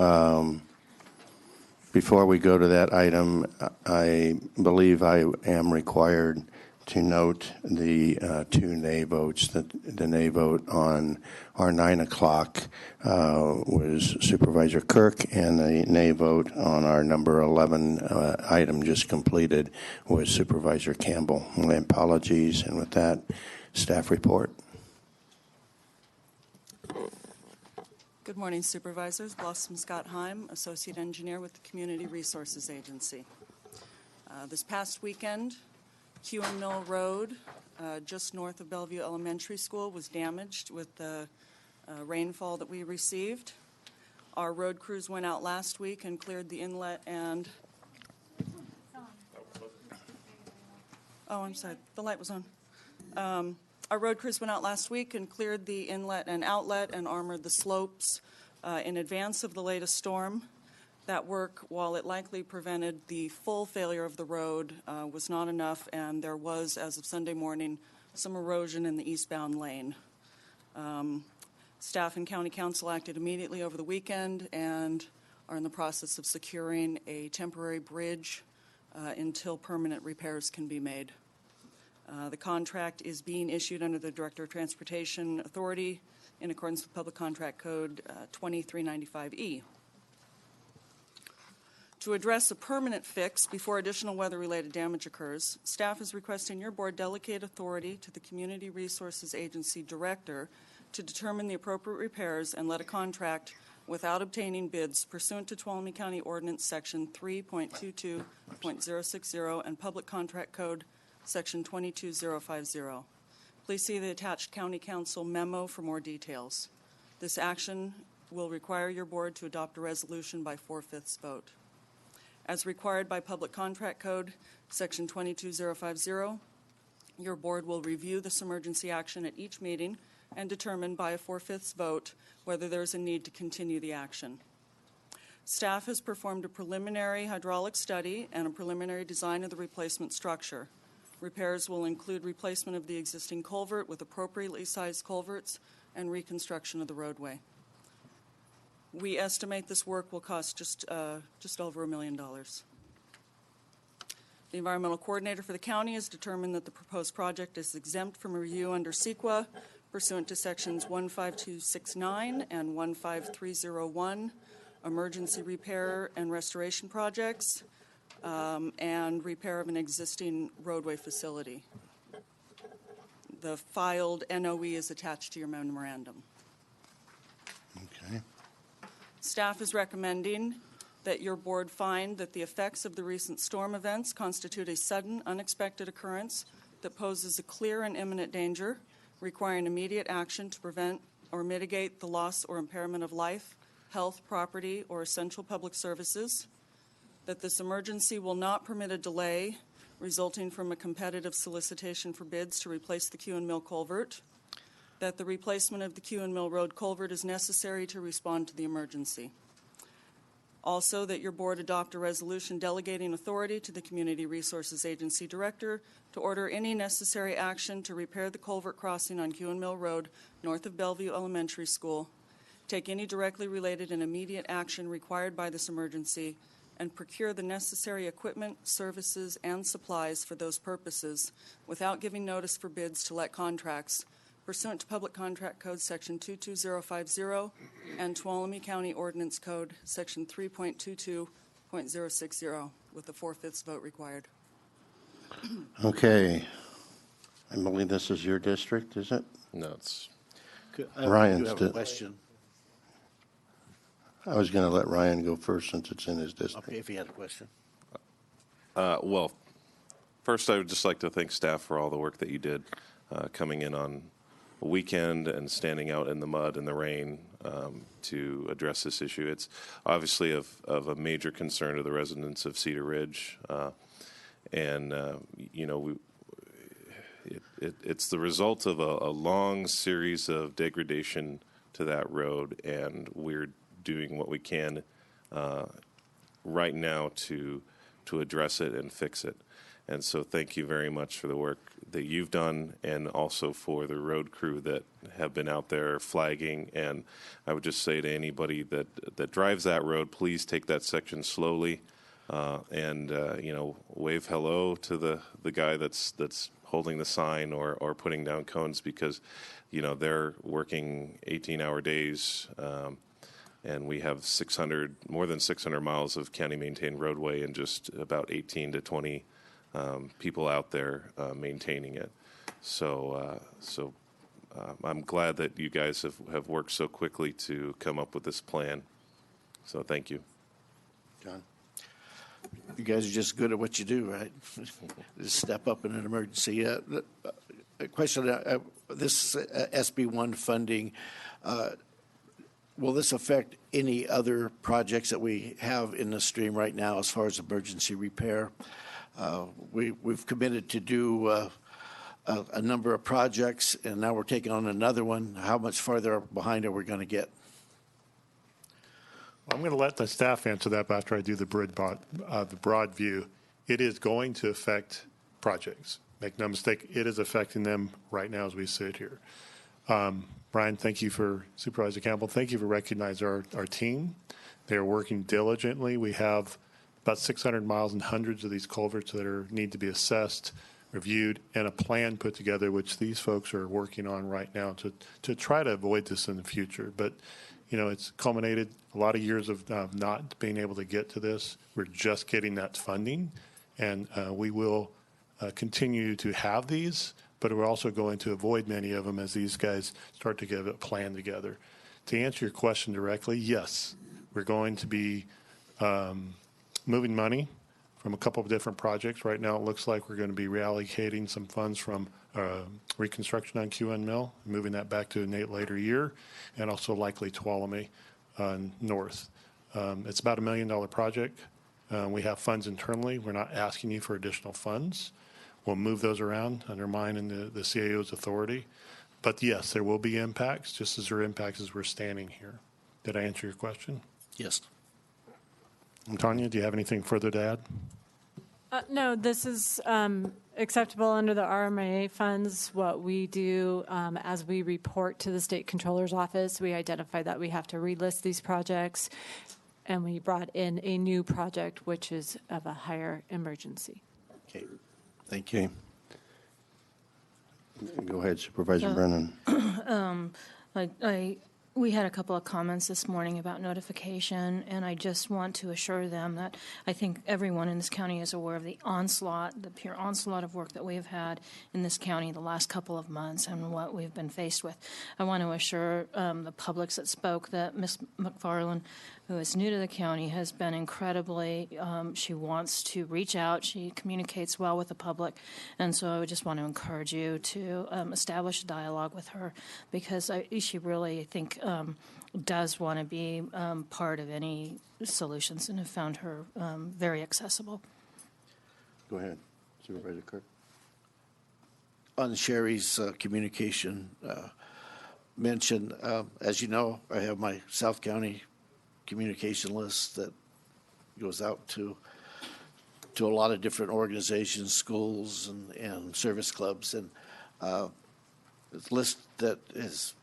we go to that item, I believe I am required to note the two nay votes. The nay vote on our 9 o'clock was Supervisor Kirk, and the nay vote on our number 11 item just completed was Supervisor Campbell. My apologies, and with that, staff report. Good morning, Supervisors. Blossom Scott Heim, Associate Engineer with the Community Resources Agency. This past weekend, Kewen Mill Road, just north of Bellevue Elementary School, was damaged with the rainfall that we received. Our road crews went out last week and cleared the inlet and... Oh, I'm sorry. The light was on. Our road crews went out last week and cleared the inlet and outlet and armored the slopes in advance of the latest storm. That work, while it likely prevented the full failure of the road, was not enough, and there was, as of Sunday morning, some erosion in the eastbound lane. Staff and County Council acted immediately over the weekend and are in the process of securing a temporary bridge until permanent repairs can be made. The contract is being issued under the Director of Transportation Authority in accordance with Public Contract Code 2395E. To address a permanent fix before additional weather-related damage occurs, staff is requesting your board delegate authority to the Community Resources Agency Director to determine the appropriate repairs and let a contract without obtaining bids pursuant to Tuolumne County Ordinance Section 3.22.060 and Public Contract Code Section 22050. Please see the attached County Council memo for more details. This action will require your board to adopt a resolution by 4/5 vote. As required by Public Contract Code Section 22050, your board will review this emergency action at each meeting and determine by a 4/5 vote whether there is a need to continue the action. Staff has performed a preliminary hydraulic study and a preliminary design of the replacement structure. Repairs will include replacement of the existing culvert with appropriately sized culverts and reconstruction of the roadway. We estimate this work will cost just over $1 million. The environmental coordinator for the county has determined that the proposed project is exempt from review under CEQA pursuant to sections 15269 and 15301, emergency repair and restoration projects, and repair of an existing roadway facility. The filed NOE is attached to your memorandum. Okay. Staff is recommending that your board find that the effects of the recent storm events constitute a sudden, unexpected occurrence that poses a clear and imminent danger, requiring immediate action to prevent or mitigate the loss or impairment of life, health, property, or essential public services, that this emergency will not permit a delay resulting from a competitive solicitation for bids to replace the Kewen Mill culvert, that the replacement of the Kewen Mill Road culvert is necessary to respond to the emergency. Also, that your board adopt a resolution delegating authority to the Community Resources Agency Director to order any necessary action to repair the culvert crossing on Kewen Mill Road north of Bellevue Elementary School, take any directly related and immediate action required by this emergency, and procure the necessary equipment, services, and supplies for those purposes without giving notice for bids to let contracts pursuant to Public Contract Code Section 22050 and Tuolumne County Ordinance Code Section 3.22.060 with a 4/5 vote required. Okay. I believe this is your district, is it? No, it's... Ryan's I do have a question. I was going to let Ryan go first since it's in his district. Okay, if he had a question. Well, first I would just like to thank staff for all the work that you did coming in on a weekend and standing out in the mud and the rain to address this issue. It's obviously of a major concern to the residents of Cedar Ridge. It's the result of a long series of degradation to that road, and we're doing what we can right now to address it and fix it. And so thank you very much for the work that you've done, and also for the road crew that have been out there flagging. And I would just say to anybody that drives that road, please take that section slowly, and wave hello to the guy that's holding the sign or putting down cones, because they're working 18-hour days, and we have more than 600 miles of county maintained roadway, and just about 18 to 20 people out there maintaining it. So I'm glad that you guys have worked so quickly to come up with this plan. So thank you. John? You guys are just good at what you do, right? Just step up in an emergency. A question, this SB1 funding, will this affect any other projects that we have in the stream right now as far as emergency repair? We've committed to do a number of projects, and now we're taking on another one. How much farther behind are we going to get? I'm going to let the staff answer that after I do the broad view. It is going to affect projects. Make no mistake, it is affecting them right now as we sit here. Brian, thank you Supervisor Campbell, thank you for recognizing our team. They are working diligently. We have about 600 miles and hundreds of these culverts that need to be assessed, reviewed, and a plan put together, which these folks are working on right now to try to avoid this in the future. But it's culminated a lot of years of not being able to get to this. We're just getting that funding, and we will continue to have these, but we're also going to avoid many of them as these guys start to get a plan together. To answer your question directly, yes, we're going to be moving money from a couple of different projects. Right now, it looks like we're going to be reallocating some funds from reconstruction on QN Mill, moving that back to a later year, and also likely Tuolumne North. It's about $1 million project. We have funds internally. We're not asking you for additional funds. We'll move those around under mine and the CAO's authority. But yes, there will be impacts, just as there are impacts as we're standing here. Did I answer your question? Yes. Tanya, do you have anything further to add? No, this is acceptable under the RMIA funds. What we do as we report to the State Controller's Office, we identify that we have to relist these projects, and we brought in a new project which is of a higher emergency. Okay, thank you. Go ahead, Supervisor Brennan. We had a couple of comments this morning about notification, and I just want to assure them that I think everyone in this county is aware of the pure onslaught of work that we have had in this county the last couple of months and what we've been faced with. I want to assure the publics that spoke that Ms. McFarland, who is new to the county, has been incredibly, she wants to reach out, she communicates well with the public, and so I would just want to encourage you to establish a dialogue with her, because she really, I think, does want to be part of any solutions, and have found her very accessible. Go ahead, Supervisor Kirk. On Sherry's communication mention, as you know, I have my South County communication list that goes out to a lot of different organizations, schools, and service clubs, and it's a list that is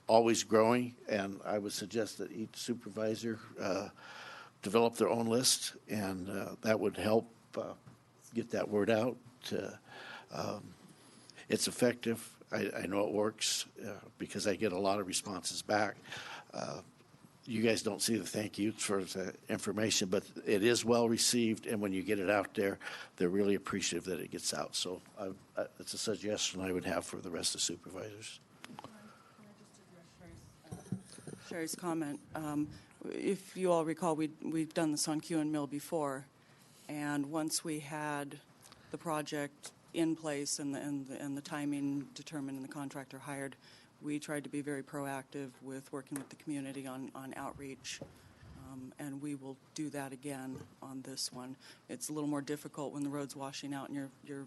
always growing, and I would suggest that each supervisor develop their own list, and that would help get that word out. It's effective. I know it works because I get a lot of responses back. You guys don't see the thank yous for the information, but it is well received, and when you get it out there, they're really appreciative that it gets out. So it's a suggestion I would have for the rest of the supervisors. Sherry's comment. If you all recall, we've done this on QN Mill before, and once we had the project in place and the timing determined and the contractor hired, we tried to be very proactive with working with the community on outreach, and we will do that again on this one. It's a little more difficult when the road's washing out and you're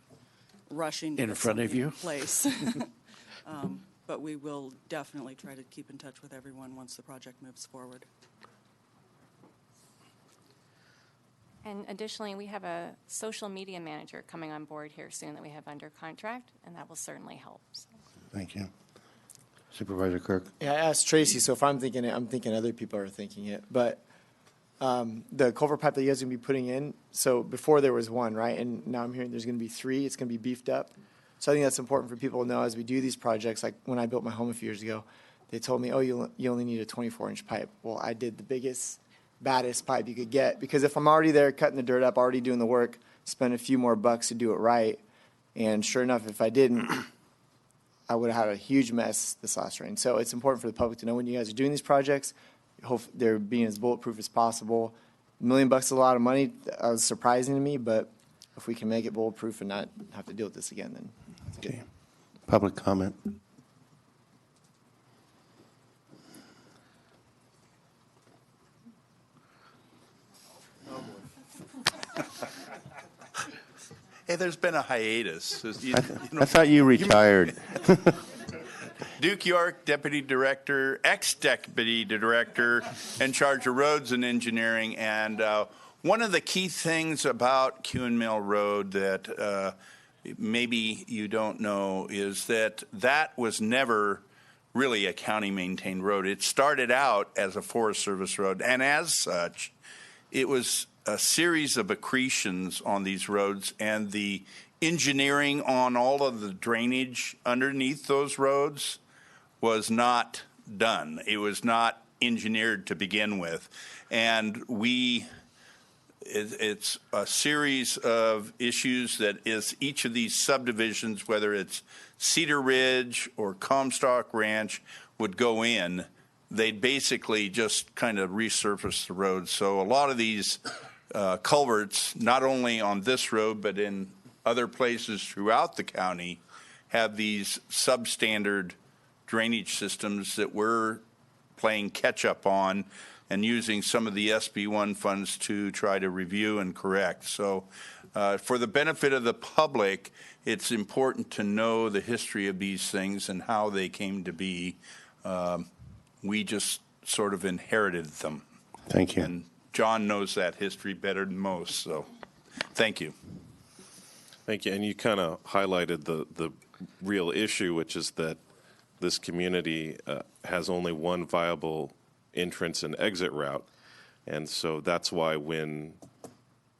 rushing to in get front of something you in place. But we will definitely try to keep in touch with everyone once the project moves forward. And additionally, we have a social media manager coming on board here soon that we have under contract, and that will certainly help. So. Thank you. Supervisor Kirk. Yeah, I asked Tracy, so if I'm thinking it, I'm thinking other people are thinking it. But the culvert pipe that you guys are going to be putting in, so before there was one, right? And now I'm hearing there's going to be 3. It's going to be beefed up. So I think that's important for people to know as we do these projects. Like when I built my home a few years ago, they told me, oh, you only need a 24-inch pipe. Well, I did the biggest, baddest pipe you could get, because if I'm already there cutting the dirt up, already doing the work, spend a few more bucks to do it right. And sure enough, if I didn't, I would have had a huge mess this last rain. So it's important for the public to know when you guys are doing these projects, hope they're being as bulletproof as possible. $1 million is a lot of money. That was surprising to me, but if we can make it bulletproof and not have to deal with this again, then it's good. Okay. Public comment. Hey, there's been a hiatus. I thought you retired. Duke York, Deputy Director, ex-Deputy Director, in charge of roads and engineering. And one of the key things about Kewen Mill Road that maybe you don't know is that was never really a county-maintained road. It started out as a Forest Service road, and as such, it was a series of accretions on these roads, and the engineering on all of the drainage underneath those roads was not done. It was not engineered to begin with. And it's a series of issues that is each of these subdivisions, whether it's Cedar Ridge or Comstock Ranch, would go in. They'd basically just kind of resurface the road. So a lot of these culverts, not only on this road, but in other places throughout the county, have these substandard drainage systems that we're playing catch up on and using some of the SB1 funds to try to review and correct. So for the benefit of the public, it's important to know the history of these things and how they came to be. We just sort of inherited them. Thank you. And John knows that history better than most, so thank you. Thank you. And you kind of highlighted the real issue, which is that this community has only one viable entrance and exit route. And so that's why when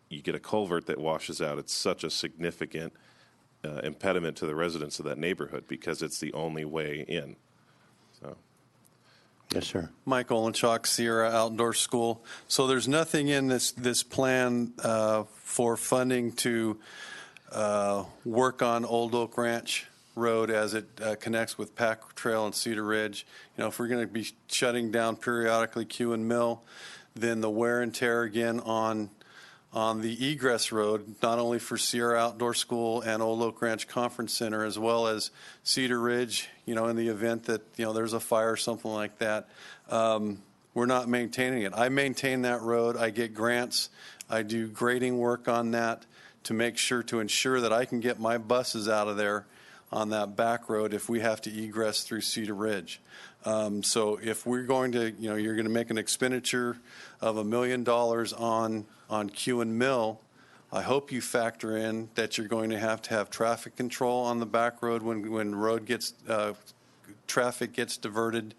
you get a culvert that washes out, it's such a significant impediment to the residents of that neighborhood because it's the only way in. So. Yes, sir. Mike Olenchuk, Sierra Outdoor School. So there's nothing in this plan for funding to work on Old Oak Ranch Road as it connects with Pack Trail and Cedar Ridge. You know, if we're going to be shutting down periodically Kewen Mill, then the wear and tear again on the egress road, not only for Sierra Outdoor School and Old Oak Ranch Conference Center, as well as Cedar Ridge, you know, in the event that, you know, there's a fire or something like that. We're not maintaining it. I maintain that road. I get grants. I do grading work on that to ensure that I can get my buses out of there on that back road if we have to egress through Cedar Ridge. So if we're going to, you know, you're going to make an expenditure of $1 million on Kewen Mill, I hope you factor in that you're going to have traffic control on the back road when road gets traffic gets diverted,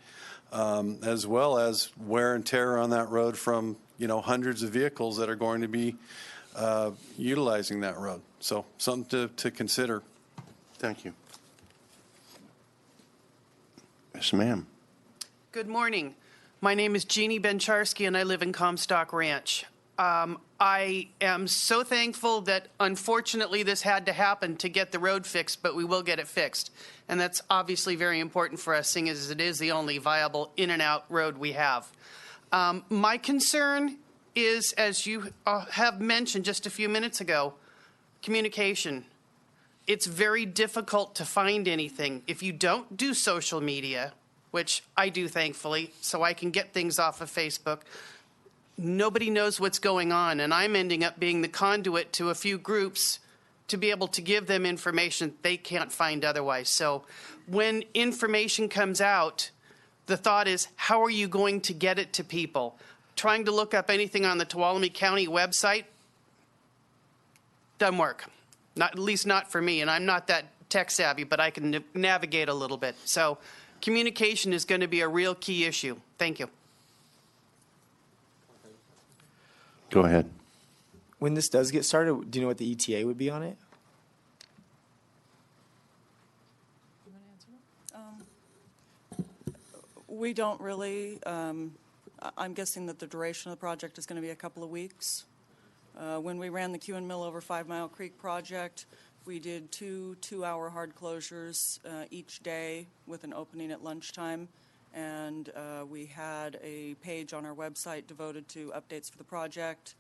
as well as wear and tear on that road from, you know, hundreds of vehicles that are going to be utilizing that road. So something to consider. Thank you. Yes, ma'am. Good morning. My name is Jeannie Bencharsky, and I live in Comstock Ranch. I am so thankful that, unfortunately, this had to happen to get the road fixed, but we will get it fixed. And that's obviously very important for us, seeing as it is the only viable in-and-out road we have. My concern is, as you have mentioned just a few minutes ago, communication. It's very difficult to find anything. If you don't do social media, which I do, thankfully, so I can get things off of Facebook, nobody knows what's going on, and I'm ending up being the conduit to a few groups to be able to give them information they can't find otherwise. So when information comes out, the thought is, how are you going to get it to people? Trying to look up anything on the Tuolumne County website, doesn't work. Not, at least not for me, and I'm not that tech savvy, but I can navigate a little bit. So communication is going to be a real key issue. Thank you. Go ahead. When this does get started, do you know what the ETA would be on it? We don't really. I'm guessing that the duration of the project is going to be a couple of weeks. When we ran the Q and Mill over 5 Mile Creek project, we did two-hour hard closures each day with an opening at lunchtime. And we had a page on our website devoted to updates for the project.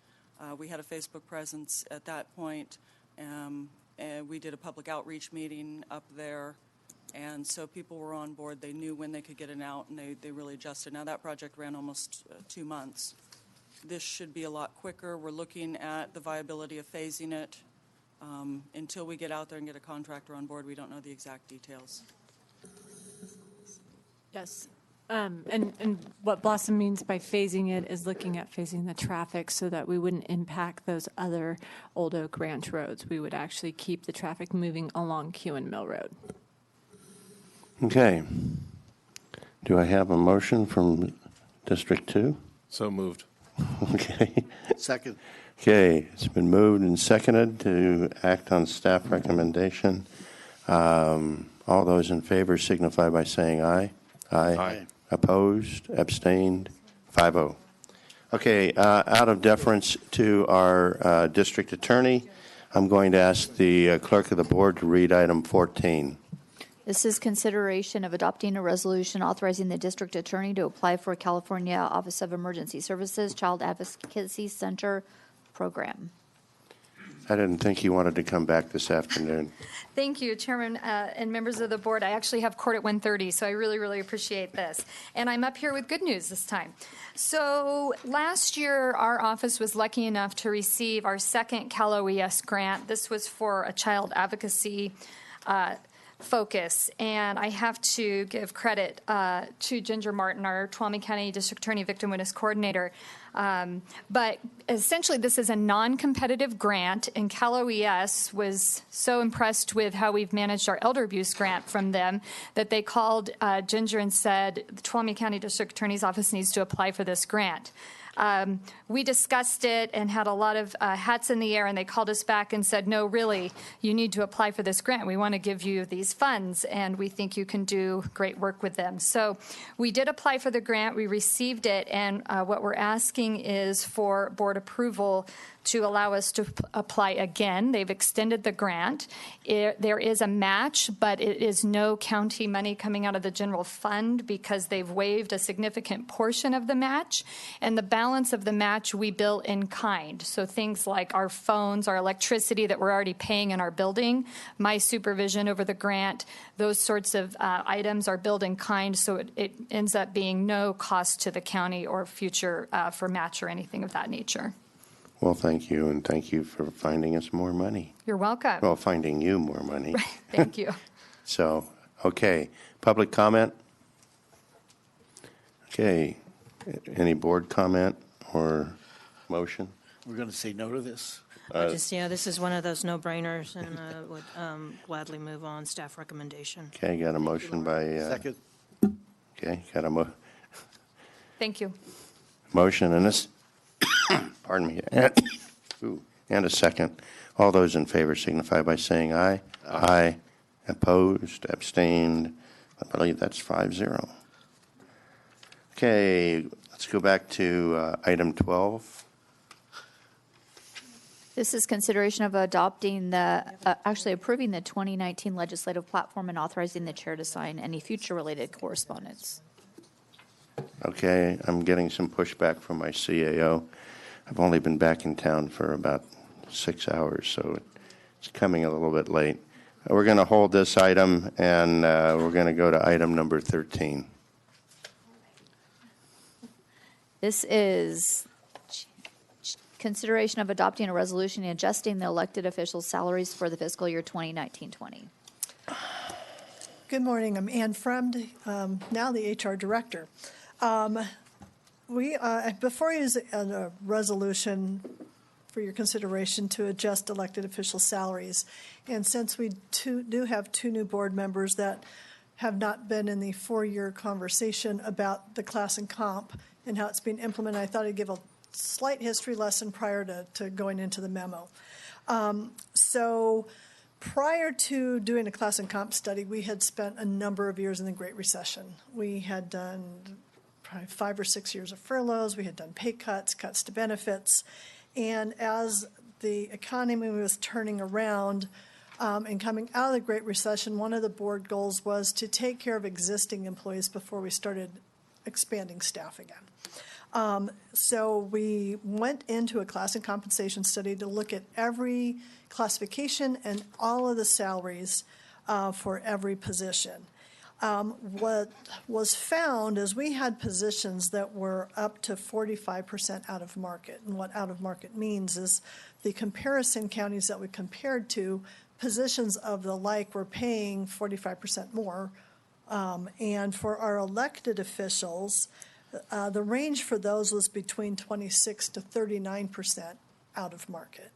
We had a Facebook presence at that point. And we did a public outreach meeting up there. And so people were on board. They knew when they could get it out, and they really adjusted. Now, that project ran almost 2 months. This should be a lot quicker. We're looking at the viability of phasing it. Until we get out there and get a contractor on board, we don't know the exact details. Yes. And what Blossom means by phasing it is looking at phasing the traffic so that we wouldn't impact those other Old Oak Ranch roads. We would actually keep the traffic moving along Q and Mill Road. Okay. Do I have a motion from District 2? So moved. Okay. Second. Okay, it's been moved and seconded to act on staff recommendation. All those in favor signify by saying aye. Aye. Opposed, abstained, 5-0. Okay, out of deference to our district attorney, I'm going to ask the clerk of the board to read item 14. This is consideration of adopting a resolution authorizing the district attorney to apply for a California Office of Emergency Services Child Advocacy Center program. I didn't think you wanted to come back this afternoon. Thank you, Chairman and members of the board. I actually have court at 1:30, so I really, really appreciate this. And I'm up here with good news this time. So last year, our office was lucky enough to receive our second Cal OES grant. This was for a child advocacy focus, and I have to give credit to Ginger Martin, our Tuolumne County District Attorney Victim Witness Coordinator. But essentially, this is a non-competitive grant, and Cal OES was so impressed with how we've managed our elder abuse grant from them that they called Ginger and said, the Tuolumne County District Attorney's Office needs to apply for this grant. We discussed it and had a lot of hats in the air, and they called us back and said, no, really, you need to apply for this grant. We want to give you these funds, and we think you can do great work with them. So we did apply for the grant. We received it, and what we're asking is for board approval to allow us to apply again. They've extended the grant. There is a match, but it is no county money coming out of the general fund because they've waived a significant portion of the match, and the balance of the match we bill in kind. So things like our phones, our electricity that we're already paying in our building, my supervision over the grant, those sorts of items are billed in kind, so it ends up being no cost to the county or future for match or anything of that nature. Well, thank you, and thank you for finding us more money. You're welcome. Well, finding you more money. Right. Thank you. So, okay, public comment? Okay, any board comment or motion? We're going to say no to this. This is one of those no-brainers, and would gladly move on staff recommendation. Okay, got a motion by... Second. Okay, got a Thank you. motion and a... Pardon me. And a second. All those in favor signify by saying aye. Aye. Opposed, abstained. I believe that's 5-0. Okay, let's go back to item 12. This is consideration of adopting approving the 2019 legislative platform and authorizing the chair to sign any future related correspondence. Okay, I'm getting some pushback from my CAO. I've only been back in town for about 6 hours, so it's coming a little bit late. We're going to hold this item, and we're going to go to item number 13. This is consideration of adopting a resolution adjusting the elected officials' salaries for the fiscal year 2019-20. Good morning. I'm Ann Fremd, now the HR Director. Before you is a resolution for your consideration to adjust elected official salaries. And since we do have two new board members that have not been in the 4-year conversation about the class and comp and how it's being implemented, I thought I'd give a slight history lesson prior to going into the memo. So prior to doing a class and comp study, we had spent a number of years in the Great Recession. We had done probably 5 or 6 years of furloughs. We had done pay cuts, cuts to benefits. And as the economy was turning around and coming out of the Great Recession, one of the board goals was to take care of existing employees before we started expanding staff again. So we went into a class and compensation study to look at every classification and all of the salaries for every position. What was found is we had positions that were up to 45% out of market. And what out of market means is the comparison counties that we compared to, positions of the like were paying 45% more. And for our elected officials, the range for those was between 26 to 39% out of market.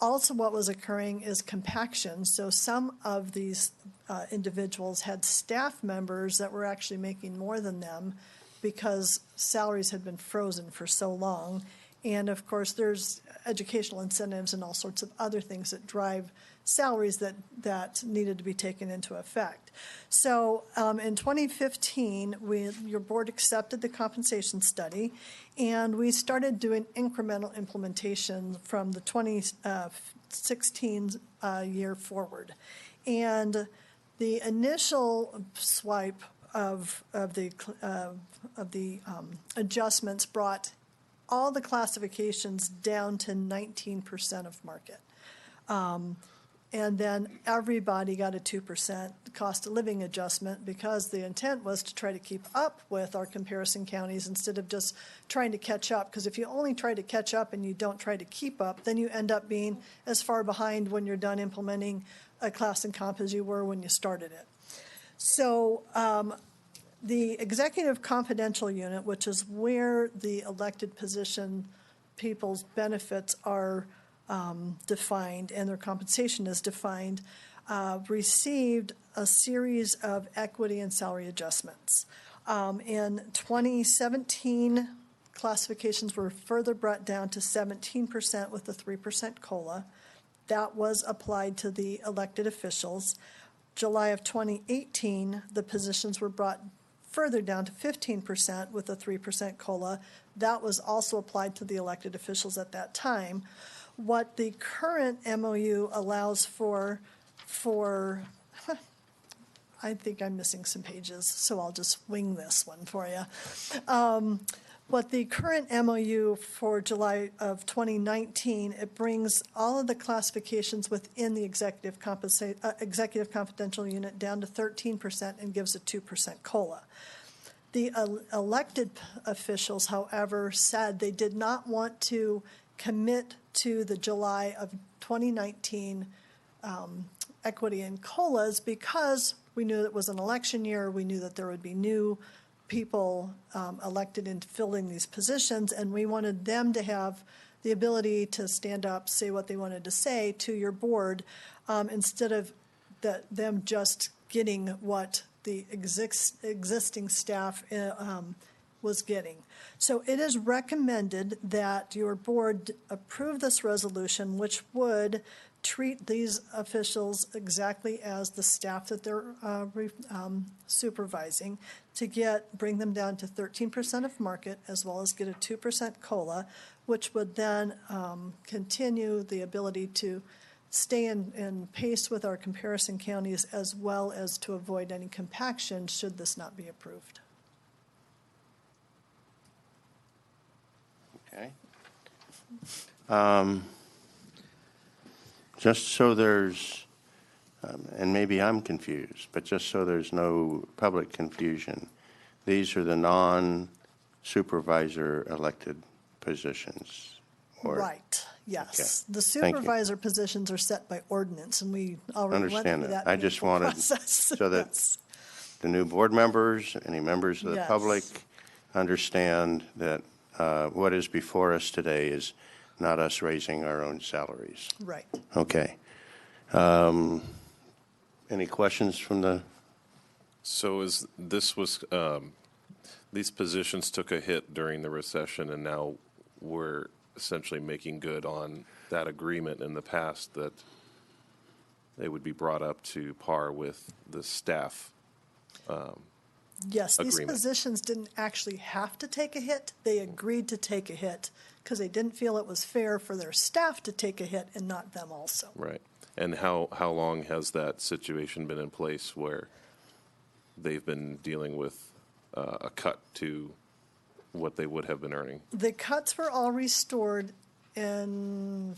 Also, what was occurring is compaction. So some of these individuals had staff members that were actually making more than them because salaries had been frozen for so long. And of course, there's educational incentives and all sorts of other things that drive salaries that needed to be taken into effect. So in 2015, your board accepted the compensation study, and we started doing incremental implementation from the 2016 year forward. And the initial swipe of the adjustments brought all the classifications down to 19% of market. And then everybody got a 2% cost of living adjustment because the intent was to try to keep up with our comparison counties instead of just trying to catch up. Because if you only try to catch up and you don't try to keep up, then you end up being as far behind when you're done implementing a class and comp as you were when you started it. So the executive confidential unit, which is where the elected position people's benefits are defined and their compensation is defined, received a series of equity and salary adjustments. In 2017, classifications were further brought down to 17% with a 3% COLA. That was applied to the elected officials. July of 2018, the positions were brought further down to 15% with a 3% COLA. That was also applied to the elected officials at that time. What the current MOU allows for I think I'm missing some pages, so I'll just wing this one for you. What the current MOU for July of 2019, it brings all of the classifications within the executive confidential unit down to 13% and gives a 2% COLA. The elected officials, however, said they did not want to commit to the July of 2019 equity and COLAs because we knew it was an election year. We knew that there would be new people elected into filling these positions, and we wanted them to have the ability to stand up, say what they wanted to say to your board, instead of them just getting what the existing staff was getting. So it is recommended that your board approve this resolution, which would treat these officials exactly as the staff that they're supervising, to bring them down to 13% of market, as well as get a 2% COLA, which would then continue the ability to stay in pace with our comparison counties, as well as to avoid any compaction should this not be approved. Okay. Just so there's, and maybe I'm confused, but just so there's no public confusion, these are the non-supervisor elected positions. Right, yes. Okay. The Thank you. supervisor positions are set by ordinance, and we already went Understand through that. that I just painful wanted process. so that Yes. the new board members, any members of the Yes. public, understand that what is before us today is not us raising our own salaries. Right. Okay. Any questions from the? So these positions took a hit during the recession, and now we're essentially making good on that agreement in the past that they would be brought up to par with the staff. Yes, these agreement. positions didn't actually have to take a hit. They agreed to take a hit because they didn't feel it was fair for their staff to take a hit and not them also. Right. And how long has that situation been in place where they've been dealing with a cut to what they would have been earning? The cuts were all restored in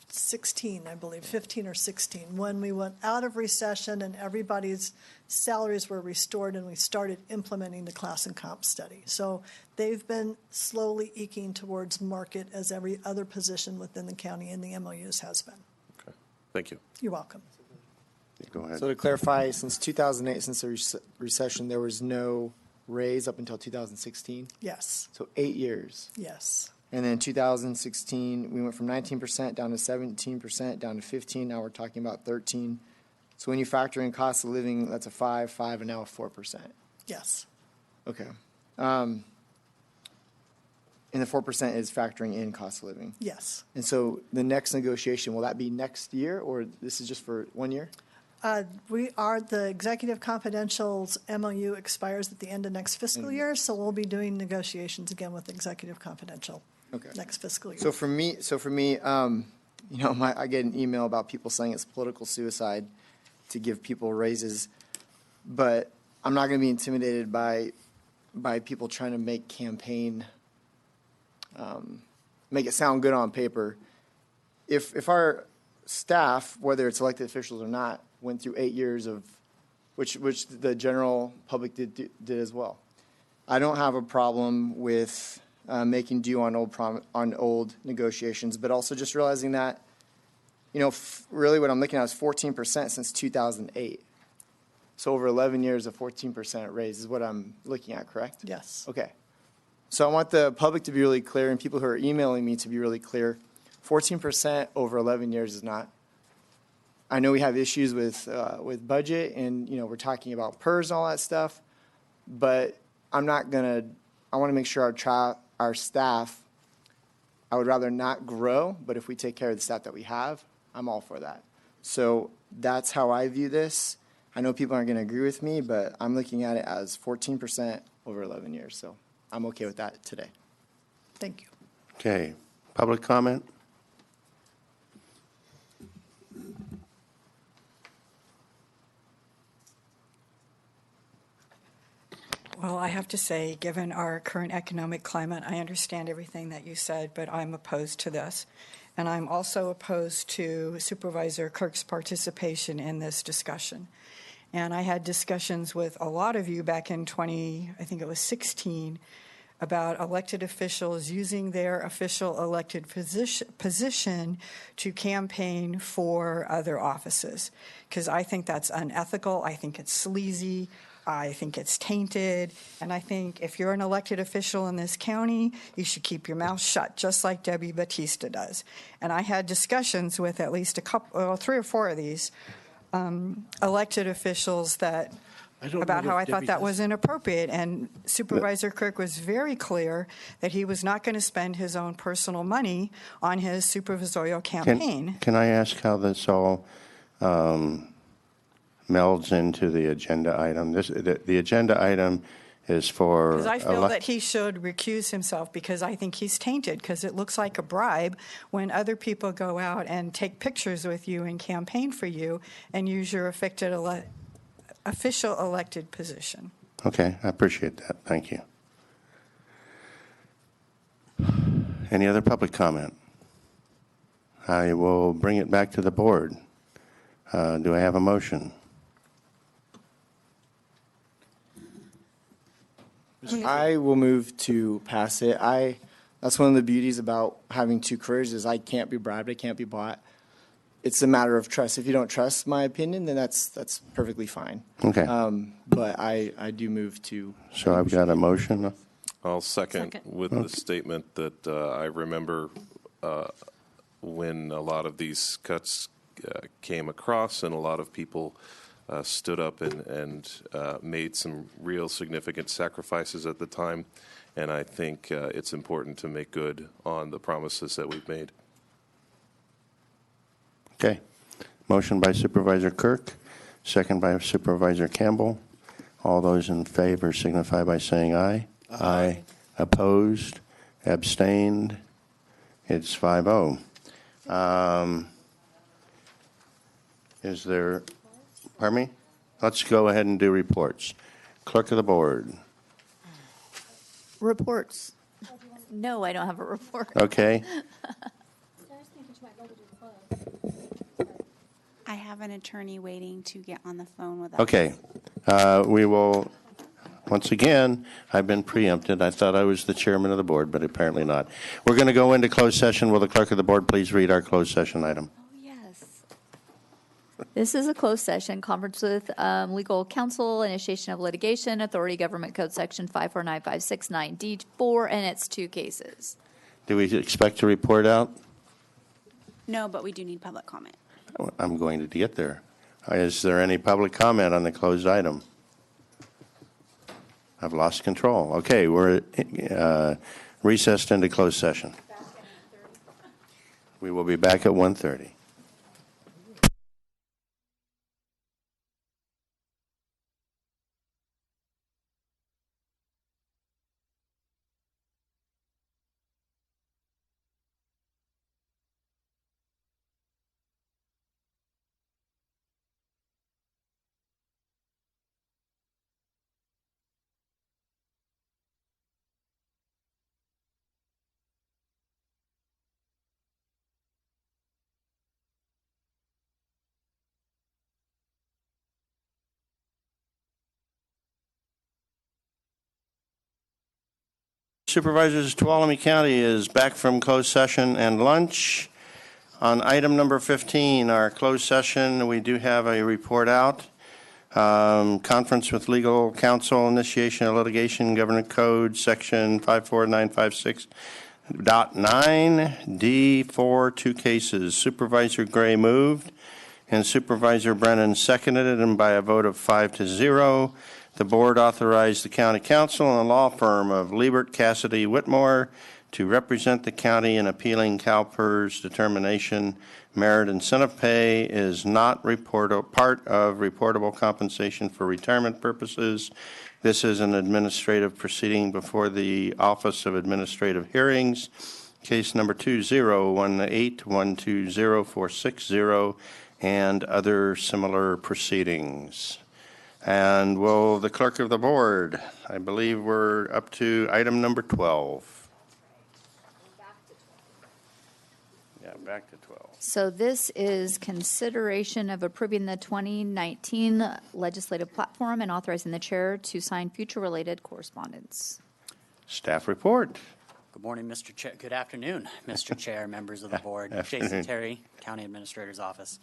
16, I believe, 15 or 16, when we went out of recession and everybody's salaries were restored and we started implementing the class and comp study. So they've been slowly eking towards market as every other position within the county and the MOUs has been. Okay. Thank you. You're welcome. Go ahead. So to clarify, since 2008, since the recession, there was no raise up until 2016? Yes. So 8 years. Yes. And then 2016, we went from 19% down to 17%, down to 15. Now we're talking about 13. So when you factor in cost of living, that's a 5, and now a 4%. Yes. Okay. And the 4% is factoring in cost of living. Yes. And so the next negotiation, will that be next year, or this is just for 1 year? The Executive Confidential's MOU expires at the end of next fiscal year, so we'll be doing negotiations again with Executive Confidential next fiscal year. So for me, I get an email about people saying it's political suicide to give people raises, but I'm not going to be intimidated by people trying to make campaign, make it sound good on paper. If our staff, whether it's elected officials or not, went through 8 years of, which the general public did as well. I don't have a problem with making due on old negotiations, but also just realizing that, really what I'm looking at is 14% since 2008. So over 11 years, a 14% raise is what I'm looking at, correct? Yes. Okay. So I want the public to be really clear and people who are emailing me to be really clear. 14% over 11 years is not. I know we have issues with budget and, we're talking about PERS and all that stuff, but I want to make sure our staff, I would rather not grow, but if we take care of the staff that we have, I'm all for that. So that's how I view this. I know people aren't going to agree with me, but I'm looking at it as 14% over 11 years. So I'm okay with that today. Thank you. Okay. Public comment? Well, I have to say, given our current economic climate, I understand everything that you said, but I'm opposed to this. And I'm also opposed to Supervisor Kirk's participation in this discussion. And I had discussions with a lot of you back in 2016, about elected officials using their official elected position to campaign for other offices. Because I think that's unethical. I think it's sleazy. I think it's tainted, and I think if you're an elected official in this county, you should keep your mouth shut, just like Debbie Batista does. And I had discussions with at least 3 or 4 of these elected officials about how I thought that was inappropriate. And Supervisor Kirk was very clear that he was not going to spend his own personal money on his supervisorial campaign. Can I ask how this all melds into the agenda item? The agenda item is for... Because I feel that he should recuse himself because I think he's tainted because it looks like a bribe when other people go out and take pictures with you and campaign for you and use your official elected position. Okay, I appreciate that. Thank you. Any other public comment? I will bring it back to the board. Do I have a motion? I will move to pass it. That's one of the beauties about having 2 careers is I can't be bribed, I can't be bought. It's a matter of trust. If you don't trust my opinion, then that's perfectly fine. Okay. But I do move to. So I've got a motion. I'll second with the statement that I remember when a lot of these cuts came across, and a lot of people stood up and made some real significant sacrifices at the time. And I think it's important to make good on the promises that we've made. Okay. Motion by Supervisor Kirk, second by Supervisor Campbell. All those in favor signify by saying aye. Aye. Opposed? Abstained? It's 5-0. Is there, pardon me? Let's go ahead and do reports. Clerk of the Board. Reports. No, I don't have a report. Okay. I have an attorney waiting to get on the phone with us. Okay. We will, once again, I've been preempted. I thought I was the chairman of the board, but apparently not. We're going to go into closed session. Will the clerk of the board please read our closed session item? Oh, yes. This is a closed session, conference with legal counsel, initiation of litigation, Authority Government Code Section 549569D4, and it's 2 cases. Do we expect to report out? No, but we do need public comment. I'm going to get there. Is there any public comment on the closed item? I've lost control. Okay, we're recessed into closed session. We will be back at 1:30. Supervisors, Tuolumne County is back from closed session and lunch. On item number 15, our closed session, we do have a report out. Conference with legal counsel, initiation of litigation, Government Code, Section 54956.9D4, 2 cases. Supervisor Gray moved, and Supervisor Brennan seconded it, and by a vote of 5-0, the board authorized the county counsel and the law firm of Liebert, Cassidy, Whitmore to represent the county in appealing CalPERS determination merit incentive pay is not part of reportable compensation for retirement purposes. This is an administrative proceeding before the Office of Administrative Hearings, case number 2018120460, and other similar proceedings. And will the clerk of the board, I believe we're up to item number 12. Yeah, back to 12. So this is consideration of approving the 2019 legislative platform and authorizing the chair to sign future related correspondence. Staff report. Good morning, Mr. Chair. Good afternoon, Mr. Chair, members of the board. Afternoon. Jason Terry, County Administrator's Office.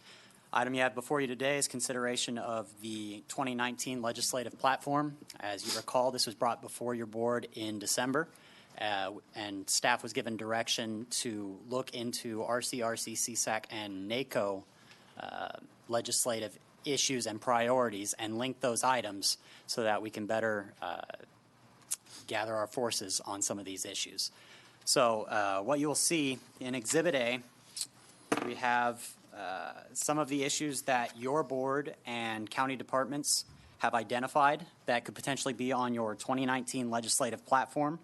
Item you have before you today is consideration of the 2019 legislative platform. As you recall, this was brought before your board in December, and staff was given direction to look into RCRC, CSAC, and NACO legislative issues and priorities and link those items so that we can better gather our forces on some of these issues. So what you'll see in Exhibit A, we have some of the issues that your board and county departments have identified that could potentially be on your 2019 legislative platform.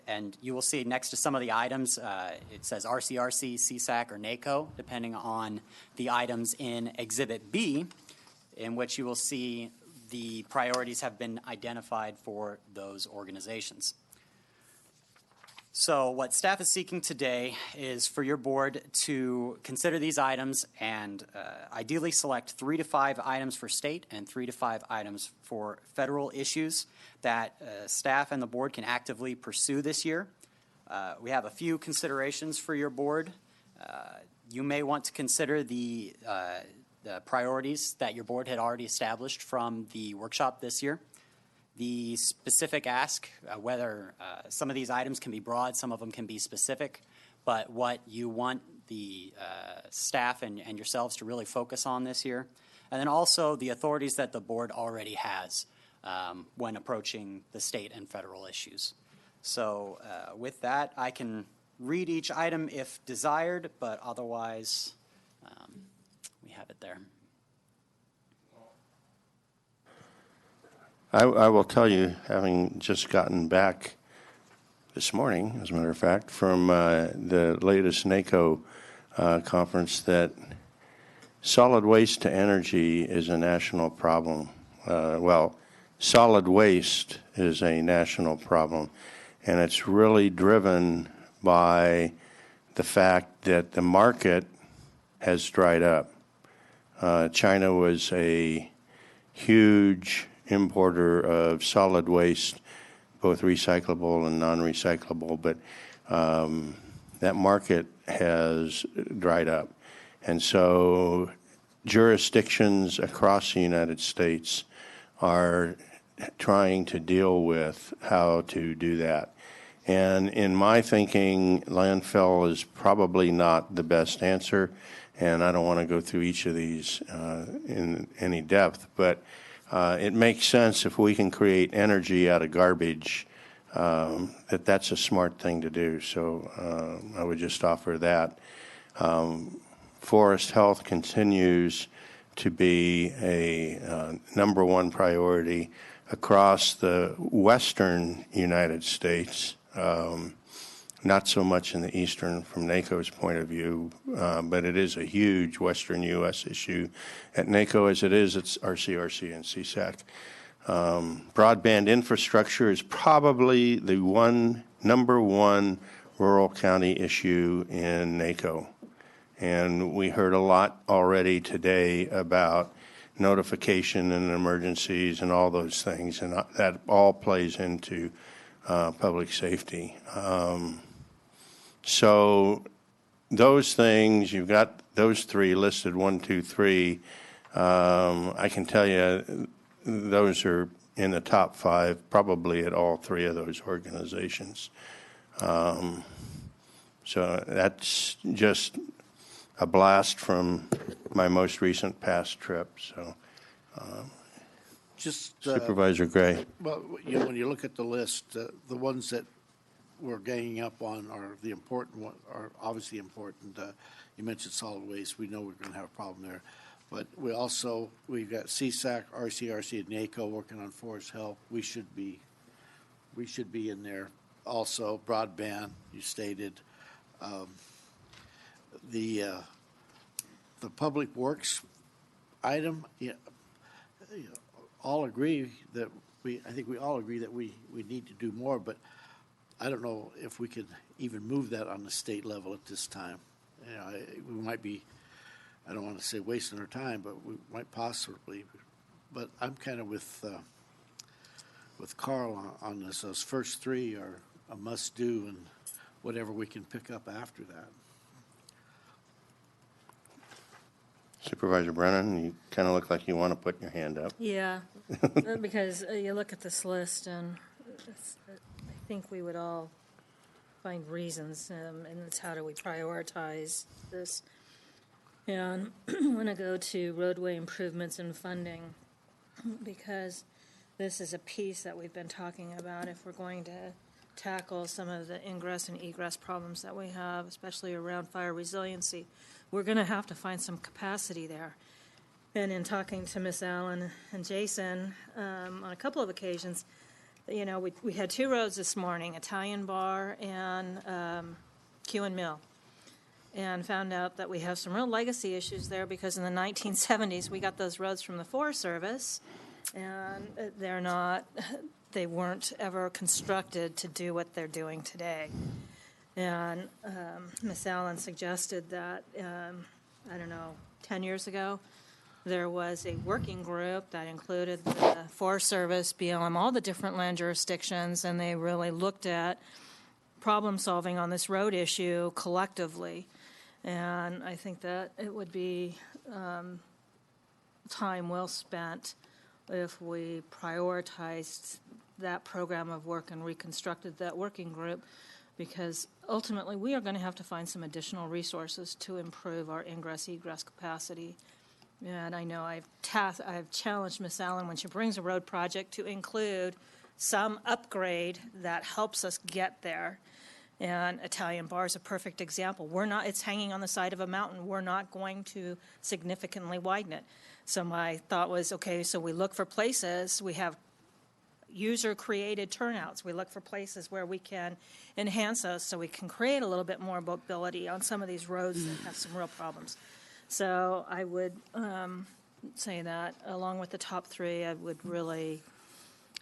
And you will see next to some of the items, it says RCRC, CSAC, or NACO, depending on the items in Exhibit B, in which you will see the priorities have been identified for those organizations. So what staff is seeking today is for your board to consider these items and ideally select 3 to 5 items for state and 3 to 5 items for federal issues that staff and the board can actively pursue this year. We have a few considerations for your board. You may want to consider the priorities that your board had already established from the workshop this year. The specific ask, whether some of these items can be broad, some of them can be specific, but what you want the staff and yourselves to really focus on this year. And then also the authorities that the board already has when approaching the state and federal issues. So with that, I can read each item if desired, but otherwise we have it there. I will tell you, having just gotten back this morning, as a matter of fact, from the latest NACO conference, that solid waste to energy is a national problem. Well, solid waste is a national problem, and it's really driven by the fact that the market has dried up. China was a huge importer of solid waste, both recyclable and non-recyclable, but that market has dried up. And so jurisdictions across the United States are trying to deal with how to do that. And in my thinking, landfill is probably not the best answer, and I don't want to go through each of these in any depth, but it makes sense if we can create energy out of garbage, that's a smart thing to do. So I would just offer that. Forest health continues to be a number one priority across the western United States, not so much in the eastern from NACO's point of view, but it is a huge western U.S. issue at NACO as it is at RCRC and CSAC. Broadband infrastructure is probably the number one rural county issue in NACO. And we heard a lot already today about notification and emergencies and all those things, and that all plays into public safety. So those things, you've got those three listed, 1, 2, 3. I can tell you those are in the top 5, probably at all 3 of those organizations. So that's just a blast from my most recent past trip. So, Supervisor Gray. Well, when you look at the list, the ones that we're ganging up on are the important one, are obviously important. You mentioned solid waste. We know we're going to have a problem there. But we've got CSAC, RCRC, and NACO working on forest health. We should be in there. Also, broadband, you stated. The public works item, all agree that I think we all agree that we need to do more, but I don't know if we could even move that on the state level at this time. We might be, I don't want to say wasting our time, but we might possibly. But I'm kind of with Carl on this. Those first 3 are a must do, and whatever we can pick up after that. Supervisor Brennan, you kind of look like you want to put your hand up. Yeah, because you look at this list, and I think we would all find reasons, and it's how do we prioritize this. And I want to go to roadway improvements and funding, because this is a piece that we've been talking about if we're going to tackle some of the ingress and egress problems that we have, especially around fire resiliency. We're going to have to find some capacity there. And in talking to Miss Allen and Jason on a couple of occasions, we had 2 roads this morning, Italian Bar and Q and Mill, and found out that we have some real legacy issues there because in the 1970s we got those roads from the Forest Service, and they weren't ever constructed to do what they're doing today. And Ms. Allen suggested that, 10 years ago, there was a working group that included the Forest Service, BLM, all the different land jurisdictions, and they really looked at problem solving on this road issue collectively. And I think that it would be time well spent if we prioritized that program of work and reconstructed that working group, because ultimately we are going to have to find some additional resources to improve our ingress-egress capacity. And I know I've challenged Miss Allen when she brings a road project to include some upgrade that helps us get there. And Italian Bar is a perfect example. It's hanging on the side of a mountain. We're not going to significantly widen it. So my thought was, okay, so we look for places, we have user-created turnouts. We look for places where we can enhance those so we can create a little bit more mobility on some of these roads that have some real problems. So I would say that, along with the top three, I would really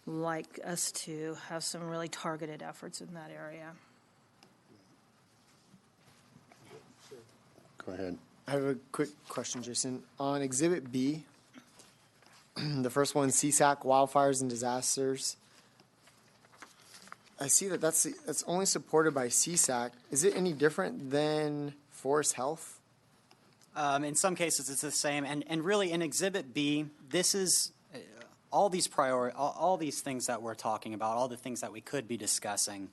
like us to have some really targeted efforts in that area. Go ahead. I have a quick question, Jason. On Exhibit B, the first one, CSAC, wildfires and disasters. I see that that's only supported by CSAC. Is it any different than Forest Health? In some cases, it's the same. And really, in Exhibit B, this is all these things that we're talking about, all the things that we could be discussing,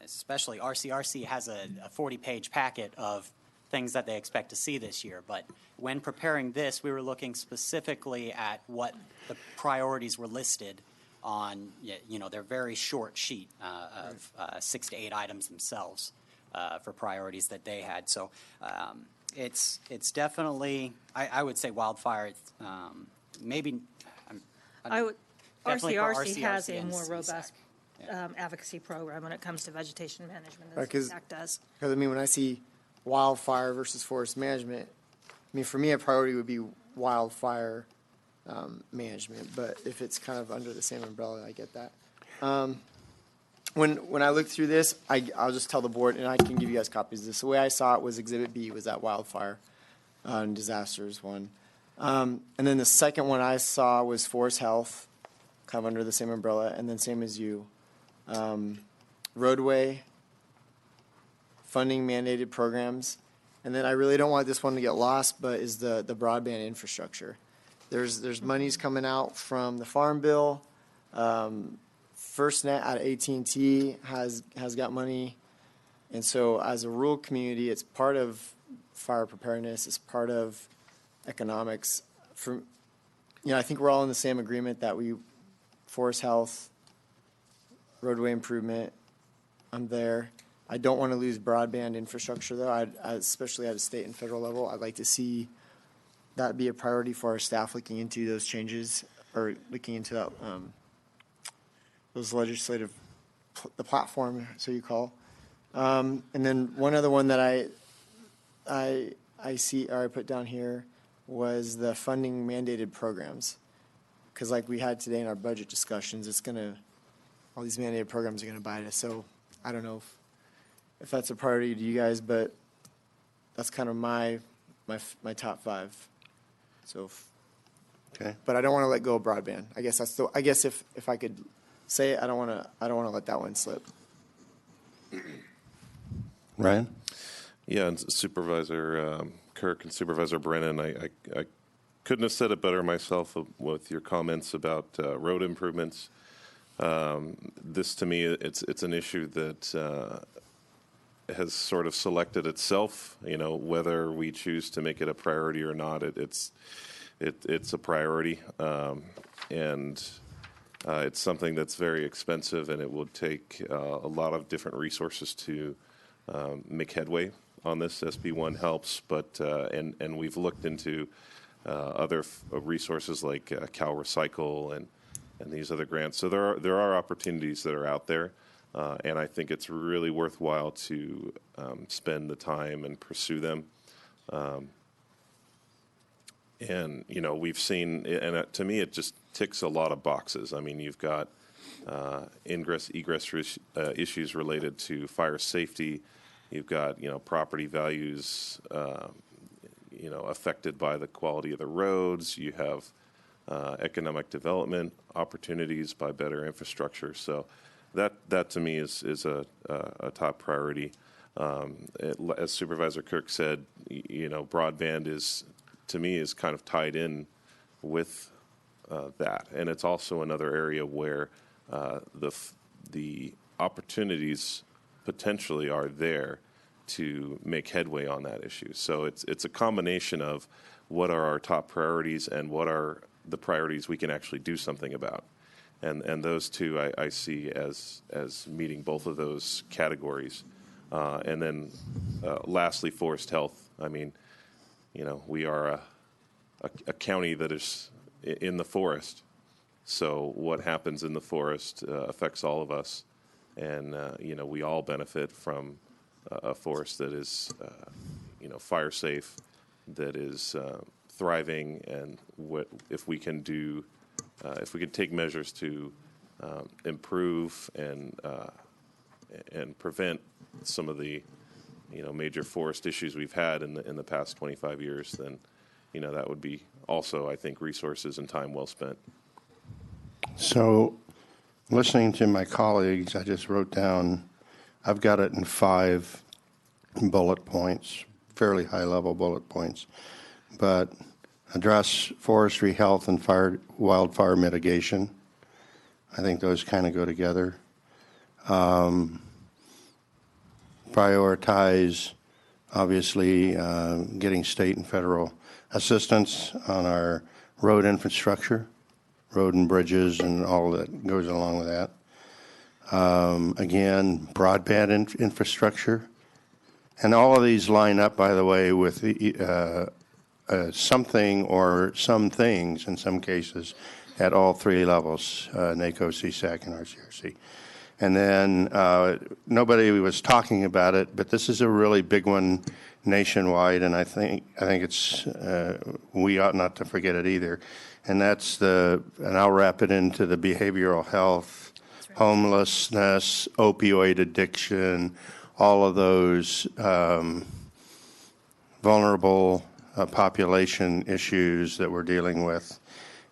especially RCRC has a 40-page packet of things that they expect to see this year. But when preparing this, we were looking specifically at what the priorities were listed on, their very short sheet of 6 to 8 items themselves for priorities that they had. So it's definitely, I would say wildfire, maybe. RCRC has a more robust advocacy program when it comes to vegetation management than CSAC does. Because, when I see wildfire versus forest management, for me, a priority would be wildfire management. But if it's kind of under the same umbrella, I get that. When I look through this, I'll just tell the board, and I can give you guys copies of this. The way I saw it was Exhibit B was that wildfire and disasters one. And then the second one I saw was forest health, kind of under the same umbrella, and then same as you. Roadway, funding mandated programs, and then I really don't want this one to get lost, but is the broadband infrastructure. There's monies coming out from the Farm Bill. FirstNet out of AT&T has got money, and so as a rural community, it's part of fire preparedness. It's part of economics. I think we're all in the same agreement that forest health, roadway improvement. I'm there. I don't want to lose broadband infrastructure, though, especially at a state and federal level. I'd like to see that be a priority for our staff looking into those changes or looking into that, those legislative, the platform, so you call. And then one other one that I see, or I put down here, was the funding mandated programs. Because like we had today in our budget discussions, all these mandated programs are going to bite us. So I don't know if that's a priority to you guys, but that's kind of my top 5. So, okay. But I don't want to let go of broadband. I guess if I could say it, I don't want to let that one slip. Ryan? Yeah, and Supervisor Kirk and Supervisor Brennan, I couldn't have said it better myself with your comments about road improvements. This, to me, it's an issue that has sort of selected itself. Whether we choose to make it a priority or not, it's a priority, and it's something that's very expensive, and it would take a lot of different resources to make headway on this. SB1 helps, but and we've looked into other resources like Cal Recycle and these other grants. So there are opportunities that are out there, and I think it's really worthwhile to spend the time and pursue them. And we've seen, and to me, it just ticks a lot of boxes. You've got ingress egress issues related to fire safety. You've got property values affected by the quality of the roads. You have economic development opportunities by better infrastructure. So that to me is a top priority. As Supervisor Kirk said, broadband is kind of tied in with that, and it's also another area where the opportunities potentially are there to make headway on that issue. So it's a combination of what are our top priorities and what are the priorities we can actually do something about. And those two I see as meeting both of those categories. And then lastly, forest health. I mean, we are a county that is in the forest. So what happens in the forest affects all of us. And, we all benefit from a forest that is, fire safe, that is thriving. And if we can take measures to improve and prevent some of the, major forest issues we've had in the past 25 years, then, that would be also, I think, resources and time well spent. So, listening to my colleagues, I just wrote down, I've got it in 5 bullet points, fairly high-level bullet points, but address forestry, health, and wildfire mitigation. I think those kind of go together. Prioritize, obviously, getting state and federal assistance on our road infrastructure, road and bridges, and all that goes along with that. Again, broadband infrastructure. And all of these line up, by the way, with something or some things, in some cases, at all 3 levels, NACO, CSAC, and RCRC. And then nobody was talking about it, but this is a really big one nationwide, and I think it's we ought not to forget it either. And that's and I'll wrap it into the behavioral health, homelessness, opioid addiction, all of those vulnerable population issues that we're dealing with.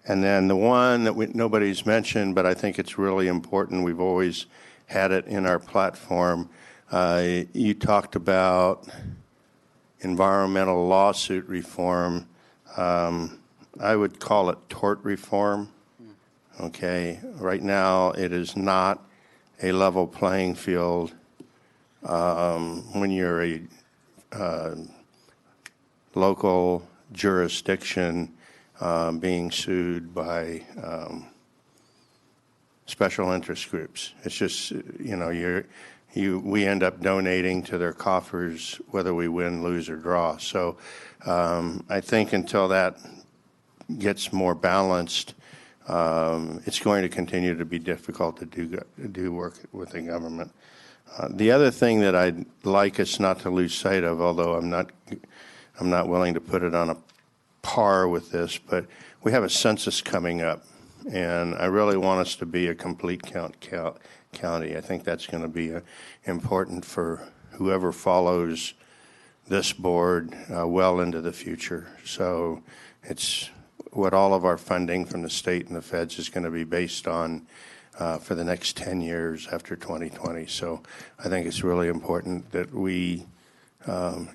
And then the one that nobody's mentioned, but I think it's really important, we've always had it in our platform. You talked about environmental lawsuit reform. I would call it tort reform. Okay, right now it is not a level playing field when you're a local jurisdiction being sued by special interest groups. It's just, we end up donating to their coffers whether we win, lose, or draw. So I think until that gets more balanced, it's going to continue to be difficult to do work with the government. The other thing that I'd like us not to lose sight of, although I'm not willing to put it on a par with this, but we have a census coming up, and I really want us to be a complete county. I think that's going to be important for whoever follows this board well into the future. So it's what all of our funding from the state and the feds is going to be based on for the next 10 years after 2020. So I think it's really important that we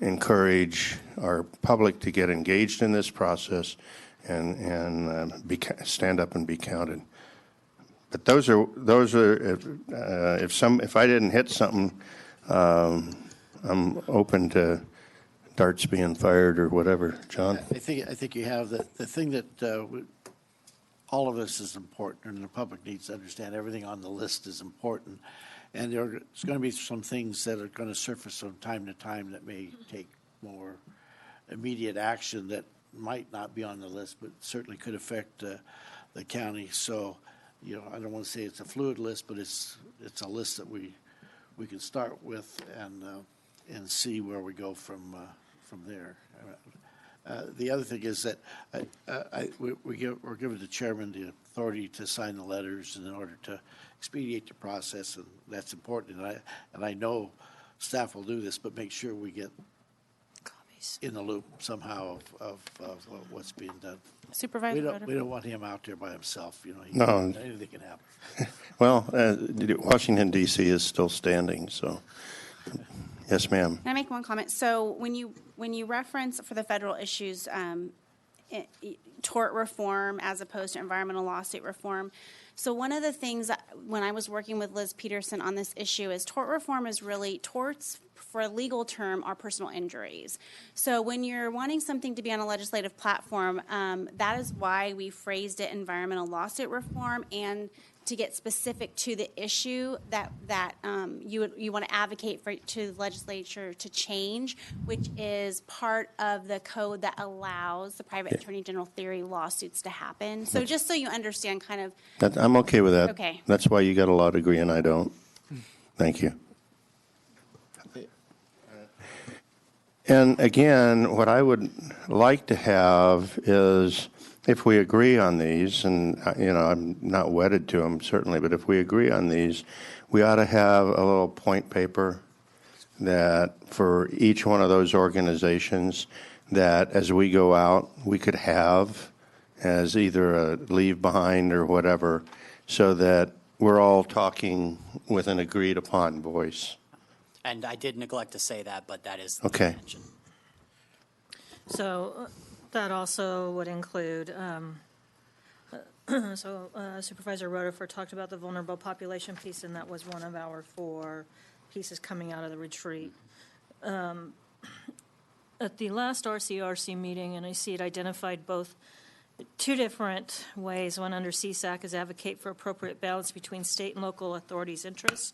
encourage our public to get engaged in this process and stand up and be counted. But those are if I didn't hit something, I'm open to darts being fired or whatever. John? I think you have the thing that all of this is important, and the public needs to understand everything on the list is important. And there's going to be some things that are going to surface from time to time that may take more immediate action that might not be on the list, but certainly could affect the county. So, I don't want to say it's a fluid list, but it's a list that we can start with and see where we go from there. The other thing is that we're giving the chairman the authority to sign the letters in order to expedite the process, and that's important. And I know staff will do this, but make sure we get copies in the loop somehow of what's being done. Supervisor, we don't want him out there by himself. No. Anything can happen. Well, Washington, D.C. is still standing, so. Yes, ma'am. Can I make one comment? So when you reference for the federal issues, tort reform as opposed to environmental lawsuit reform, So one of the things when I was working with Liz Peterson on this issue is tort reform is really torts, for a legal term, are personal injuries. So when you're wanting something to be on a legislative platform, that is why we phrased it environmental lawsuit reform, and to get specific to the issue that you want to advocate for to the legislature to change, which is part of the code that allows the private attorney general theory lawsuits to happen. So just so you understand kind of. I'm okay with that. Okay. That's why you got a law degree and I don't. Thank you. And again, what I would like to have is, if we agree on these, and I'm not wedded to them certainly, but if we agree on these, we ought to have a little point paper that for each one of those organizations, that as we go out, we could have as either a leave behind or whatever, so that we're all talking with an agreed upon voice. And I did neglect to say that, but that is Okay. the intention. So that also would include, Supervisor Rutherford talked about the vulnerable population piece, and that was one of our 4 pieces coming out of the retreat. At the last RCRC meeting, and I see it identified both 2 different ways. One under CSAC is advocate for appropriate balance between state and local authorities' interests.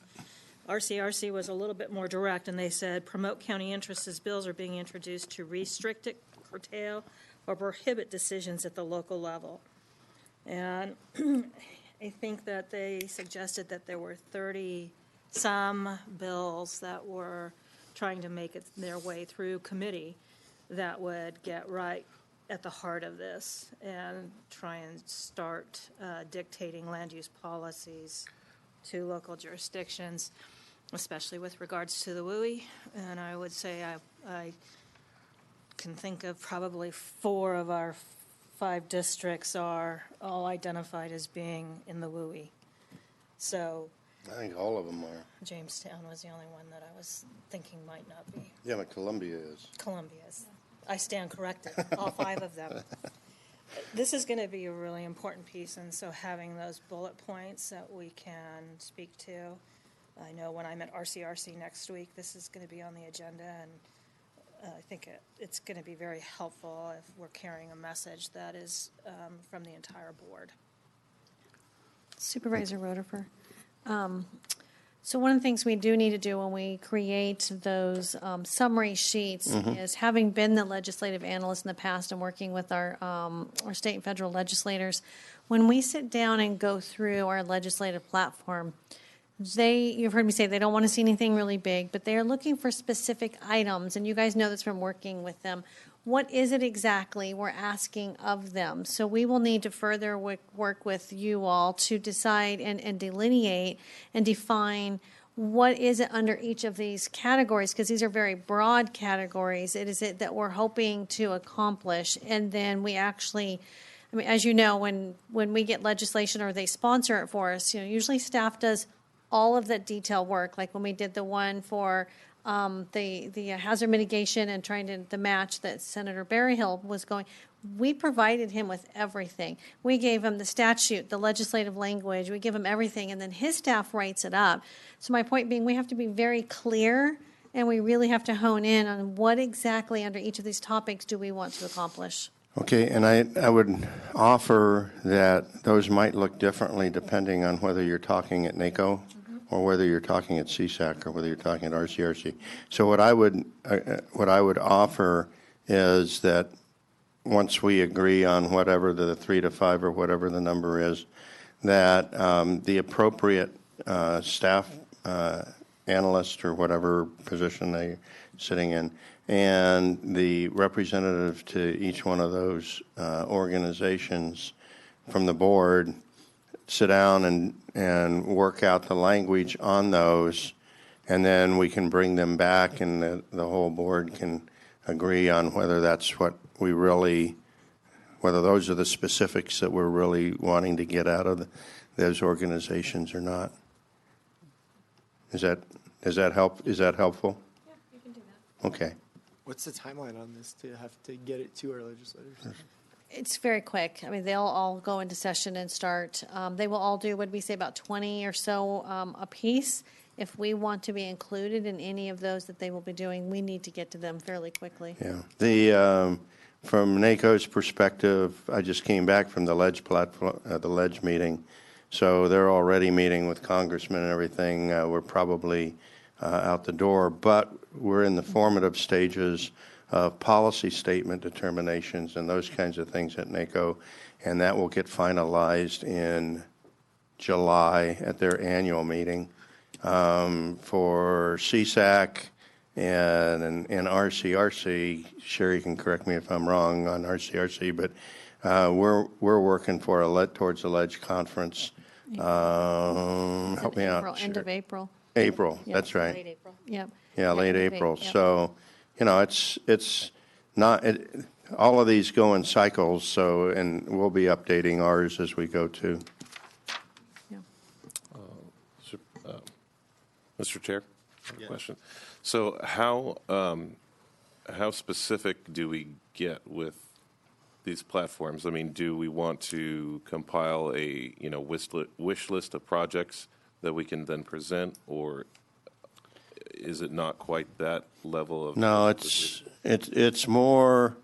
RCRC was a little bit more direct, and they said promote county interests as bills are being introduced to restrict it, curtail, or prohibit decisions at the local level. And I think that they suggested that there were 30-some bills that were trying to make their way through committee that would get right at the heart of this and try and start dictating land use policies to local jurisdictions, especially with regards to the WUI. And I would say I can think of probably 4 of our 5 districts are all identified as being in the WUI. So I think all of them are. Jamestown was the only one that I was thinking might not be. Yeah, but Columbia is. Columbia is. I stand corrected, all 5 of them. This is going to be a really important piece, and so having those bullet points that we can speak to. I know when I'm at RCRC next week, this is going to be on the agenda, and I think it's going to be very helpful if we're carrying a message that is from the entire board. Supervisor Rutherford. So one of the things we do need to do when we create those summary sheets is, having been the legislative analyst in the past and working with our state and federal legislators, when we sit down and go through our legislative platform, you've heard me say they don't want to see anything really big, but they are looking for specific items, and you guys know this from working with them. What is it exactly we're asking of them? So we will need to further work with you all to decide and delineate and define what is it under each of these categories, because these are very broad categories. It is it that we're hoping to accomplish, and then we actually, I mean, as you know, when we get legislation or they sponsor it for us, usually staff does all of that detail work, like when we did the one for the hazard mitigation and trying to the match that Senator Berryhill was going. We provided him with everything. We gave him the statute, the legislative language. We give him everything, and then his staff writes it up. So my point being, we have to be very clear, and we really have to hone in on what exactly under each of these topics do we want to accomplish. Okay, and I would offer that those might look differently depending on whether you're talking at NACO or whether you're talking at CSAC or whether you're talking at RCRC. So what I would offer is that once we agree on whatever the 3 to 5 or whatever the number is, that the appropriate staff analyst or whatever position they're sitting in, and the representative to each one of those organizations from the board sit down and work out the language on those, and then we can bring them back, and the whole board can agree on whether that's what we really, whether those are the specifics that we're really wanting to get out of those organizations or not. Does that help? Is that helpful? Yeah, you can do that. Okay. What's the timeline on this to have to get it to our legislators? It's very quick. I mean, they'll all go into session and start. They will all do, what we say, about 20 or so a piece. If we want to be included in any of those that they will be doing, we need to get to them fairly quickly. Yeah. From NACO's perspective, I just came back from the ledge platform, the ledge meeting, so they're already meeting with congressmen and everything. We're probably out the door, but we're in the formative stages of policy statement determinations and those kinds of things at NACO, and that will get finalized in July at their annual meeting. For CSAC and RCRC, Sherry can correct me if I'm wrong on RCRC, but we're working for towards a ledge conference. Help me out. April, end of April. April, Yep. that's right. Late April. Yep. Yeah, late end of April. Yep. So, it's not, all of these go in cycles, so, and we'll be updating ours as we go too. Mr. Chair, I have a question. So how specific do we get with these platforms? I mean, do we want to compile a wish list of projects that we can then present, or is it not quite that level of? No, it's more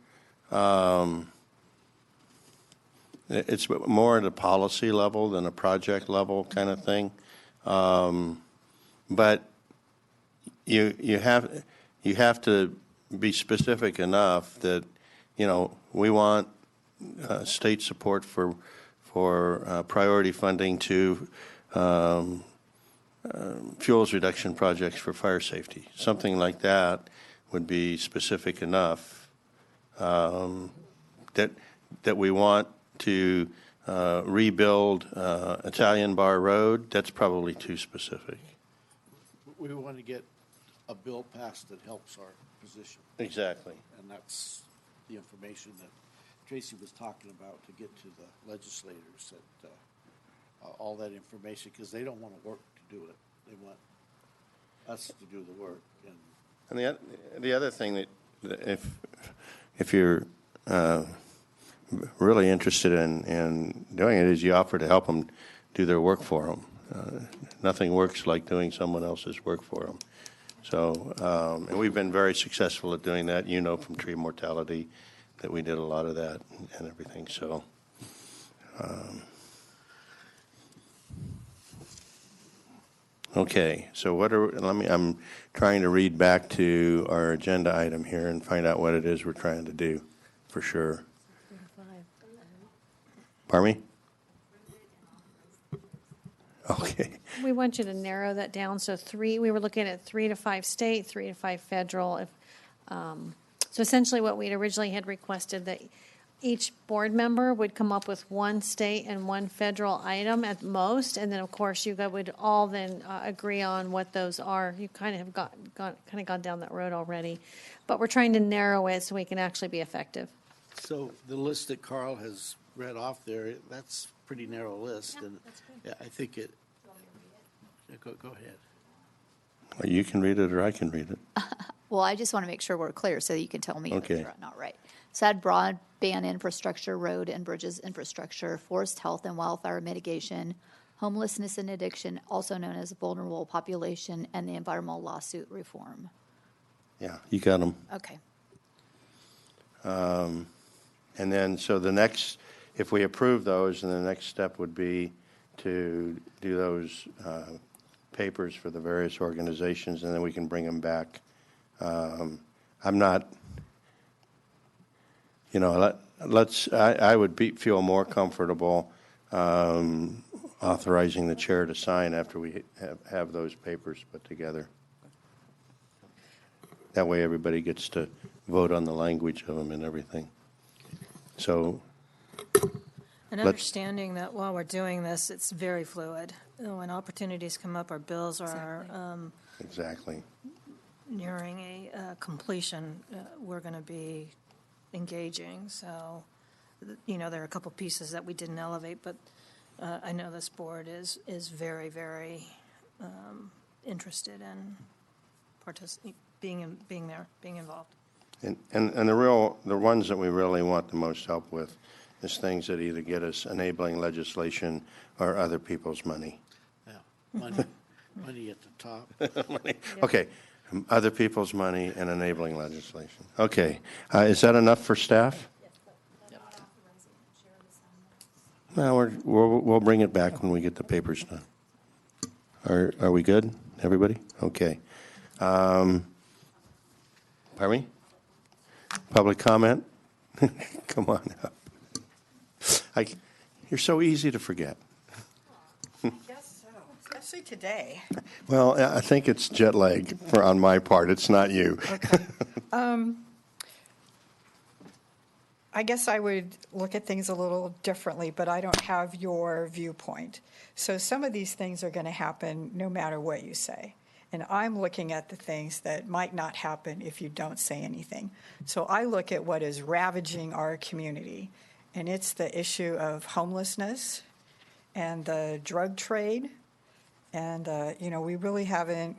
it's more at a policy level than a project level kind of thing. But you have to be specific enough that we want state support for priority funding to fuels reduction projects for fire safety. Something like that would be specific enough that we want to rebuild Italian Bar Road. That's probably too specific. We want to get a bill passed that helps our position. Exactly. And that's the information that Tracy was talking about, to get to the legislators, that all that information, because they don't want to work to do it. They want us to do the work. And the other thing that if you're really interested in doing it, is you offer to help them do their work for them. Nothing works like doing someone else's work for them. So, and we've been very successful at doing that. From tree mortality, that we did a lot of that and everything. So, okay. So I'm trying to read back to our agenda item here and find out what it is we're trying to do, for sure. Pardon me? Okay. We want you to narrow that down. So we were looking at 3 to 5 state, 3 to 5 federal. So essentially what we'd originally had requested, that each board member would come up with 1 state and 1 federal item at most. And then, of course, you would all then agree on what those are. You kind of have gone down that road already. But we're trying to narrow it so we can actually be effective. So the list that Carl has read off there, that's a pretty narrow list. Yeah, and that's good. yeah, I think it. Go ahead. Well, you can read it or I can read it. Well, I just want to make sure we're clear so you can tell me if Okay. you're not right. So I had broadband infrastructure, road and bridges infrastructure, forest health and wildfire mitigation, homelessness and addiction, also known as vulnerable population, and the environmental lawsuit reform. Yeah, you got them. Okay. And then, so the next, if we approve those, then the next step would be to do those papers for the various organizations, and then we can bring them back. I'm not, I would feel more comfortable authorizing the chair to sign after we have those papers put together. That way everybody gets to vote on the language of them and everything. So And understanding that while we're doing this, it's very fluid. When opportunities come up, our bills are exactly. nearing a completion, we're going to be engaging. So, there are a couple pieces that we didn't elevate, but I know this board is very, very interested in being there, being involved. And the ones that we really want the most help with is things that either get us enabling legislation or other people's money. Yeah, money at the top. Money. Okay, other people's money and enabling legislation. Okay, is that enough for staff? No, we'll bring it back when we get the papers done. Are we good, everybody? Okay. Pardon me? Public comment? Come on up. You're so easy to forget. Yes, so, especially today. Well, I think it's jet lag on my part. It's not you. Okay. I guess I would look at things a little differently, but I don't have your viewpoint. So some of these things are going to happen no matter what you say. And I'm looking at the things that might not happen if you don't say anything. So I look at what is ravaging our community, and it's the issue of homelessness and the drug trade. And, we really haven't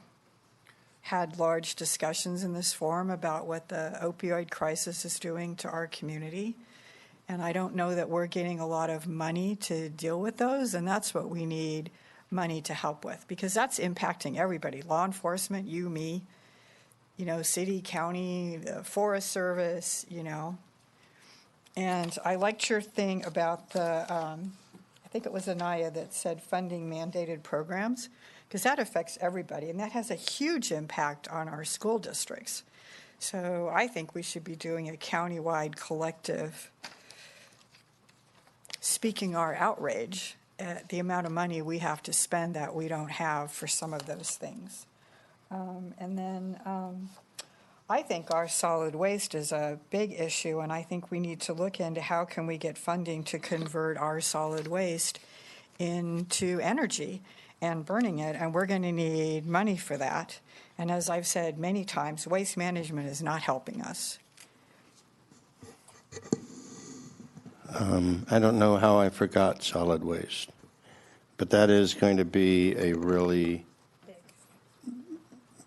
had large discussions in this forum about what the opioid crisis is doing to our community. And I don't know that we're getting a lot of money to deal with those, and that's what we need money to help with, because that's impacting everybody, law enforcement, you, me, city, county, the Forest Service, And I liked your thing about the, I think it was Anaya that said funding mandated programs, because that affects everybody, and that has a huge impact on our school districts. So I think we should be doing a countywide collective speaking our outrage at the amount of money we have to spend that we don't have for some of those things. And then I think our solid waste is a big issue, and I think we need to look into how can we get funding to convert our solid waste into energy and burning it, and we're going to need money for that. And as I've said many times, waste management is not helping us. I don't know how I forgot solid waste, but that is going to be a really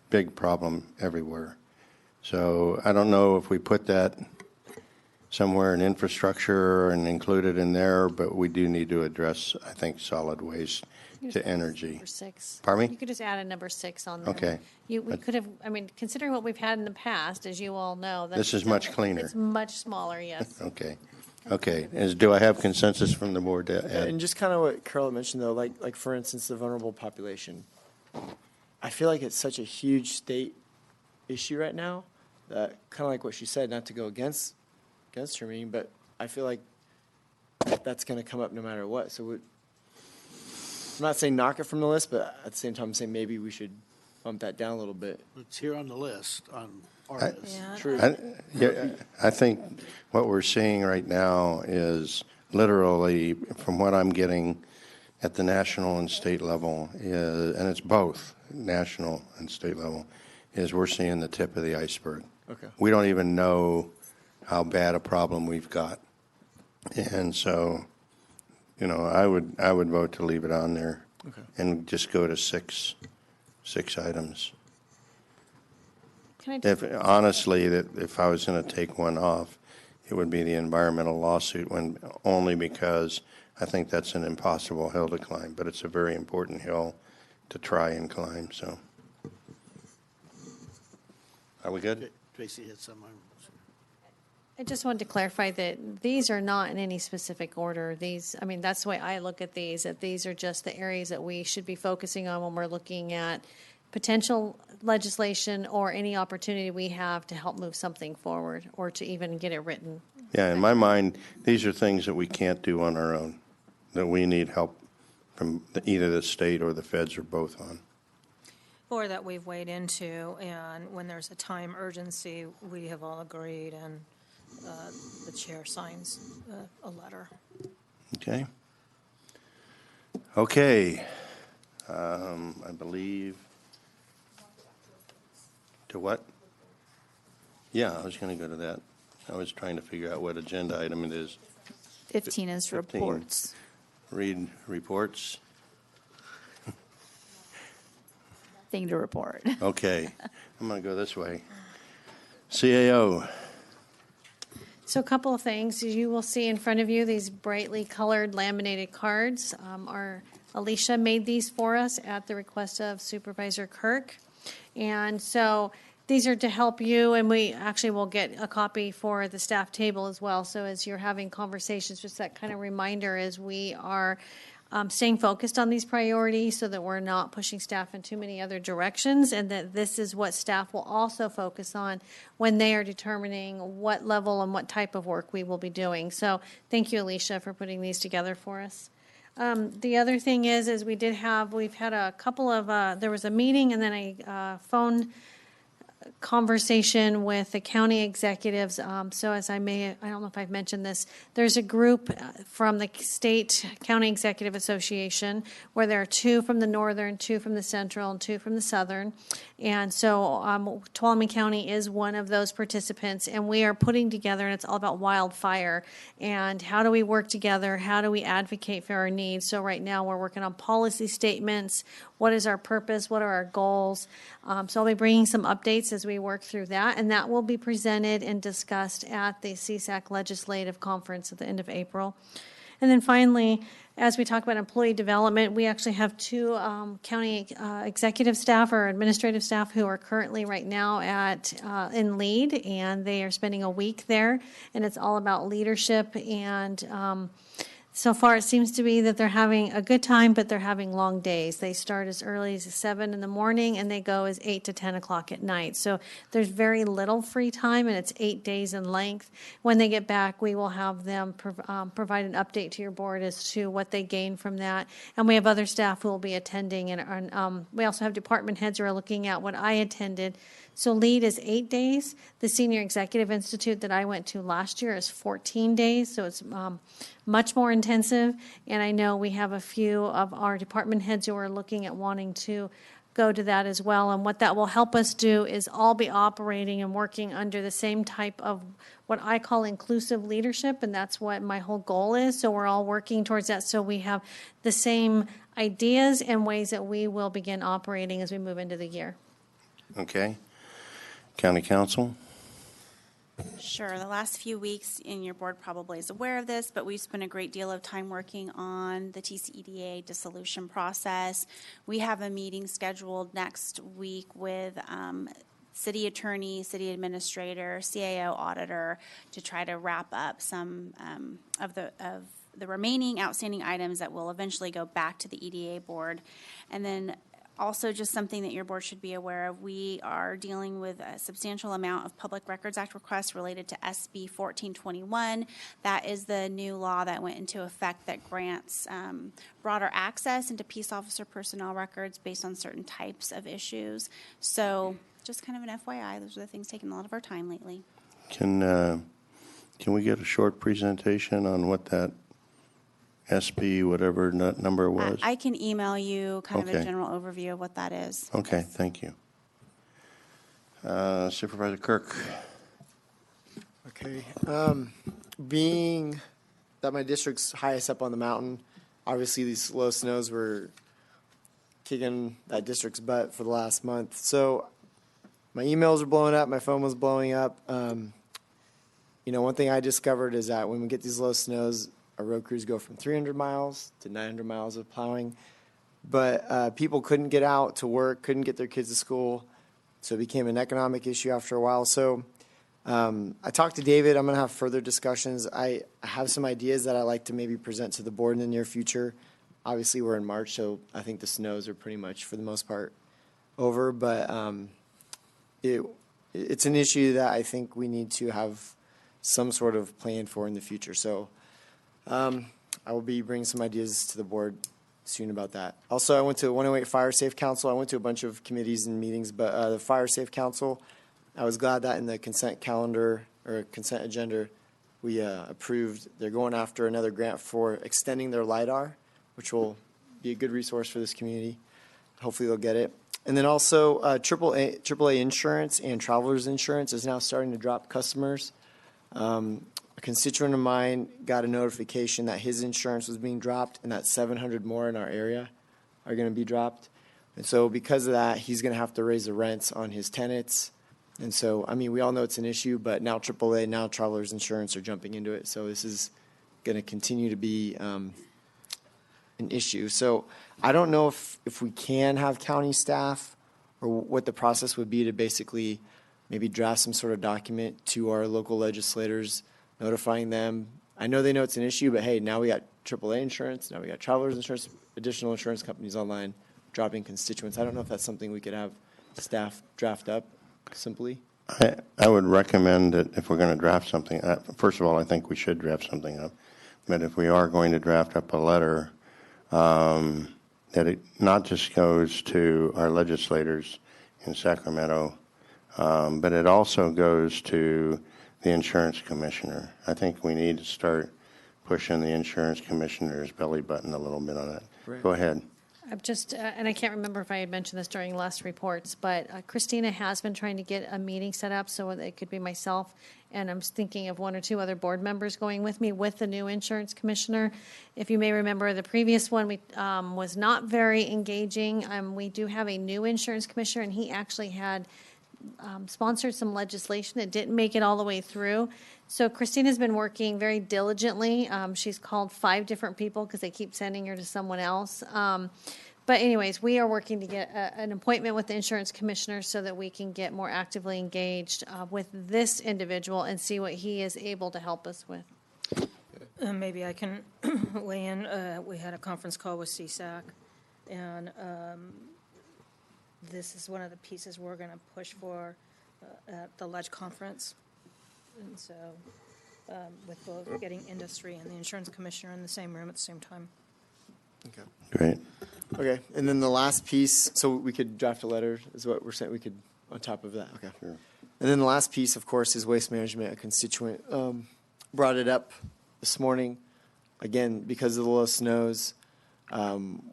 big problem everywhere. So I don't know if we put that somewhere in infrastructure and include it in there, but we do need to address, I think, solid waste to energy. Number 6. Pardon me? You could just add a number 6 on there. Okay. We could have, considering what we've had in the past, as you all know. This is much cleaner. It's much smaller, yes. Okay. Do I have consensus from the board to add? And just kind of what Carol mentioned, though, like for instance, the vulnerable population. I feel like it's such a huge state issue right now that kind of like what she said, not to go against her meaning, but I feel like that's going to come up no matter what. So I'm not saying knock it from the list, but at the same time, I'm saying maybe we should bump that down a little bit. It's here on the list, on our list. True. I think what we're seeing right now is literally, from what I'm getting at the national and state level, and it's both national and state level, is we're seeing the tip of the iceberg. Okay. We don't even know how bad a problem we've got. And so, I would vote to leave it on there. Okay. And just go to six items. Can I just, Honestly, if I was going to take one off, it would be the environmental lawsuit one, only because I think that's an impossible hill to climb, but it's a very important hill to try and climb, so. Are we good? Tracy had some. I just wanted to clarify that these are not in any specific order. That's the way I look at these, that these are just the areas that we should be focusing on when we're looking at potential legislation or any opportunity we have to help move something forward or to even get it written. Yeah, in my mind, these are things that we can't do on our own, that we need help from either the state or the feds or both on. Or that we've weighed into, and when there's a time urgency, we have all agreed, and the chair signs a letter. Okay. I believe. To what? Yeah, I was going to go to that. I was trying to figure out what agenda item it is. 15 is 15. reports. Read reports. Thing to report. Okay. I'm going to go this way. CAO. So a couple of things. You will see in front of you these brightly colored laminated cards. Our Alicia made these for us at the request of Supervisor Kirk. And so these are to help you, and we actually will get a copy for the staff table as well. So as you're having conversations, just that kind of reminder as we are staying focused on these priorities so that we're not pushing staff in too many other directions, and that this is what staff will also focus on when they are determining what level and what type of work we will be doing. So thank you, Alicia, for putting these together for us. The other thing is we've had a couple of, there was a meeting and then a phone conversation with the county executives. So as I don't know if I've mentioned this, there's a group from the State County Executive Association where there are 2 from the northern, 2 from the central, and 2 from the southern. And so Tuolumne County is one of those participants, and we are putting together, and it's all about wildfire, and how do we work together, how do we advocate for our needs. So right now we're working on policy statements, what is our purpose, what are our goals. So I'll be bringing some updates as we work through that, and that will be presented and discussed at the CSAC Legislative Conference at the end of April. And then finally, as we talk about employee development, we actually have 2 county executive staff or administrative staff who are currently right now in lead, and they are spending a week there, and it's all about leadership. And so far it seems to be that they're having a good time, but they're having long days. They start as early as 7 in the morning and they go as 8 to 10 o'clock at night. So there's very little free time, and it's 8 days in length. When they get back, we will have them provide an update to your board as to what they gain from that. And we have other staff who will be attending, and we also have department heads who are looking at what I attended. So LEAD is 8 days. The Senior Executive Institute that I went to last year is 14 days. So it's much more intensive. And I know we have a few of our department heads who are looking at wanting to go to that as well. And what that will help us do is all be operating and working under the same type of what I call inclusive leadership. And that's what my whole goal is. So we're all working towards that. So we have the same ideas and ways that we will begin operating as we move into the year. Okay. County Council? Sure. The last few weeks, and your board probably is aware of this, but we've spent a great deal of time working on the TCEDA dissolution process. We have a meeting scheduled next week with city attorney, city administrator, CAO auditor to try to wrap up some of the remaining outstanding items that will eventually go back to the EDA board. And then also, just something that your board should be aware of, we are dealing with a substantial amount of Public Records Act requests related to SB 1421. That is the new law that went into effect that grants broader access into peace officer personnel records based on certain types of issues. So just kind of an FYI, those are the things taking a lot of our time lately. Can we get a short presentation on what that SB, whatever number was? I can email you kind of Okay. a general overview of what that is. Okay, thank you. Supervisor Kirk. Okay. Being that my district's highest up on the mountain, obviously these slow snows were kicking that district's butt for the last month. So my emails were blowing up, my phone was blowing up. One thing I discovered is that when we get these low snows, our road crews go from 300 miles to 900 miles of plowing. But people couldn't get out to work, couldn't get their kids to school. So it became an economic issue after a while. So I talked to David. I'm going to have further discussions. I have some ideas that I'd like to maybe present to the board in the near future. Obviously, we're in March, so I think the snows are pretty much, for the most part, over. But it's an issue that I think we need to have some sort of plan for in the future. So I will be bringing some ideas to the board soon about that. Also, I went to 108 Fire Safe Council. I went to a bunch of committees and meetings, but the Fire Safe Council, I was glad that in the consent calendar or consent agenda, we approved. They're going after another grant for extending their LiDAR, which will be a good resource for this community. Hopefully they'll get it. And then also AAA insurance and traveler's insurance is now starting to drop customers. A constituent of mine got a notification that his insurance was being dropped and that 700 more in our area are going to be dropped. And so because of that, he's going to have to raise the rents on his tenants. And so, I mean, we all know it's an issue, but now AAA, now Travelers Insurance are jumping into it. So this is going to continue to be an issue. So I don't know if we can have county staff or what the process would be to basically maybe draft some sort of document to our local legislators, notifying them. I know they know it's an issue, but hey, now we got AAA insurance, now we got Travelers Insurance, additional insurance companies online dropping constituents. I don't know if that's something we could have staff draft up simply. I would recommend that if we're going to draft something, first of all, I think we should draft something up. But if we are going to draft up a letter, that it not just goes to our legislators in Sacramento, but it also goes to the insurance commissioner. I think we need to start pushing the insurance commissioner's belly button a little bit on that. Right. Go ahead. I've just, and I can't remember if I had mentioned this during last reports, but Christina has been trying to get a meeting set up so that it could be myself, and I'm thinking of one or two other board members going with me with the new insurance commissioner. If you may remember, the previous one was not very engaging. We do have a new insurance commissioner, and he actually had sponsored some legislation that didn't make it all the way through. So Christina's been working very diligently. She's called 5 different people because they keep sending her to someone else. But anyways, we are working to get an appointment with the insurance commissioner so that we can get more actively engaged with this individual and see what he is able to help us with. Maybe I can weigh in. We had a conference call with CSAC, and this is one of the pieces we're going to push for at the Ledge Conference. And so with both getting industry and the insurance commissioner in the same room at the same time. Okay. Great. Okay, and then the last piece, so we could draft a letter, is what we're saying, we could, on top of that, okay. Sure. And then the last piece, of course, is waste management. A constituent brought it up this morning. Again, because of the low snows,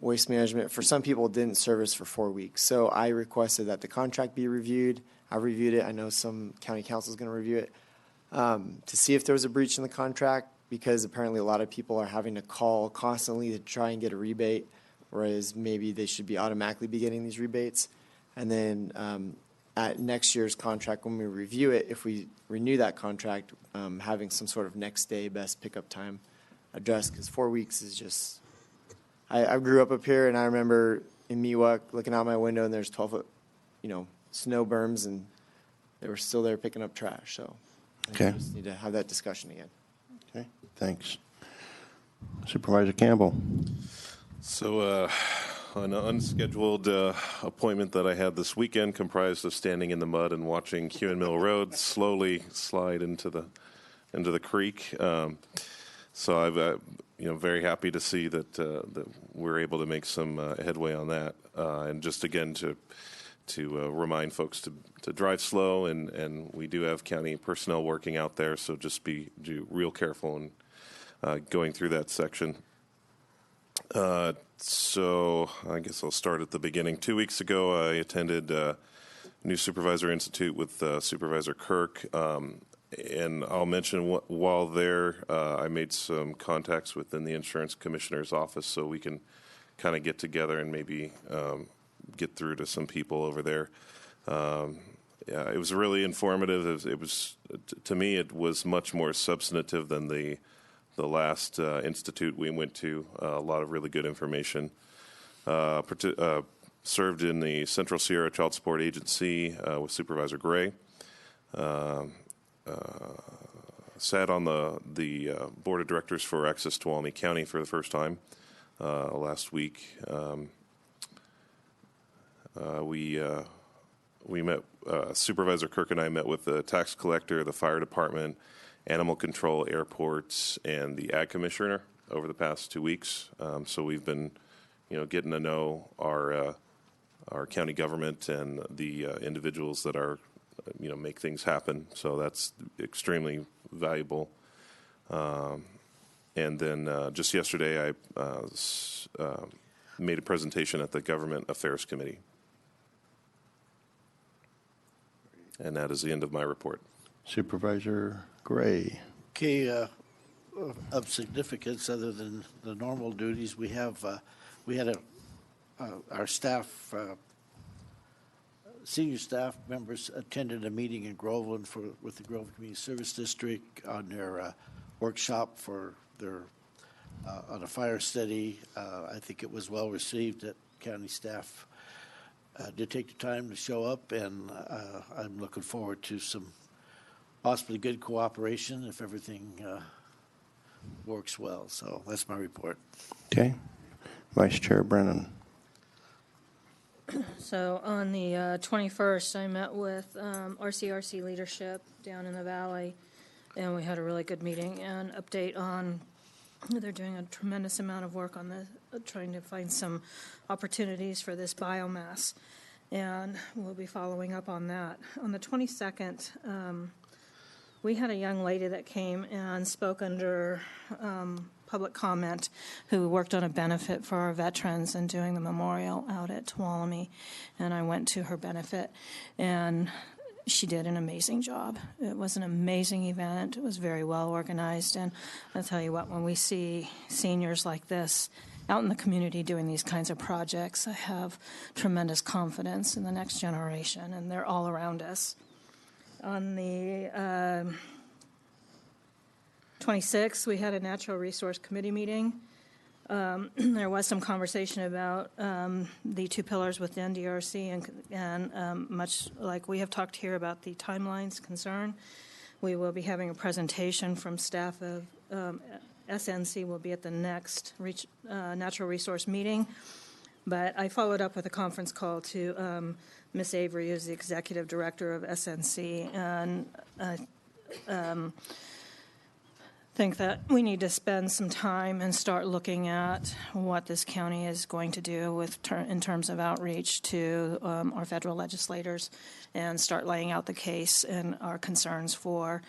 waste management, for some people, didn't service for 4 weeks. So I requested that the contract be reviewed. I reviewed it. I know some county council is going to review it to see if there was a breach in the contract, because apparently a lot of people are having to call constantly to try and get a rebate, whereas maybe they should be automatically be getting these rebates. And then at next year's contract, when we review it, if we renew that contract, having some sort of next day best pickup time addressed, because 4 weeks is just, I grew up here, and I remember in Miwok looking out my window, and there's 12-foot, snow berms, and they were still there picking up trash. So Okay. we just need to have that discussion again. Okay, thanks. Supervisor Campbell. So an unscheduled appointment that I had this weekend comprised of standing in the mud and watching Hewan Mill Road slowly slide into the creek. So I've very happy to see that we're able to make some headway on that, and just again to remind folks to drive slow, and we do have county personnel working out there, so just be real careful and going through that section. So I guess I'll start at the beginning. 2 weeks ago, I attended New Supervisor Institute with Supervisor Kirk, and I'll mention while there, I made some contacts within the insurance commissioner's office, so we can kind of get together and maybe get through to some people over there. Yeah, it was really informative. It was to me, it was much more substantive than the last institute we went to. A lot of really good information. Served in the Central Sierra Child Support Agency with Supervisor Gray. Sat on the board of directors for Access Tuolumne County for the first time last week. We met, Supervisor Kirk and I met with the tax collector, the fire department, animal control, airports, and the ag commissioner over the past 2 weeks. So we've been, getting to know our county government and the individuals that are, make things happen. So that's extremely valuable. And then just yesterday, I made a presentation at the Government Affairs Committee. And that is the end of my report. Supervisor Gray. Okay, of significance other than the normal duties, we had our staff senior staff members attended a meeting in Groveland with the Groveland Community Service District on their workshop for their on a fire study. I think it was well received. That county staff did take the time to show up, and I'm looking forward to some possibly good cooperation if everything works well. So that's my report. Okay. Vice Chair Brennan. So on the 21st, I met with RCRC leadership down in the valley, and we had a really good meeting and update on they're doing a tremendous amount of work on trying to find some opportunities for this biomass, and we'll be following up on that. On the 22nd, we had a young lady that came and spoke under public comment who worked on a benefit for our veterans and doing the memorial out at Tuolumne, and I went to her benefit, and she did an amazing job. It was an amazing event. It was very well organized, and I'll tell you what, when we see seniors like this out in the community doing these kinds of projects, I have tremendous confidence in the next generation, and they're all around us. On the 26th, we had a Natural Resource Committee meeting. There was some conversation about the two pillars within DRC, and much like we have talked here about the timelines concern, we will be having a presentation from staff of SNC will be at the next Natural Resource meeting. But I followed up with a conference call to Ms. Avery, who's the executive director of SNC, and think that we need to spend some time and start looking at what this county is going to do in terms of outreach to our federal legislators, and start laying out the case and our concerns for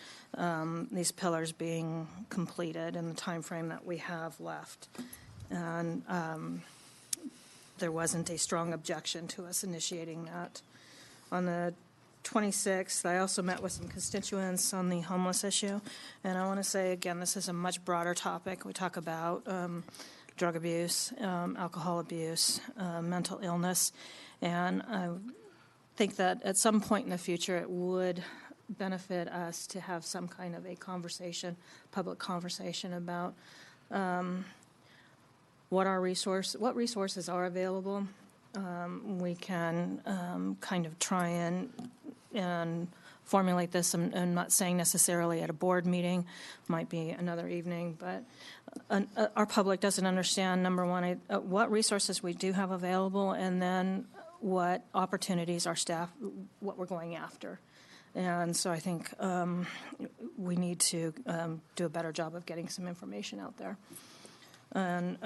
these pillars being completed in the time frame that we have left. And there wasn't a strong objection to us initiating that. On the 26th, I also met with some constituents on the homeless issue, and I want to say again, this is a much broader topic. We talk about drug abuse, alcohol abuse, mental illness, and I think that at some point in the future it would benefit us to have some kind of a conversation, public conversation about what resources are available. We can kind of try and formulate this. I'm not saying necessarily at a board meeting, might be another evening, but our public doesn't understand, number one, what resources we do have available, and then what opportunities our staff, what we're going after. And so I think we need to do a better job of getting some information out there. And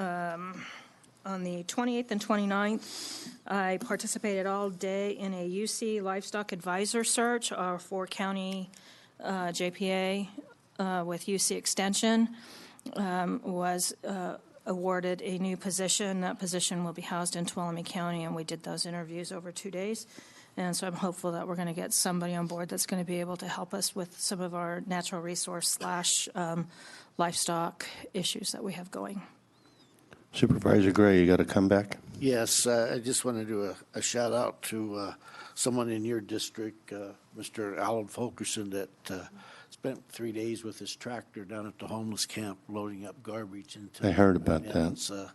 on the 28th and 29th, I participated all day in a UC Livestock Advisor Search, our four-county JPA with UC Extension, was awarded a new position. That position will be housed in Tuolumne County, and we did those interviews over 2 days. And so I'm hopeful that we're going to get somebody on board that's going to be able to help us with some of our natural resource / livestock issues that we have going. Supervisor Gray, you got to come back? Yes, I just want to do a shout out to someone in your district, Mr. Alan Fulkerson, that spent 3 days with his tractor down at the homeless camp loading up garbage into. I heard about that.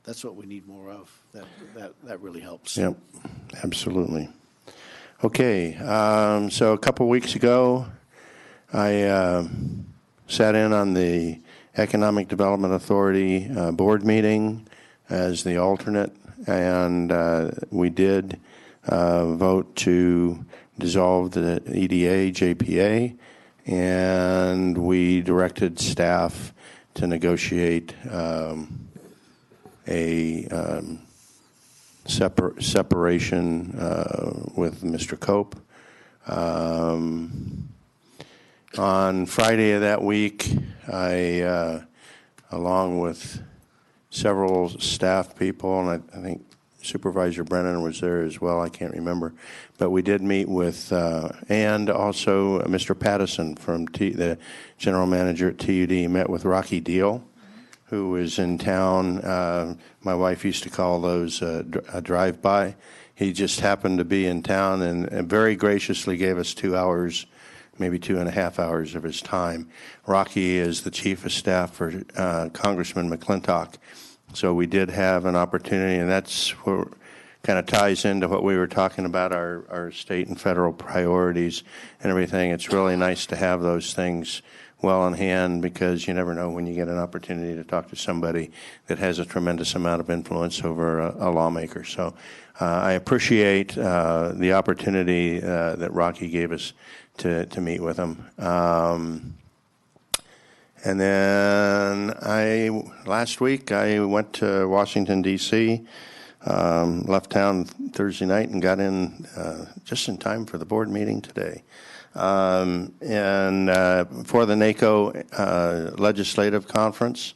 That's what we need more of. That really helps. Yep, absolutely. Okay, so a couple weeks ago, I sat in on the Economic Development Authority board meeting as the alternate, and we did vote to dissolve the EDA JPA, and we directed staff to negotiate a separation with Mr. Cope. On Friday of that week, I, along with several staff people, and I think Supervisor Brennan was there as well, I can't remember, but we did meet with, and also Mr. Pattison from the general manager at TUD, met with Rocky Deal, who was in town. My wife used to call those a drive-by. he just happened to be in town and very graciously gave us 2 hours, maybe 2.5 hours of his time. Rocky is the chief of staff for Congressman McClintock. So we did have an opportunity, and that's what kind of ties into what we were talking about, our state and federal priorities and everything. It's really nice to have those things well in hand, because you never know when you get an opportunity to talk to somebody that has a tremendous amount of influence over a lawmaker. So I appreciate the opportunity that Rocky gave us to meet with him. And then last week I went to Washington, D.C., left town Thursday night and got in just in time for the board meeting today. And for the NACO legislative conference,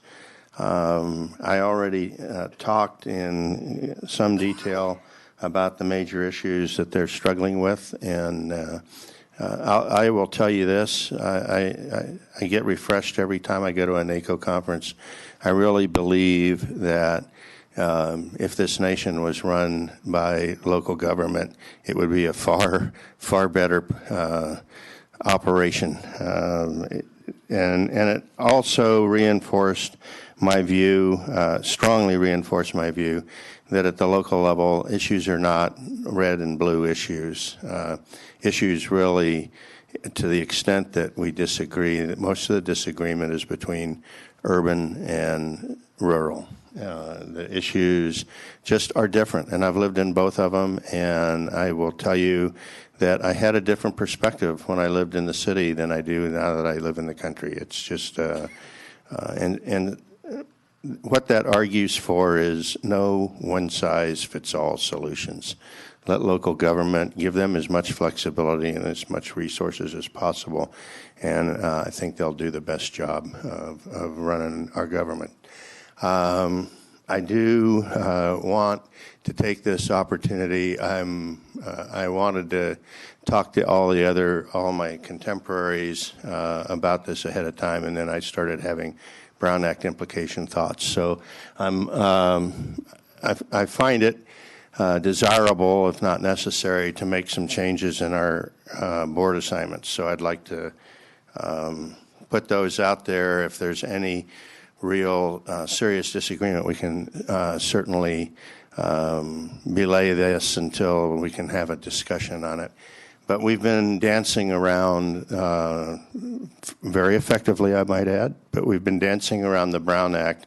I already talked in some detail about the major issues that they're struggling with, and I will tell you this, I get refreshed every time I go to a NACO conference. I really believe that if this nation was run by local government, it would be a far, far better operation. And it also reinforced my view, strongly reinforced my view, that at the local level, issues are not red and blue issues. Issues really, to the extent that we disagree, that most of the disagreement is between urban and rural. The issues just are different, and I've lived in both of them, and I will tell you that I had a different perspective when I lived in the city than I do now that I live in the country. It's just, and what that argues for is no one-size-fits-all solutions. Let local government, give them as much flexibility and as much resources as possible, and I think they'll do the best job of running our government. I do want to take this opportunity. I wanted to talk to all my contemporaries about this ahead of time, and then I started having Brown Act implication thoughts. So I find it desirable, if not necessary, to make some changes in our board assignments. So I'd like to put those out there. If there's any real serious disagreement, we can certainly belay this until we can have a discussion on it. But we've been dancing around very effectively, I might add, but we've been dancing around the Brown Act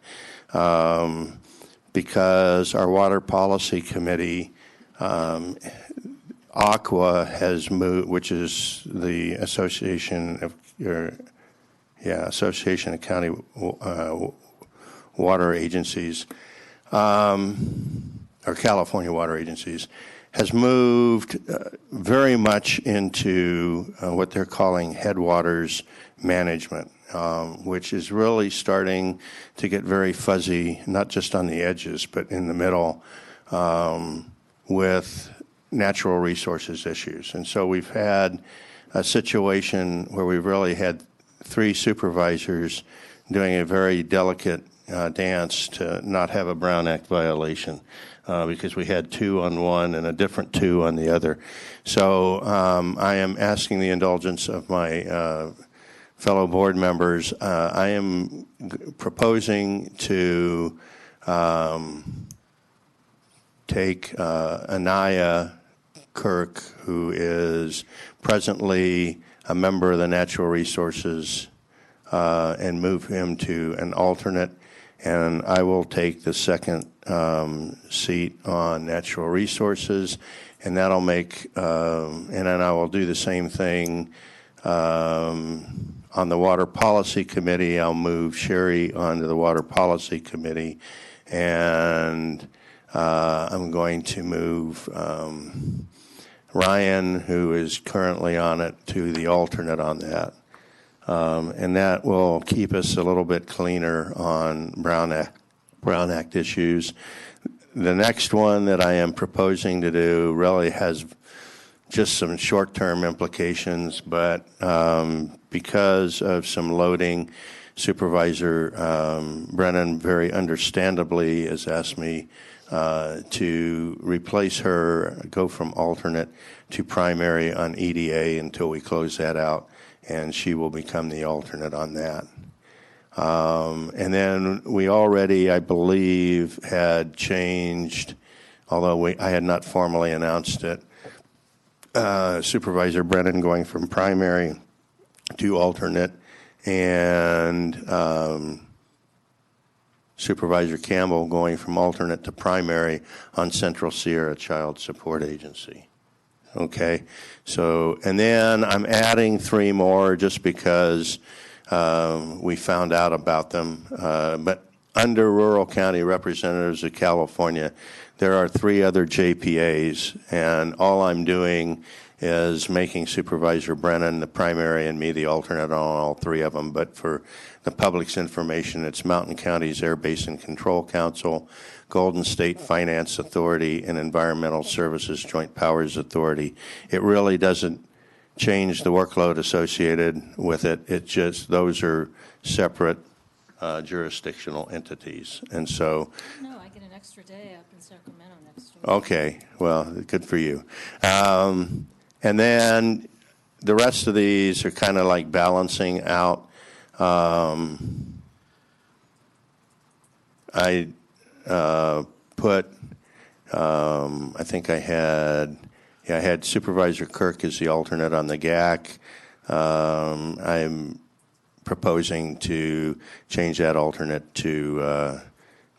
because our Water Policy Committee, ACWA, has moved, which is the Association of County Water Agencies, or California Water Agencies, has moved very much into what they're calling headwaters management, which is really starting to get very fuzzy, not just on the edges, but in the middle, with natural resources issues. And so we've had a situation where we've really had 3 supervisors doing a very delicate dance to not have a Brown Act violation, because we had 2 on one and a different 2 on the other. So I am asking the indulgence of my fellow board members. I am proposing to take Anaya Kirk, who is presently a member of the Natural Resources, and move him to an alternate, and I will take the second seat on Natural Resources, and that'll make, and then I will do the same thing on the Water Policy Committee. I'll move Sherry onto the Water Policy Committee, and I'm going to move Ryan, who is currently on it, to the alternate on that. And that will keep us a little bit cleaner on Brown Act issues. The next one that I am proposing to do really has just some short-term implications, but because of some loading, Supervisor Brennan very understandably has asked me to replace her, go from alternate to primary on EDA until we close that out, and she will become the alternate on that. And then we already, I believe, had changed, although I had not formally announced it, Supervisor Brennan going from primary to alternate, and Supervisor Campbell going from alternate to primary on Central Sierra Child Support Agency. Okay, so, and then I'm adding 3 more just because we found out about them. But under Rural County Representatives of California, there are 3 other JPAs, and all I'm doing is making Supervisor Brennan the primary and me the alternate on all 3 of them. But for the public's information, it's Mountain Counties Air Basin Control Council, Golden State Finance Authority, and Environmental Services Joint Powers Authority. It really doesn't change the workload associated with it. It just, those are separate jurisdictional entities. And so... No, I get an extra day up in Sacramento next week. Okay, well, good for you. And then the rest of these are kind of like balancing out. I put, I think I had Supervisor Kirk as the alternate on the GAC. I'm proposing to change that alternate to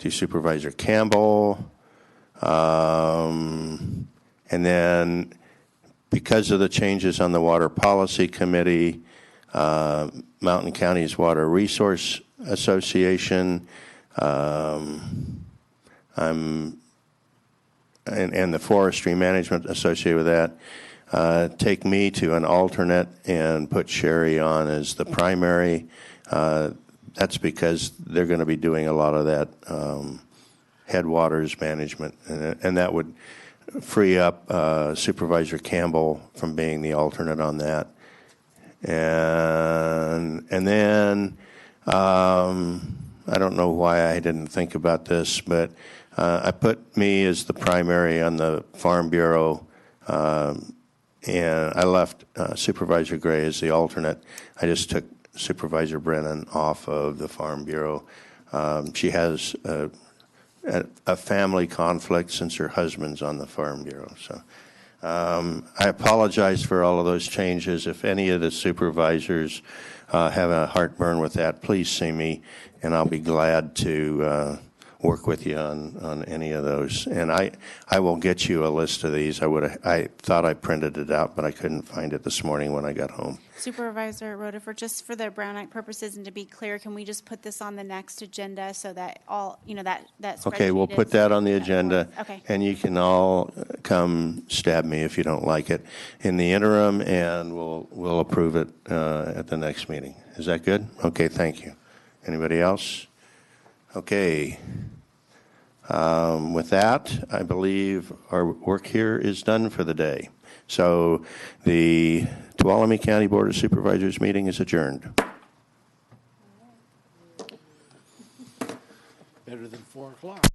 Supervisor Campbell. And then because of the changes on the Water Policy Committee, Mountain Counties Water Resource Association, and the forestry management associated with that, take me to an alternate and put Sherry on as the primary. That's because they're going to be doing a lot of that headwaters management, and that would free up Supervisor Campbell from being the alternate on that. And then I don't know why I didn't think about this, but I put me as the primary on the Farm Bureau, and I left Supervisor Gray as the alternate. I just took Supervisor Brennan off of the Farm Bureau. She has a family conflict since her husband's on the Farm Bureau. So I apologize for all of those changes. If any of the supervisors have a heartburn with that, please see me, and I'll be glad to work with you on any of those. And I will get you a list of these. I thought I printed it out, but I couldn't find it this morning when I got home. Supervisor Rutherford, just for the Brown Act purposes and to be clear, can we just put this on the next agenda so that all, that Okay, we'll spreadsheet put is- that on the agenda. Okay. And you can all come stab me if you don't like it in the interim, and we'll approve it at the next meeting. Is that good? Okay, thank you. Anybody else? Okay. With that, I believe our work here is done for the day. So the Tuolumne County Board of Supervisors meeting is adjourned. Better than 4 o'clock.